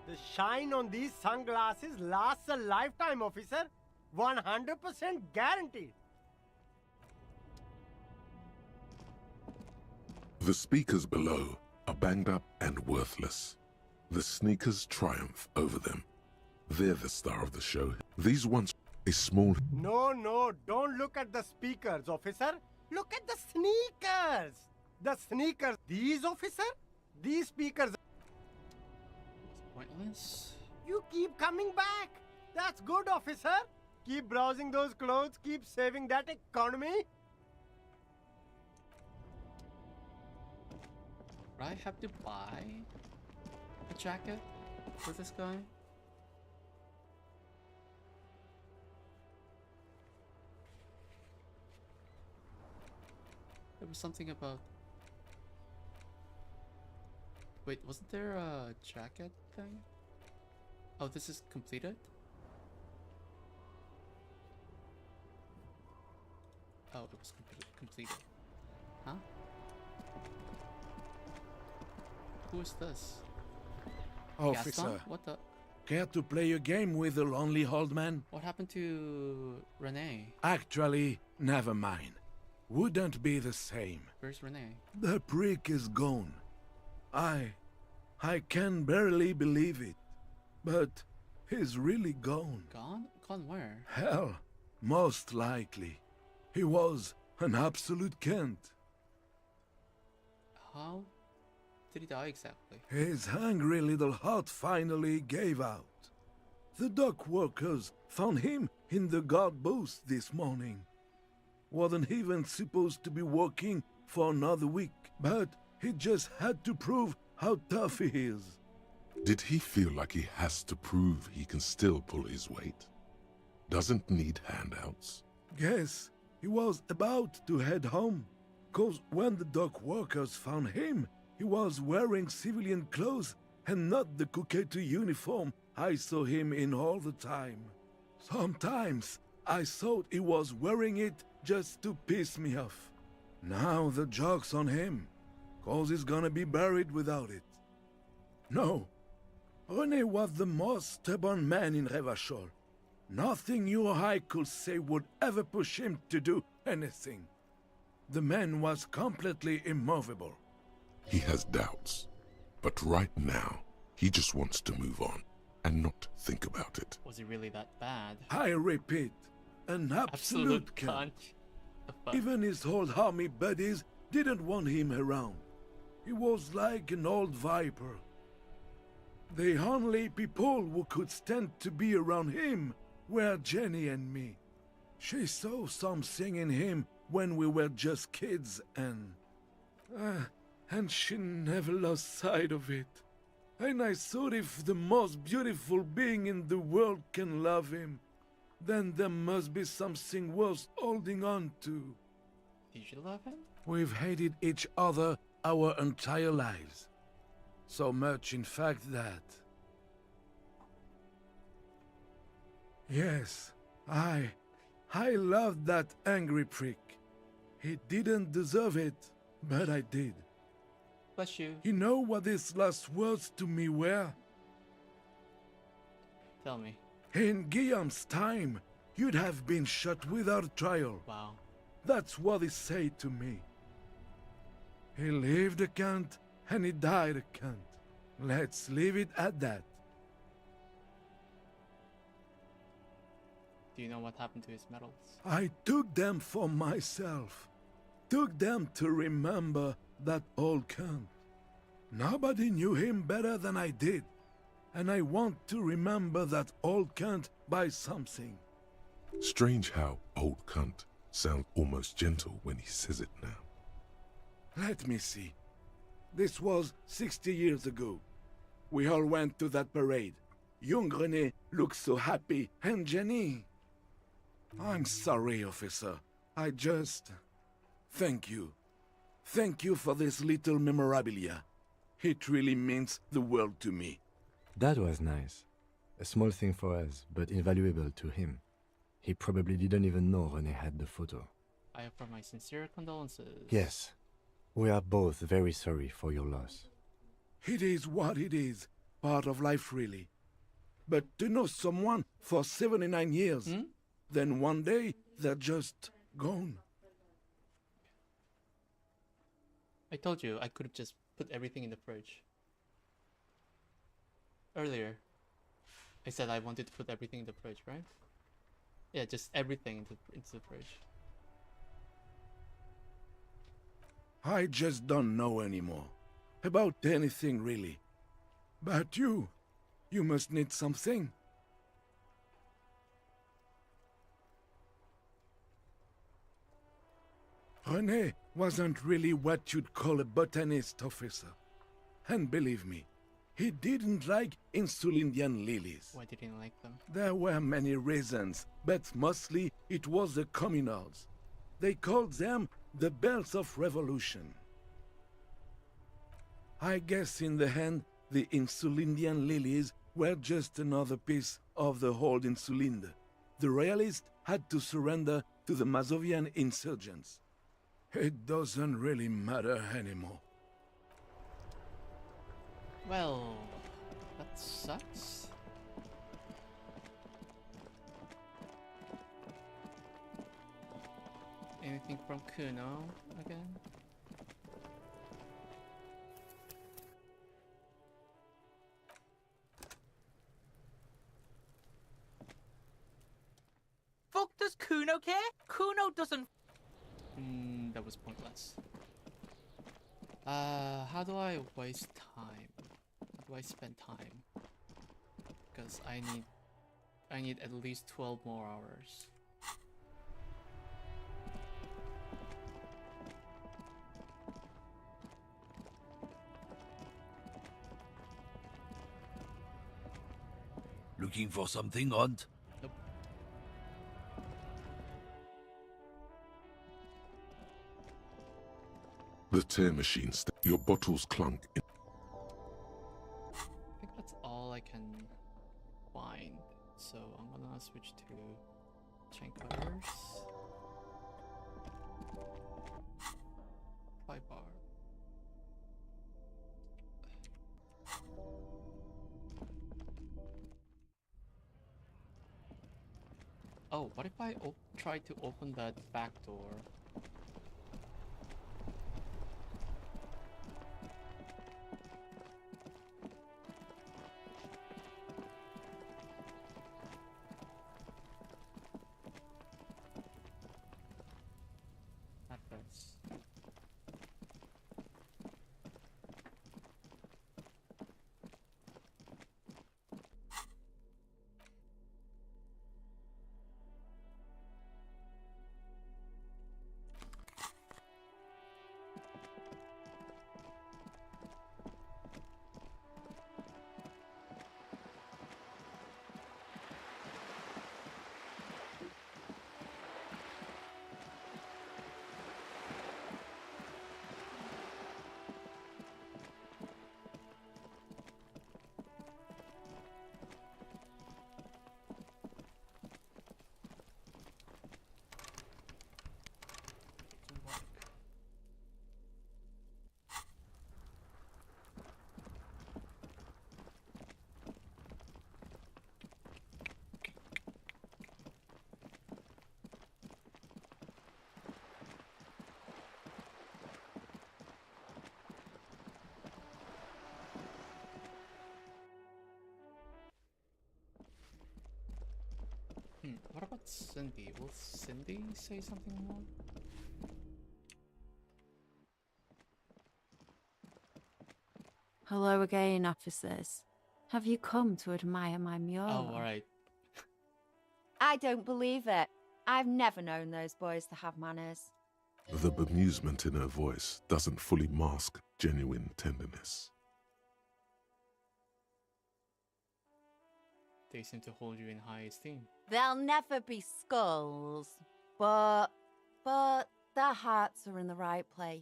The shine on these sunglasses lasts a lifetime, officer. 100% guaranteed.
The speakers below are banged up and worthless. The sneakers triumph over them. They're the star of the show. These ones, a small...
No, don't look at the speakers, officer. Look at the sneakers. The sneakers. These, officer? These speakers...
Pointless.
You keep coming back. That's good, officer. Keep browsing those clothes. Keep saving that economy.
Do I have to buy a jacket for this guy? There was something about... Wait, wasn't there a jacket thing? Oh, this is completed? Oh, it was completed. Huh? Who is this?
Officer,
Gaston? What the?
care to play a game with the lonely old man?
What happened to Renee?
Actually, never mind. Wouldn't be the same.
Where's Renee?
The prick is gone. I can barely believe it. But he's really gone.
Gone? Gone where?
Hell, most likely. He was an absolute cunt.
How did he die exactly?
His hungry little heart finally gave out. The dock workers found him in the guard booth this morning. Wasn't even supposed to be working for another week, but he just had to prove how tough he is.
Did he feel like he has to prove he can still pull his weight? Doesn't need handouts?
Guess he was about to head home, 'cause when the dock workers found him, he was wearing civilian clothes and not the Kuketu uniform I saw him in all the time. Sometimes I thought he was wearing it just to piss me off. Now the joke's on him, 'cause he's gonna be buried without it. No, René was the most stubborn man in Revachol. Nothing you or I could say would ever push him to do anything. The man was completely immovable.
He has doubts, but right now, he just wants to move on and not think about it.
Was he really that bad?
I repeat, an absolute cunt. Even his old army buddies didn't want him around. He was like an old viper. The only people who could stand to be around him were Jenny and me. She saw something in him when we were just kids, and she never lost sight of it. And I thought if the most beautiful being in the world can love him, then there must be something worth holding on to.
Did you love him?
We've hated each other our entire lives. So much, in fact, that... Yes, I loved that angry prick. He didn't deserve it, but I did.
Bless you.
You know what his last words to me were?
Tell me.
In Guillaume's time, you'd have been shot without trial.
Wow.
That's what he said to me. He lived a cunt, and he died a cunt. Let's leave it at that.
Do you know what happened to his medals?
I took them for myself. Took them to remember that old cunt. Nobody knew him better than I did. And I want to remember that old cunt by something.
Strange how old cunt sounds almost gentle when he says it now.
Let me see. This was 60 years ago. We all went to that parade. Young René looked so happy, and Jenny... I'm sorry, officer. I just... Thank you. Thank you for this little memorabilia. It really means the world to me.
That was nice. A small thing for us, but invaluable to him. He probably didn't even know René had the photo.
I offer my sincere condolences.
Yes. We are both very sorry for your loss.
It is what it is. Part of life, really. But to know someone for 79 years, then one day they're just gone.
I told you I could have just put everything in the fridge. Earlier, I said I wanted to put everything in the fridge, right? Yeah, just everything into the fridge.
I just don't know anymore. About anything, really. But you must need something. René wasn't really what you'd call a botanist, officer. And believe me, he didn't like Insulindian lilies.
Why didn't you like them?
There were many reasons, but mostly it was the communards. They called them the bells of revolution. I guess in the end, the Insulindian lilies were just another piece of the whole Insulinde. The royalists had to surrender to the Mazovian insurgents. It doesn't really matter anymore.
Well, that sucks. Anything from Kuno again?
Fuck does Kuno care? Kuno doesn't...
That was pointless. How do I waste time? How do I spend time? Because I need at least 12 more hours.
Looking for something, Hunt?
Nope.
The tear machine your bottles clunk in.
I think that's all I can find. So I'm gonna switch to chain cutters. 5 bar. what if I try to open that back door? Not this. What about Cindy? Will Cindy say something more?
Hello again, officers. Have you come to admire my mural?
Oh, alright.
I don't believe it. I've never known those boys to have manners.
The bemusement in her voice doesn't fully mask genuine tenderness.
They seem to hold you in high esteem.
They'll never be skulls, but their hearts are in the right place.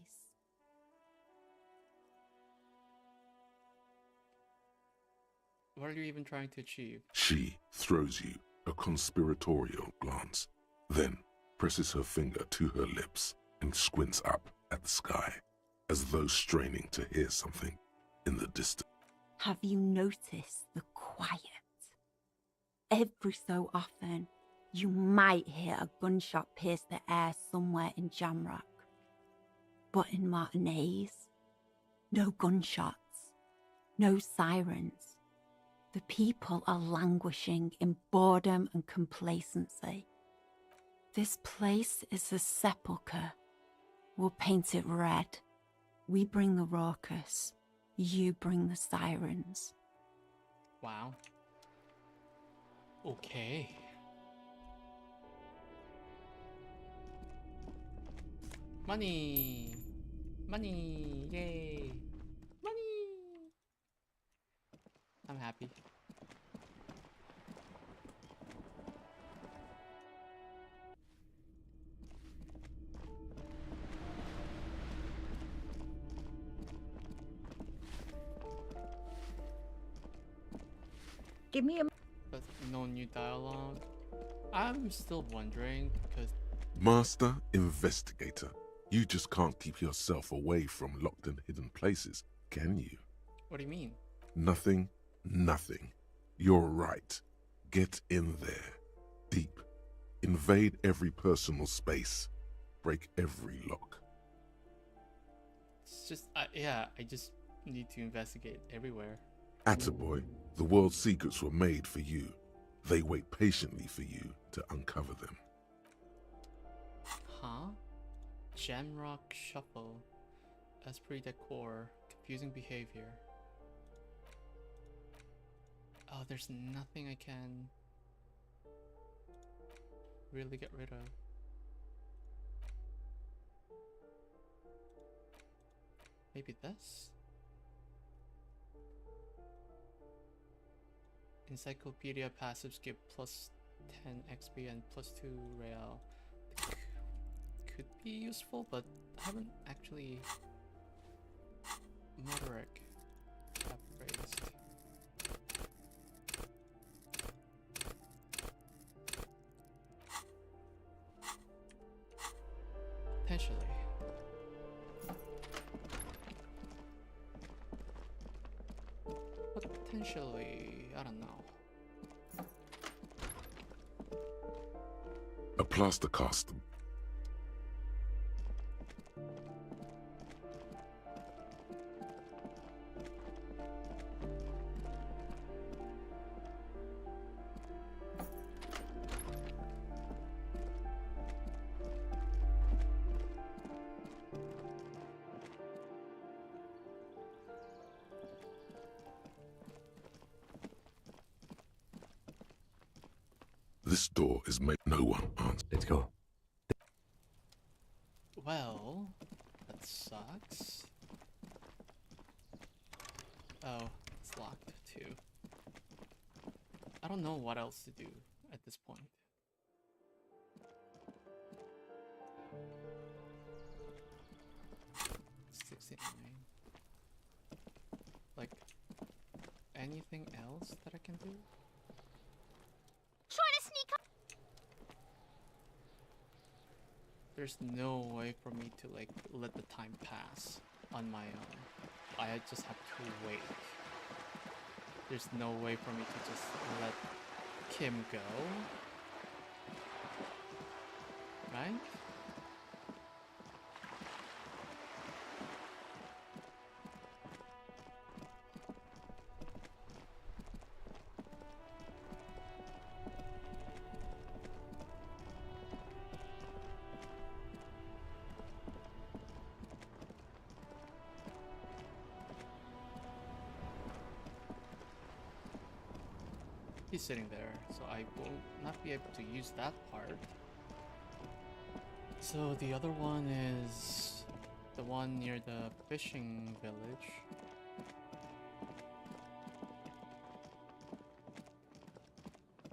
What are you even trying to achieve?
She throws you a conspiratorial glance, then presses her finger to her lips and squints up at the sky, as though straining to hear something in the distance.
Have you noticed the quiet? Every so often, you might hear a gunshot pierce the air somewhere in Jamrock. But in Martinez, no gunshots, no sirens. The people are languishing in boredom and complacency. This place is a sepulchre. We'll paint it red. We bring the raucous. You bring the sirens.
Wow. Okay. Money! Money! Yay! Money! I'm happy.
Give me a...
But no new dialogue. I'm still wondering because...
Master Investigator, you just can't keep yourself away from locked and hidden places, can you?
What do you mean?
Nothing. You're right. Get in there. Deep. Invade every personal space. Break every lock.
It's just, yeah, I just need to investigate everywhere.
Attaboy, the world's secrets were made for you. They wait patiently for you to uncover them.
Huh? Jamrock Shuffle. Esprit decor. Confusing behavior. Oh, there's nothing I can really get rid of. Maybe this? Encyclopedia passives give plus 10 XP and plus 2 real. Could be useful, but I haven't actually Moderic appraised. Potentially. Potentially, I don't know.
A plaster cast. This door is made. No one answers.
Let's go.
Well, that sucks. Oh, it's locked too. I don't know what else to do at this point. Like, anything else that I can do?
Trying to sneak up.
There's no way for me to like let the time pass on my own. I just have to wait. There's no way for me to just let Kim go. Right? He's sitting there, so I will not be able to use that part. So the other one is the one near the fishing village.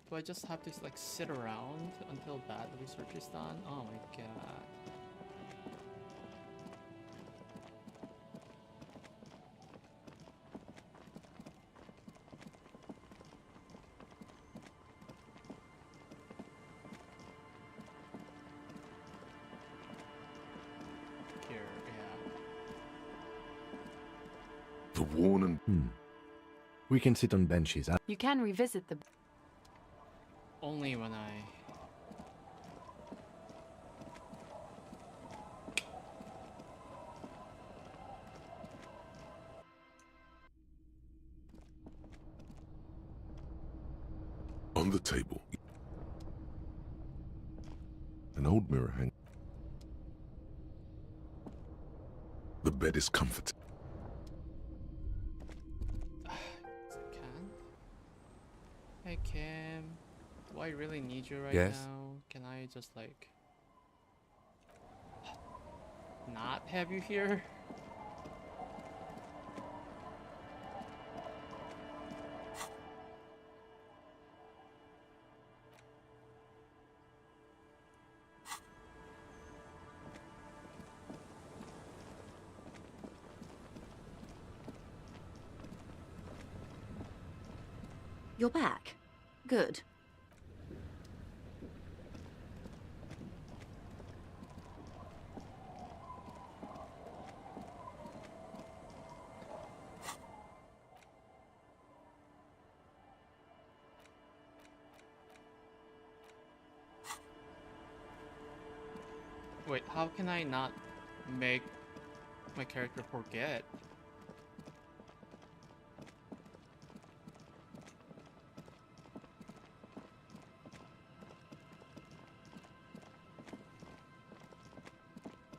Do I just have to like sit around until that research is done? Oh my god.
The worn and...
We can sit on benches.
You can revisit the...
Only when I...
On the table, an old mirror hangs. The bed is comforting.
Hey Kim, do I really need you right
Yes?
now? Can I just like not have you here?
You're back. Good.
Wait, how can I not make my character forget?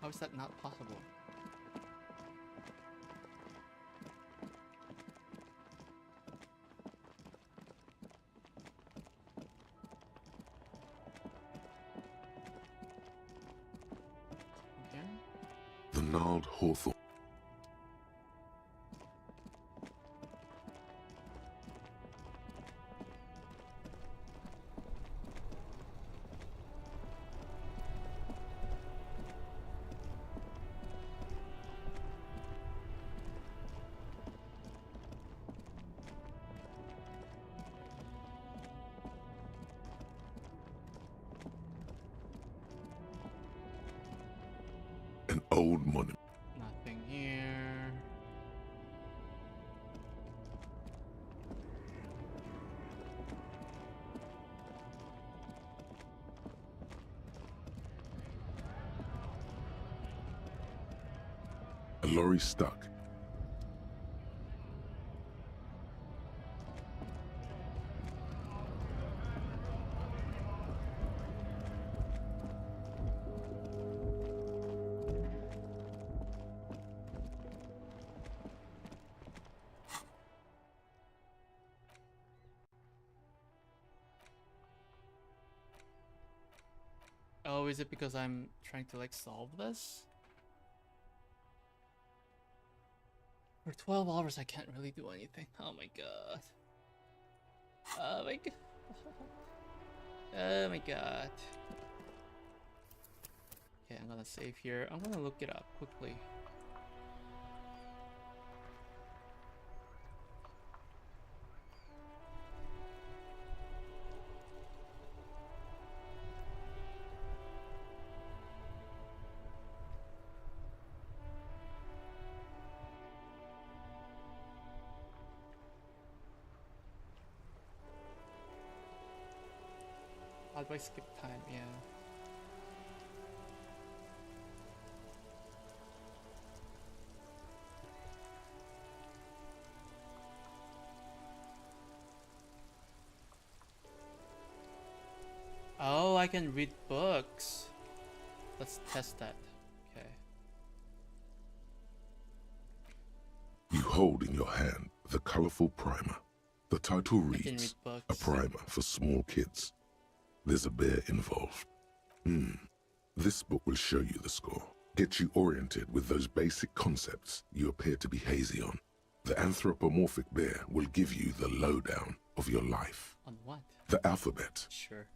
How is that not possible? Okay.
The gnarled hawthorn. An old monument.
Nothing here.
lorry stuck.
Oh, is it because I'm trying to like solve this? For 12 hours I can't really do anything. Oh my god. Oh my god. Oh my god. Okay, I'm gonna save here. I'm gonna look it up quickly. How do I skip time? Yeah. Oh, I can read books. Let's test that. Okay.
You hold in your hand the colorful primer. The title reads, A Primer for Small Kids. There's a bear involved. This book will show you the score. Get you oriented with those basic concepts you appear to be hazy on. The anthropomorphic bear will give you the lowdown of your life.
On what?
The alphabet.
Sure.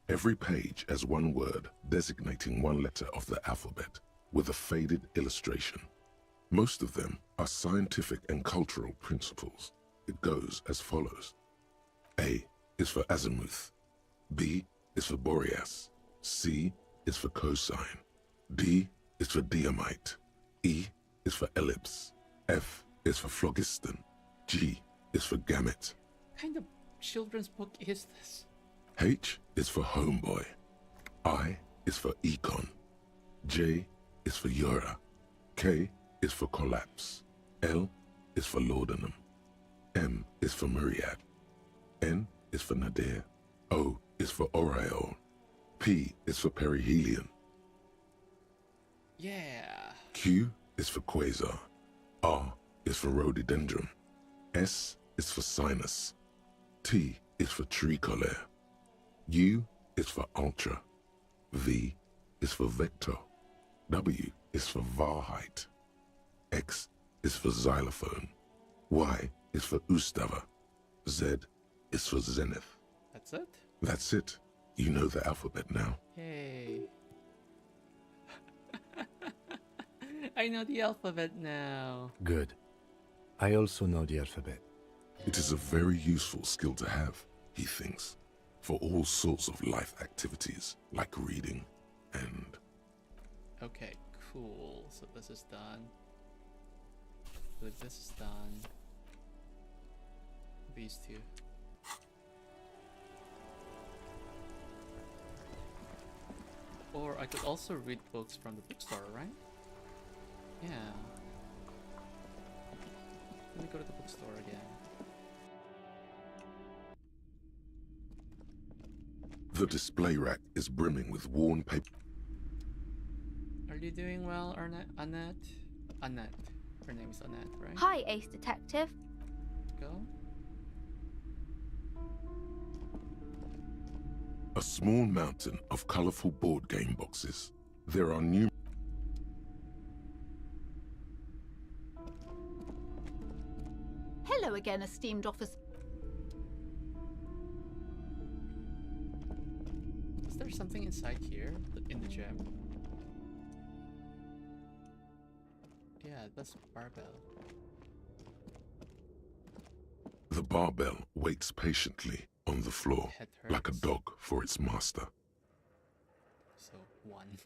Every page has one word designating one letter of the alphabet with a faded illustration. Most of them are scientific and cultural principles. It goes as follows. A is for azimuth. B is for Boreas. C is for cosine. D is for diamite. E is for ellipse. F is for phlogiston. G is for gamete.
What kind of children's book is this?
H is for homeboy. I is for econ. J is for Eura. K is for collapse. L is for laudanum. M is for myriad. N is for nadir. O is for aureole. P is for perihelion.
Yeah.
Q is for quasar. R is for rhododendron. S is for sinus. T is for tricolor. U is for ultra. V is for vector. W is for Wahrheit. X is for xylophone. Y is for Ustava. Z is for zenith.
That's it?
That's it. You know the alphabet now.
Yay. I know the alphabet now.
Good. I also know the alphabet.
It is a very useful skill to have, he thinks, for all sorts of life activities like reading and...
Okay, cool. So this is done. Good, this is done. These two. Or I could also read books from the bookstore, right? Yeah. Let me go to the bookstore again.
The display rack is brimming with worn paper.
Are you doing well, Annette? Annette. Her name is Annette, right?
Hi, Ace Detective.
Go.
A small mountain of colorful board game boxes. There are new...
Hello again, esteemed officer.
Is there something inside here in the gym? Yeah, that's a barbell.
The barbell waits patiently on the floor, like a dog for its master.
So, one.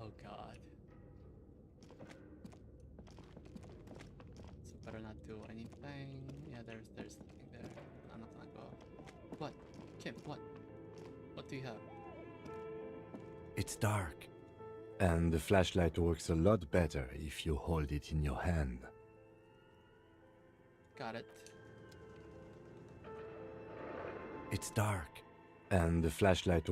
Oh god. So better not do anything. Yeah, there's nothing there. I'm not gonna go. What? Kim, what? What do you have?
It's dark. And the flashlight works a lot better if you hold it in your hand.
Got it.
It's dark. And the flashlight...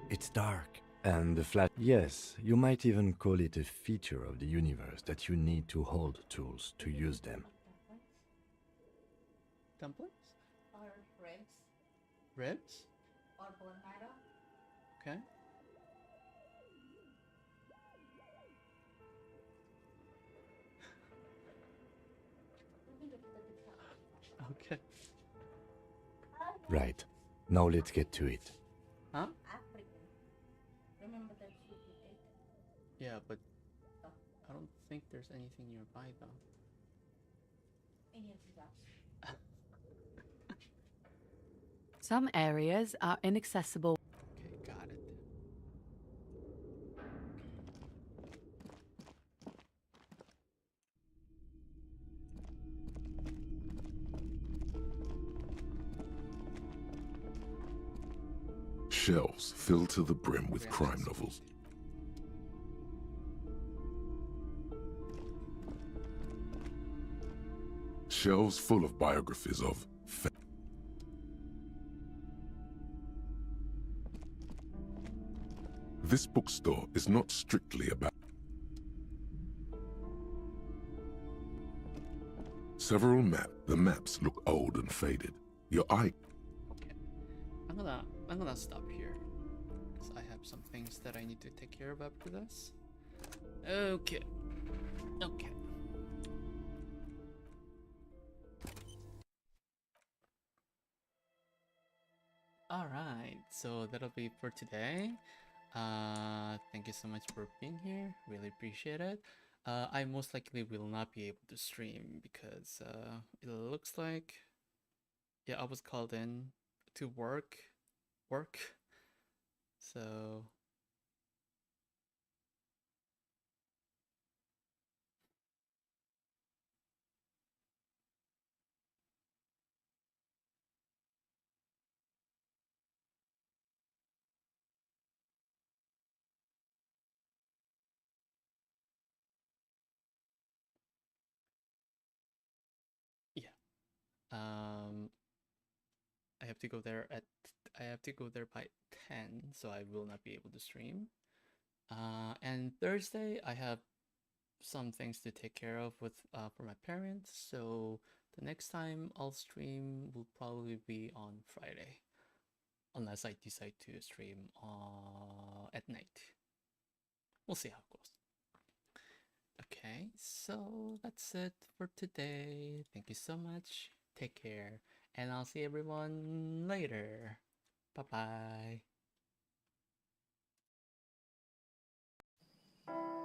It's dark. And the flash... Yes, you might even call it a feature of the universe that you need to hold tools to use them.
Dumplings?
Or ribs.
Ribs?
Or bone marrow.
Okay. Okay.
Right. Now let's get to it.
Huh?
African. Remember that food we ate?
Yeah, but I don't think there's anything nearby though.
Any of that.
Some areas are inaccessible.
Okay, got it.
Shelves filled to the brim with crime novels. Shelves full of biographies of This bookstore is not strictly about several the maps look old and faded. Your eye.
I'm gonna stop here because I have some things that I need to take care of after this. Okay. Okay. Alright, so that'll be for today. Thank you so much for being here. Really appreciate it. I most likely will not be able to stream because it looks like, yeah, I was called in to work. So yeah. I have to go there by 10, so I will not be able to stream. And Thursday I have some things to take care of with for my parents, so the next time I'll stream will probably be on Friday, unless I decide to stream at night. We'll see how it goes. Okay, so that's it for today. Thank you so much. Take care, and I'll see everyone later. Bye bye.